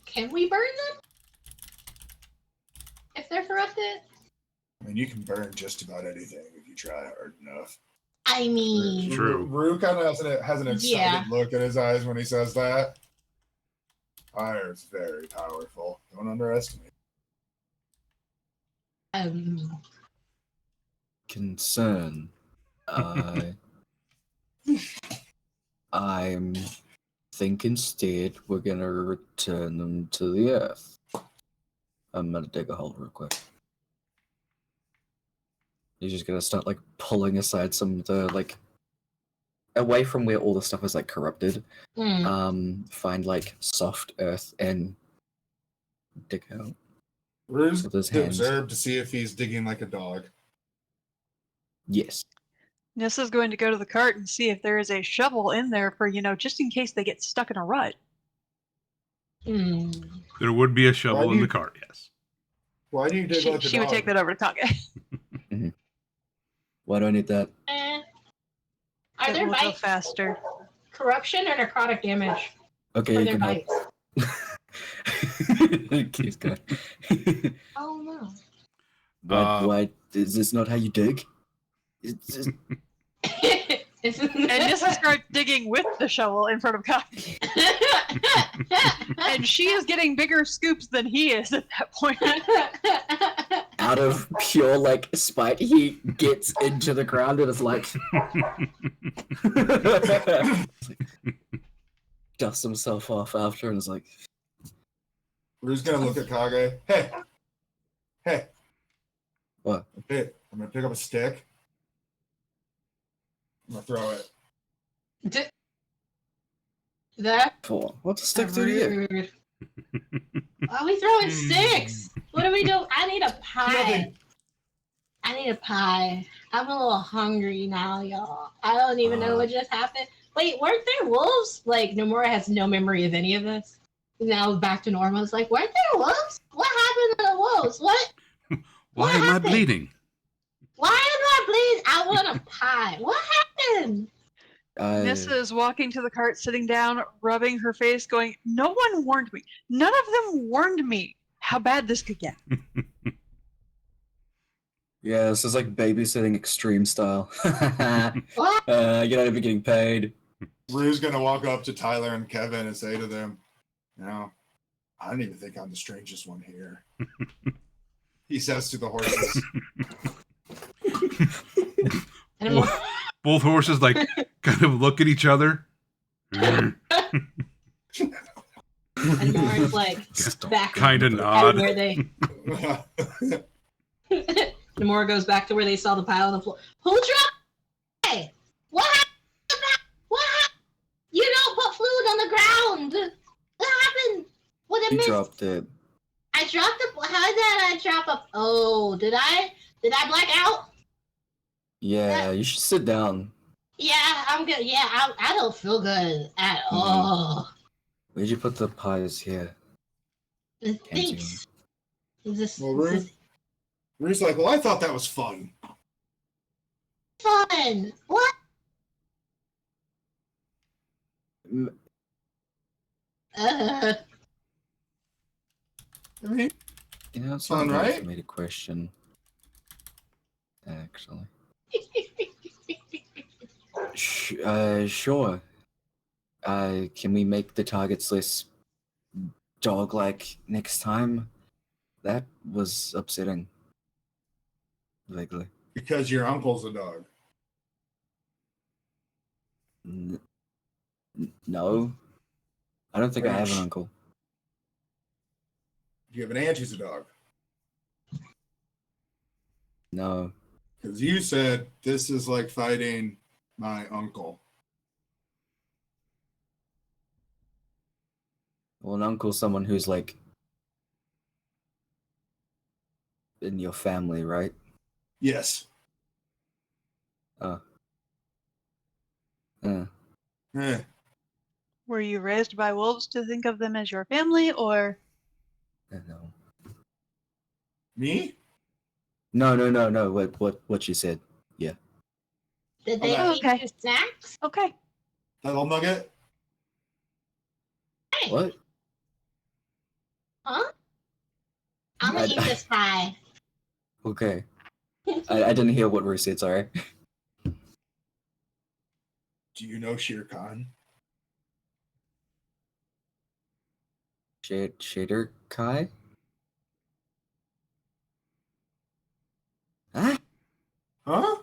Can we burn them? If they're corrupted? I mean, you can burn just about anything if you try hard enough. I mean... True. Rue kind of has an excited look in his eyes when he says that. Fire is very powerful. Don't underestimate. Concern. I'm think instead we're gonna return them to the earth. I'm gonna dig a hole real quick. He's just gonna start like pulling aside some of the like away from where all the stuff is like corrupted. Find like soft earth and dig out. Rue's with his to hands. observe to see if he's digging like a dog. Yes. Nissa's going to go to the cart and see if there is a shovel in there for, just in case they get stuck in a rut. There would be a shovel in the cart, yes. Why do you dig like a dog? She would take that over to Kage. Why do I need that? Are there It will go bites faster. corruption or necrotic damage? Okay, Or you their can help. bites? Keeps going. Oh no. Why is this not how you dig? It's just... And Nissa starts digging with the shovel in front of Kai. And she is getting bigger scoops than he is at that point. Out of pure like spite, he gets into the ground and is like, dusts himself off after and is like, We're just gonna look at Kage. Hey, hey, what? hey! I'm gonna pick up a stick. I'm gonna throw it. That For what's a stick do to you? rude. Why are we throwing sticks? What are we doing? I need a pie. Nothing. I need a pie. I'm a little hungry now, y'all. I don't even know what just happened. Wait, weren't there wolves? Like, Nomura has no memory of any of this. Now back to normal. It's like, weren't there wolves? What happened to the wolves? What? Why What am happened? I bleeding? Why am I bleeding? I want a pie. What happened? Nissa is walking to the cart, sitting down, rubbing her face, going, "No one warned me. None of them warned me how bad this could get." Yeah, this is like babysitting extreme style. What? You're not even getting paid. Rue's gonna walk up to Tyler and Kevin and say to them, "You know, I don't even think I'm the strangest one here." He says to the horses. And I'm Both horses like kind of look at each other. and Mora's like back Kind of at nod. where they. Nomura goes back to where they saw the pile on the floor. Who dropped? Hey, what happened? What happened? You don't put fluid on the ground. What happened? What did I You miss? dropped it. I dropped the. How did I drop up? Oh, did I? Did I black out? Yeah, you should sit down. Yeah, I'm good. Yeah, I don't feel good at all. Where'd you put the pies here? Thanks. Is this, Well, this Rue, is Rue's like, "Well, I thought that was fun." fun. What? Mm, Uh, I mean, You know, it's Fun, not right right? for me to question. Actually. Sure. Can we make the targets less dog-like next time? That was upsetting. Vaguely. because your uncle's a dog. No. I don't think I have an Ranch. uncle. You have an aunt who's a dog. No. Because you said this is like fighting my uncle. Well, an uncle's someone who's like in your family, right? Yes. Uh. Eh. Were you raised by wolves to think of them as your family, or? No. Me? No. What you said? did they Okay. feed Okay. you snacks? Okay. That little nugget? Hey, What? huh? I'm gonna I- eat this pie. Okay. I didn't hear what Rue said. Sorry. Do you know Shere Khan? Shader Kai? Huh? Huh?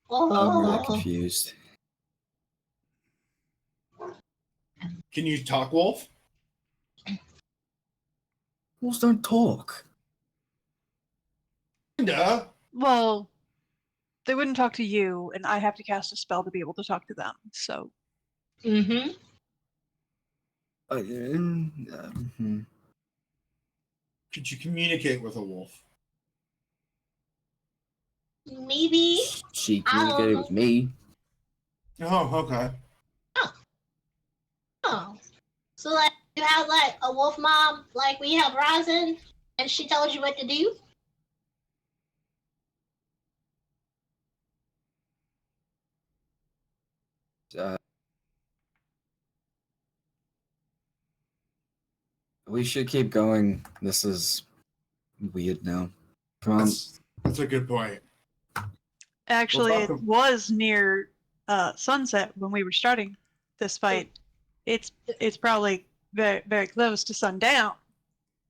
I'm really Oh, confused. Can you talk, Wolf? Wolves don't talk. Kinda. Well, they wouldn't talk to you, and I have to cast a spell to be able to talk to them. So mm-hmm. Could you communicate with a wolf? Maybe. She I don't communicated know. with me. Oh, okay. Oh, so like you have like a wolf mom, like we have Rosin, and she tells you what to do. We should keep going. This is weird now. That's a good point. Actually, Well, it welcome. was near sunset when we were starting this fight. It's probably very, very close to sundown.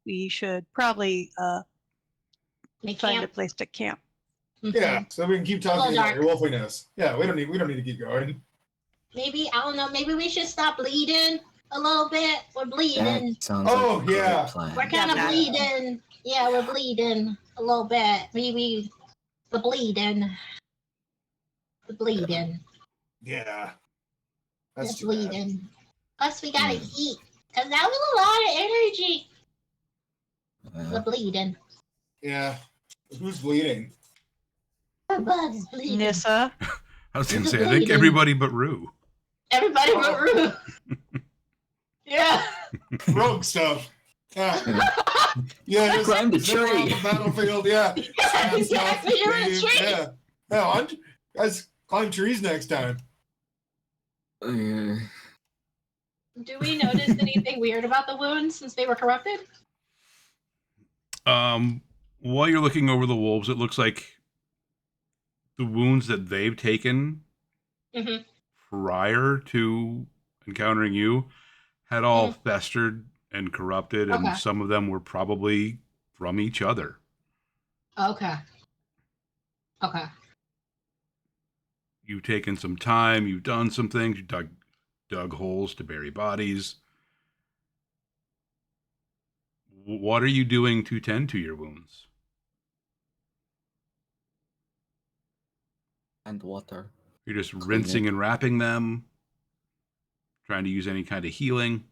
We should probably Make find a camp. place to camp. Yeah, so we can keep talking Little about your wolfiness. Yeah, we don't need to keep going. Maybe I don't know. Maybe we should stop bleeding a little bit. We're bleeding. That sounds Oh, like a great yeah. plan. We're kind of Yeah. bleeding. Yeah, we're bleeding a little bit. Maybe the bleeding. The bleeding. Yeah. The That's too bad. bleeding. Plus, we gotta eat. Because that was a lot of energy. The bleeding. Yeah. Who's bleeding? Our bud's bleeding. Nissa. I was going to It's say, I think bleeding. everybody but Rue. Everybody but Rue. Yeah. Rogue stuff. Yeah. Yeah, just Climb the zip around tree. the battlefield. Yeah. Yeah, exactly. You're in a Leave. tree. Yeah. No, guys, climb trees next time. Yeah. Do we notice anything weird about the wounds since they were corrupted? While you're looking over the wolves, it looks like the wounds that they've taken Mhm. prior to encountering you had all festered and corrupted, and Okay. some of them were probably from each other. Okay. Okay. You've taken some time, you've done some things, you dug holes to bury bodies. What are you doing to tend to your wounds? And water. You're just Clean rinsing it. and wrapping them, trying to use any kind of healing.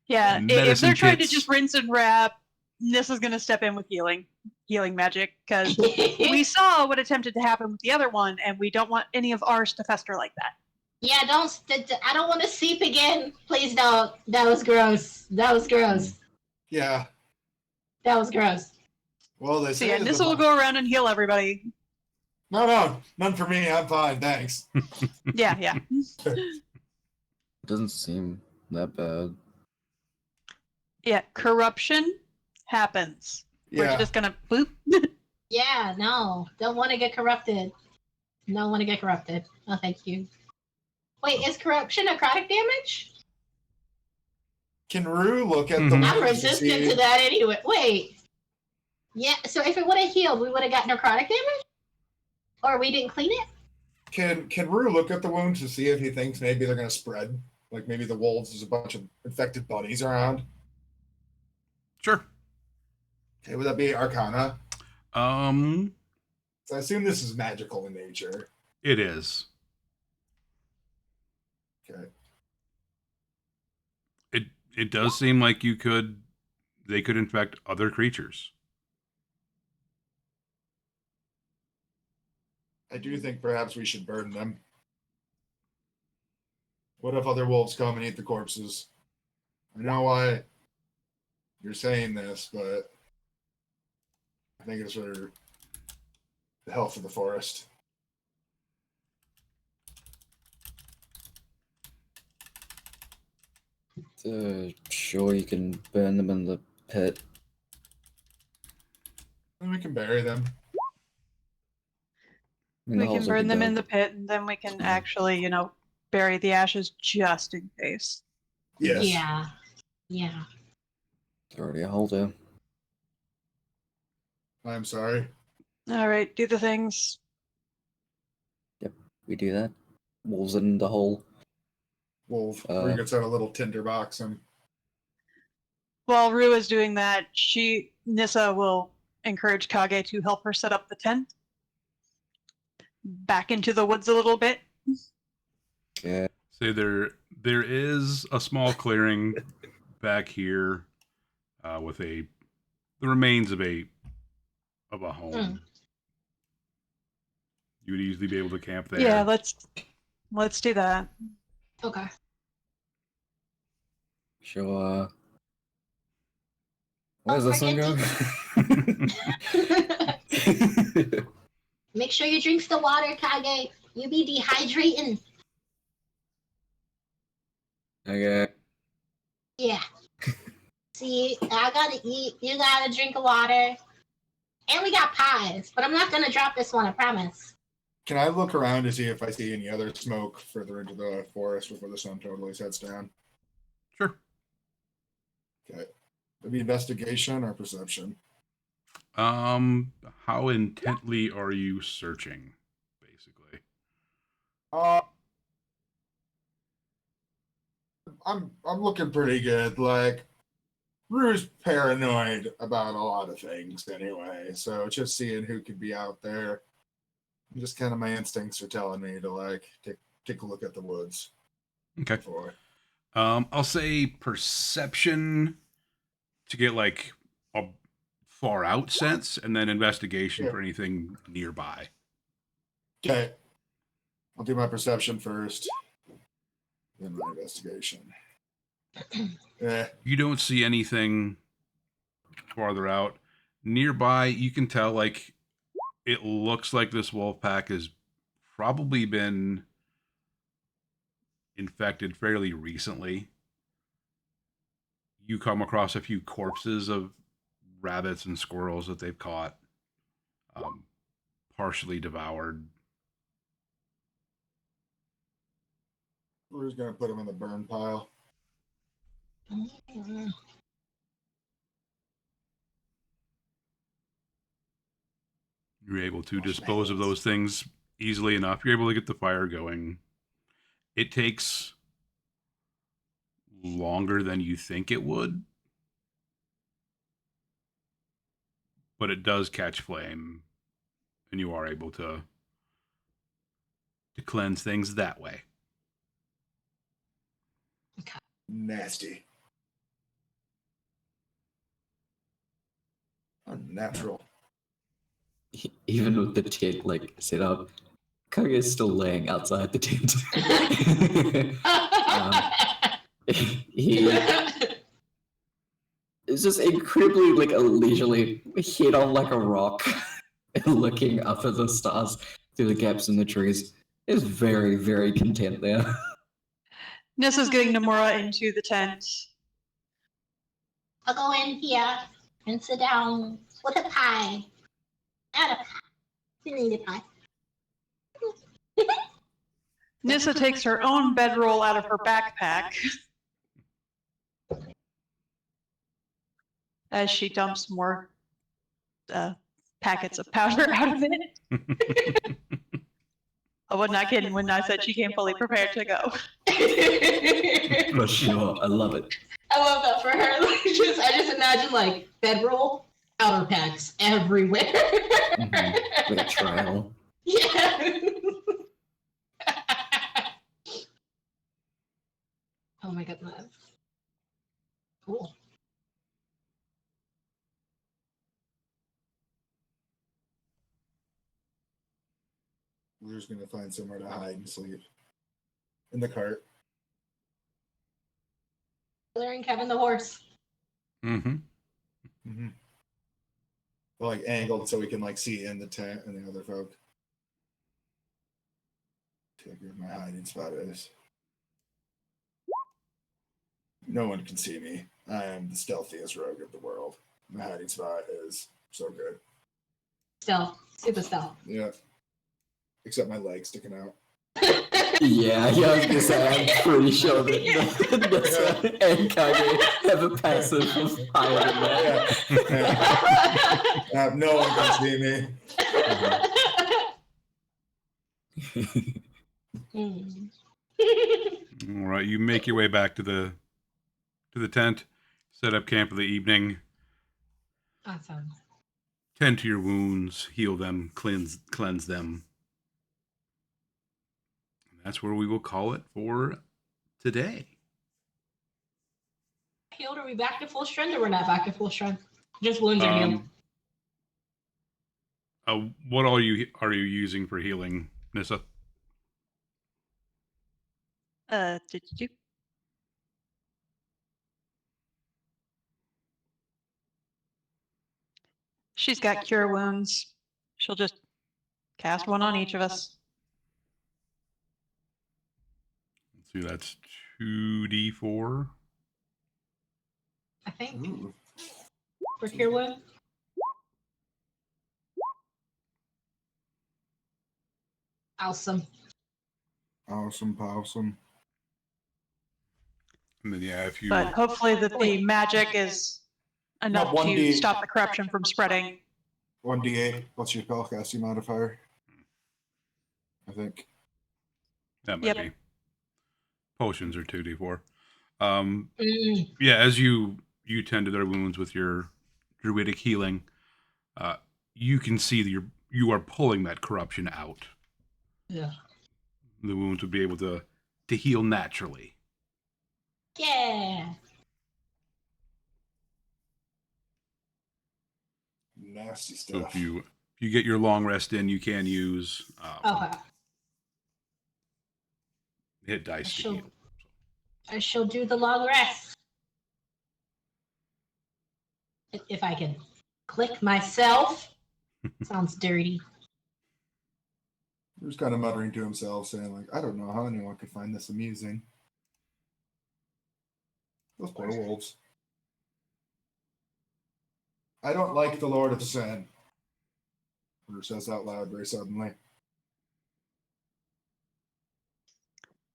Yeah, if Medicine they're trying to kits. just rinse and wrap, Nissa's going to step in with healing magic, because we saw what attempted to happen with the other one, and we don't want any of ours to fester like that. Yeah, I don't want to seep again. Please don't. That was gross. That was gross. Yeah. That was gross. Well, they So say yeah, Nissa will go around and heal everybody. No, none for me. I'm fine. Thanks. Yeah. It doesn't seem that bad. Yeah, corruption happens. We're Yeah. just gonna boop. Yeah, no. Don't want to get corrupted. Don't want to get corrupted. Oh, thank you. Wait, is corruption necrotic damage? Can Rue look at the Mhm. I'm wounds to resistant see- to that anyway. Wait. Yeah, so if it would have healed, we would have got necrotic damage? Or we didn't clean it? Can Rue look at the wounds to see if he thinks maybe they're gonna spread? Like maybe the wolves there's a bunch of infected bunnies around. Sure. Okay, would that be Arcana? Um, So I assume this is magical in nature. it is. Okay. It does seem like they could infect other creatures. I do think perhaps we should burn them. What if other wolves come and eat the corpses? I know why you're saying this, but I think it's for the health of the forest. Sure, you can burn them in the pit. And we can bury them. I mean, the We can holes will burn be them in dug. the pit, and then we can actually, bury the ashes just in case. Yes. Yeah. Yeah. There's already a hole there. I'm sorry. All right, do the things. We do that. Wolves in the hole. Wolf. Uh, Rue gets out a little tinder box and While Rue is doing that, Nissa will encourage Kage to help her set up the tent. Back into the woods a little bit. Yeah. Say there is a small clearing back here with the remains of a home. Mm. You would easily be able to camp there. Yeah, let's do that. Okay. Sure. Where's Don't the sun forget going? Make sure you drink the water, Kage. You be dehydrating. Okay. Yeah. See, I gotta eat. You gotta drink water. And we got pies, but I'm not gonna drop this one, I promise. Can I look around to see if I see any other smoke further into the forest before the sun totally sets down? Sure. Okay. Maybe investigation or perception? How intently are you searching, basically? I'm looking pretty good. Like, Rue's paranoid about a lot of things anyway, so just seeing who could be out there, just kind of my instincts are telling me to like take a look at the woods. Okay. Before. I'll say perception to get like a far out sense, and then investigation Yeah. for anything nearby. Okay. I'll do my perception first, then my investigation. You don't see anything farther out. Nearby, you can tell like it looks like this wolf pack has probably been infected fairly recently. You come across a few corpses of rabbits and squirrels that they've caught, partially devoured. We're just gonna put them in the burn pile. You're able to dispose of those things easily enough. You're able to get the fire going. It takes longer than you think it would, but it does catch flame, and you are able to cleanse things that way. Nasty. Unnatural. Even with the tent like set up, Kage is still laying outside the tent. He is just incredibly like leisurely hit on like a rock and looking up at the stars through the gaps in the trees. Is very, very content there. Nissa's getting Nomura into the tent. I'll go in here and sit down with a pie. Not a pie. You need a pie. Nissa takes her own bedroll out of her backpack as she dumps more packets of powder out of it. I was not kidding when I said she came fully prepared to go. For sure, I love it. I love that for her. Like, I just imagine like bedroll, powder packs everywhere. Mm-hmm. Like a trail. Yeah. Oh my goodness. Cool. We're just gonna find somewhere to hide and sleep. In the cart. Taylor and Kevin the horse. Mm-hmm. Mm-hmm. Well, like angled so we can like see in the tent and the other folk. Take where my hiding spot is. No one can see me. I am the stealthiest rogue of the world. My hiding spot is so good. Stealth. Super stealth. Yeah. Except my legs sticking out. Yeah, I was gonna say, I'm pretty sure that Nissa and Kage have a passive of higher than that. Yeah. No one can see me. Mm. All right, you make your way back to the tent, set up camp for the evening, Awesome. tend to your wounds, heal them, cleanse them. And that's where we will call it for today. Healed, are we back to full strength or we're not back to full strength? Just wounds are healed. What all are you using for healing, Nissa? Did you? She's got cure wounds. She'll just cast one on each of us. Let's see, that's 2d4. I think. Ooh. For cure wound. Awesome. Awesome possum. And then yeah, if you But hopefully the magic is enough No, to 1D. stop the corruption from spreading. 1d8. What's your spellcasting modifier? I think. that might Yep. be potions are 2d4. Mm, Yeah, as you tend to their wounds with your druidic healing, you can see that you are pulling that corruption out. yeah. The wounds would be able to heal naturally. Yeah. Nasty So stuff. if you get your long rest in, you can use Okay. hit dice to heal. I shall do the long rest. If I can click myself. Sounds dirty. He was kind of muttering to himself, saying, like, I don't know how anyone could find this amusing. Those poor wolves. I don't like the Lord of Sin. Bruce says out loud very suddenly.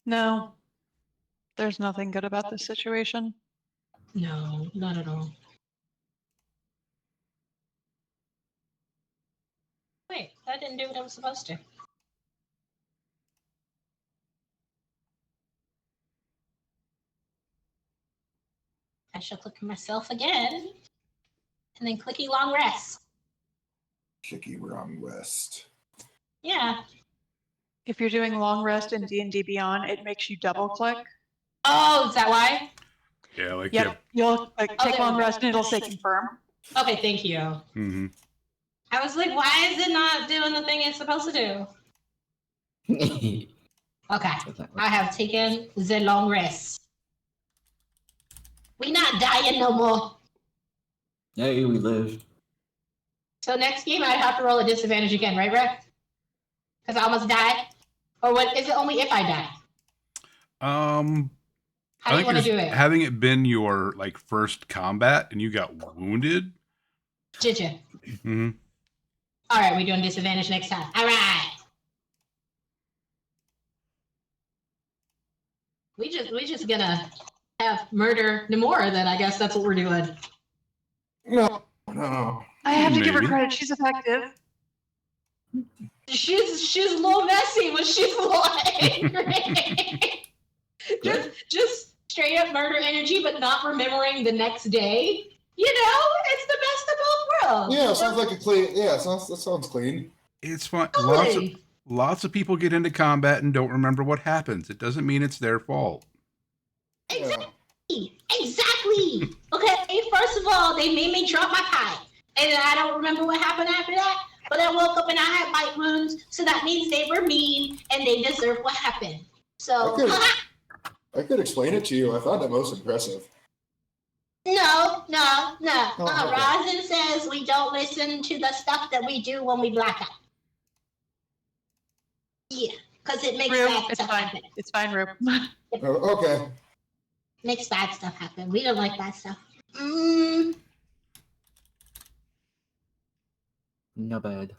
No, there's nothing good about this situation. No, not at all. Wait, that didn't do what I was supposed to. I shall click myself again. And then clicky long rest. Kicky wrong west. Yeah. If you're doing long rest in D&D Beyond, it makes you double click. Oh, is that why? Yeah, like Yep, you'll like take there long we go. rest and it'll say confirm. Okay, thank you. yeah. Mm-hmm. I was like, why is it not doing the thing it's supposed to do? Okay. I have taken the long rest. We not dying no more. Yay, we live. So next game I have to roll a disadvantage again, right, Rick? Because I almost died? Or what is it only if I die? How do you want to do it? Having it been your like first combat and you got wounded. Did you? Mm-hmm. All right, we're doing disadvantage next time. All right. We just gonna have murder Namora then. I guess that's what we're doing. No. I have to give her Maybe. credit. She's effective. She's a little messy, but she's a little angry. just straight up murder energy, but not remembering the next day. You know, it's the best of both worlds. Yeah, sounds like a clean. Yeah, that sounds clean. It's fun. Totally. Lots of people get into combat and don't remember what happens. It doesn't mean it's their fault. Exactly. Exactly. Okay, first of all, they made me drop my pipe. And I don't remember what happened after that. But I woke up and I had bite wounds, so that means they were mean and they deserve what happened. So, I could explain it to you. I found it most impressive. no. okay. Rosin says we don't listen to the stuff that we do when we black out. Yeah, because it makes Rue, bad it's stuff fine. happen. It's fine, Rue. Oh, okay. Makes bad stuff happen. We don't like bad stuff. No bad.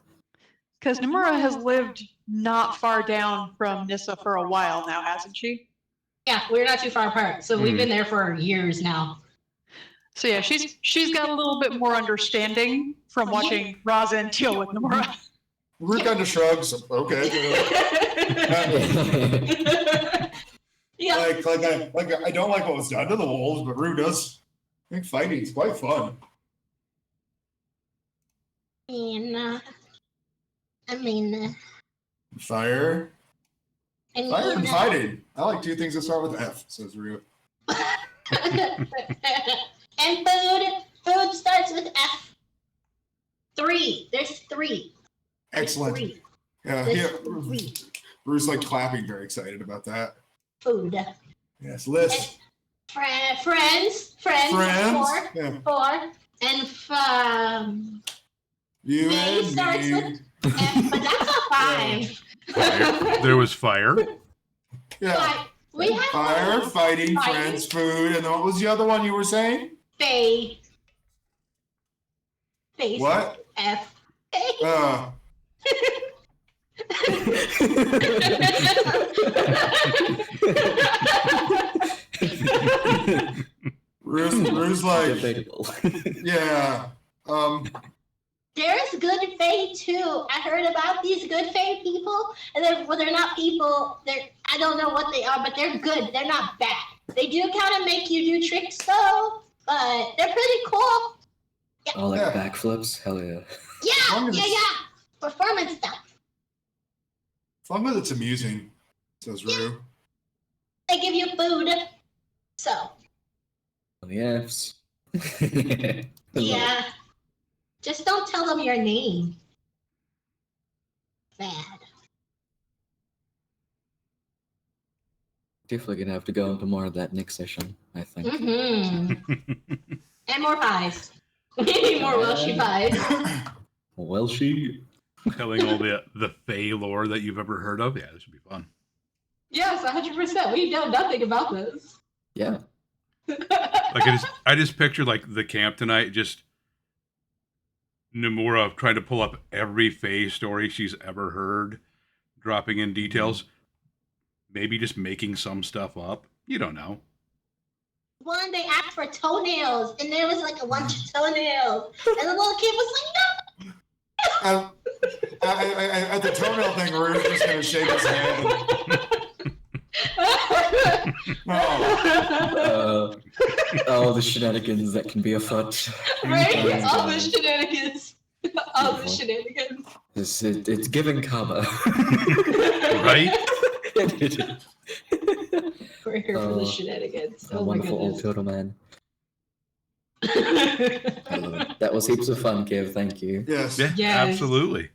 Because Nomura has lived not far down from Nissa for a while now, hasn't she? Yeah, we're not too far apart. So we've been there for years now. So yeah, she's got a little bit more understanding from watching Rosin deal with Nomura. Rue kind of shrugs. Okay. Yeah. I don't like what was done to the wolves, but Rue does. I think fighting is quite fun. And Fire. Fire and fighting. I like two things that start with F, says Rue. And food starts with F. 3. There's 3. Excellent. 3. Yeah, There's 3. Rue's like clapping, very excited about that. Food. Yes, list. Friends. 4. Yeah. 4. And You Name and starts me. with F, but that's a 5. Fire. There was fire. Yeah. We have Fire, fighting, friends, food, and then what was the other one you were saying? Face. What? F. Rue's like, Debatable. yeah. There's good fae too. I heard about these good fae people, and they're not people. I don't know what they are, but they're good. They're not bad. They do kind of make you do tricks though, but they're pretty cool. Oh, like Yeah. backflips? Hell yeah. Yeah. Performance stuff. As long as it's amusing, says Rue. They give you food. So On the F's. yeah, just don't tell them your name. Bad. Definitely gonna have to go into more of that next session, I think. And more pies. We need more Welshie pies. Well, she. Telling all the Fae lore that you've ever heard of. Yeah, this would be fun. Yes, 100%. We know nothing about this. Yeah. Like I just pictured like the camp tonight, just Nomura trying to pull up every Fae story she's ever heard, dropping in details, maybe just making some stuff up. You don't know. One, they asked for toenails, and there was like a bunch of toenails. And the little kid was like, no! At the toenail thing, Rue's just going to shake his head. Oh, the shenanigans that can be afoot. Right? All the shenanigans. All the shenanigans. It's giving karma. Right? We're here for the shenanigans. A Oh my wonderful old goodness. turtle man. That was heaps of fun, Kev. Thank you. Yes. Yeah, Yes. absolutely.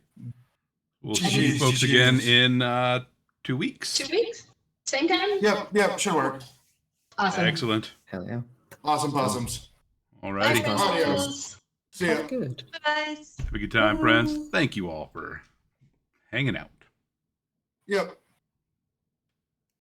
We'll see you Jeez, folks jeez. again in 2 weeks. 2 weeks? Same time? Yep, should work. Awesome. Excellent. Hell yeah. Awesome possums. All Bye, righty. friends. See ya. Good. Bye. Have a good time, friends. Thank you all for hanging out. Yep.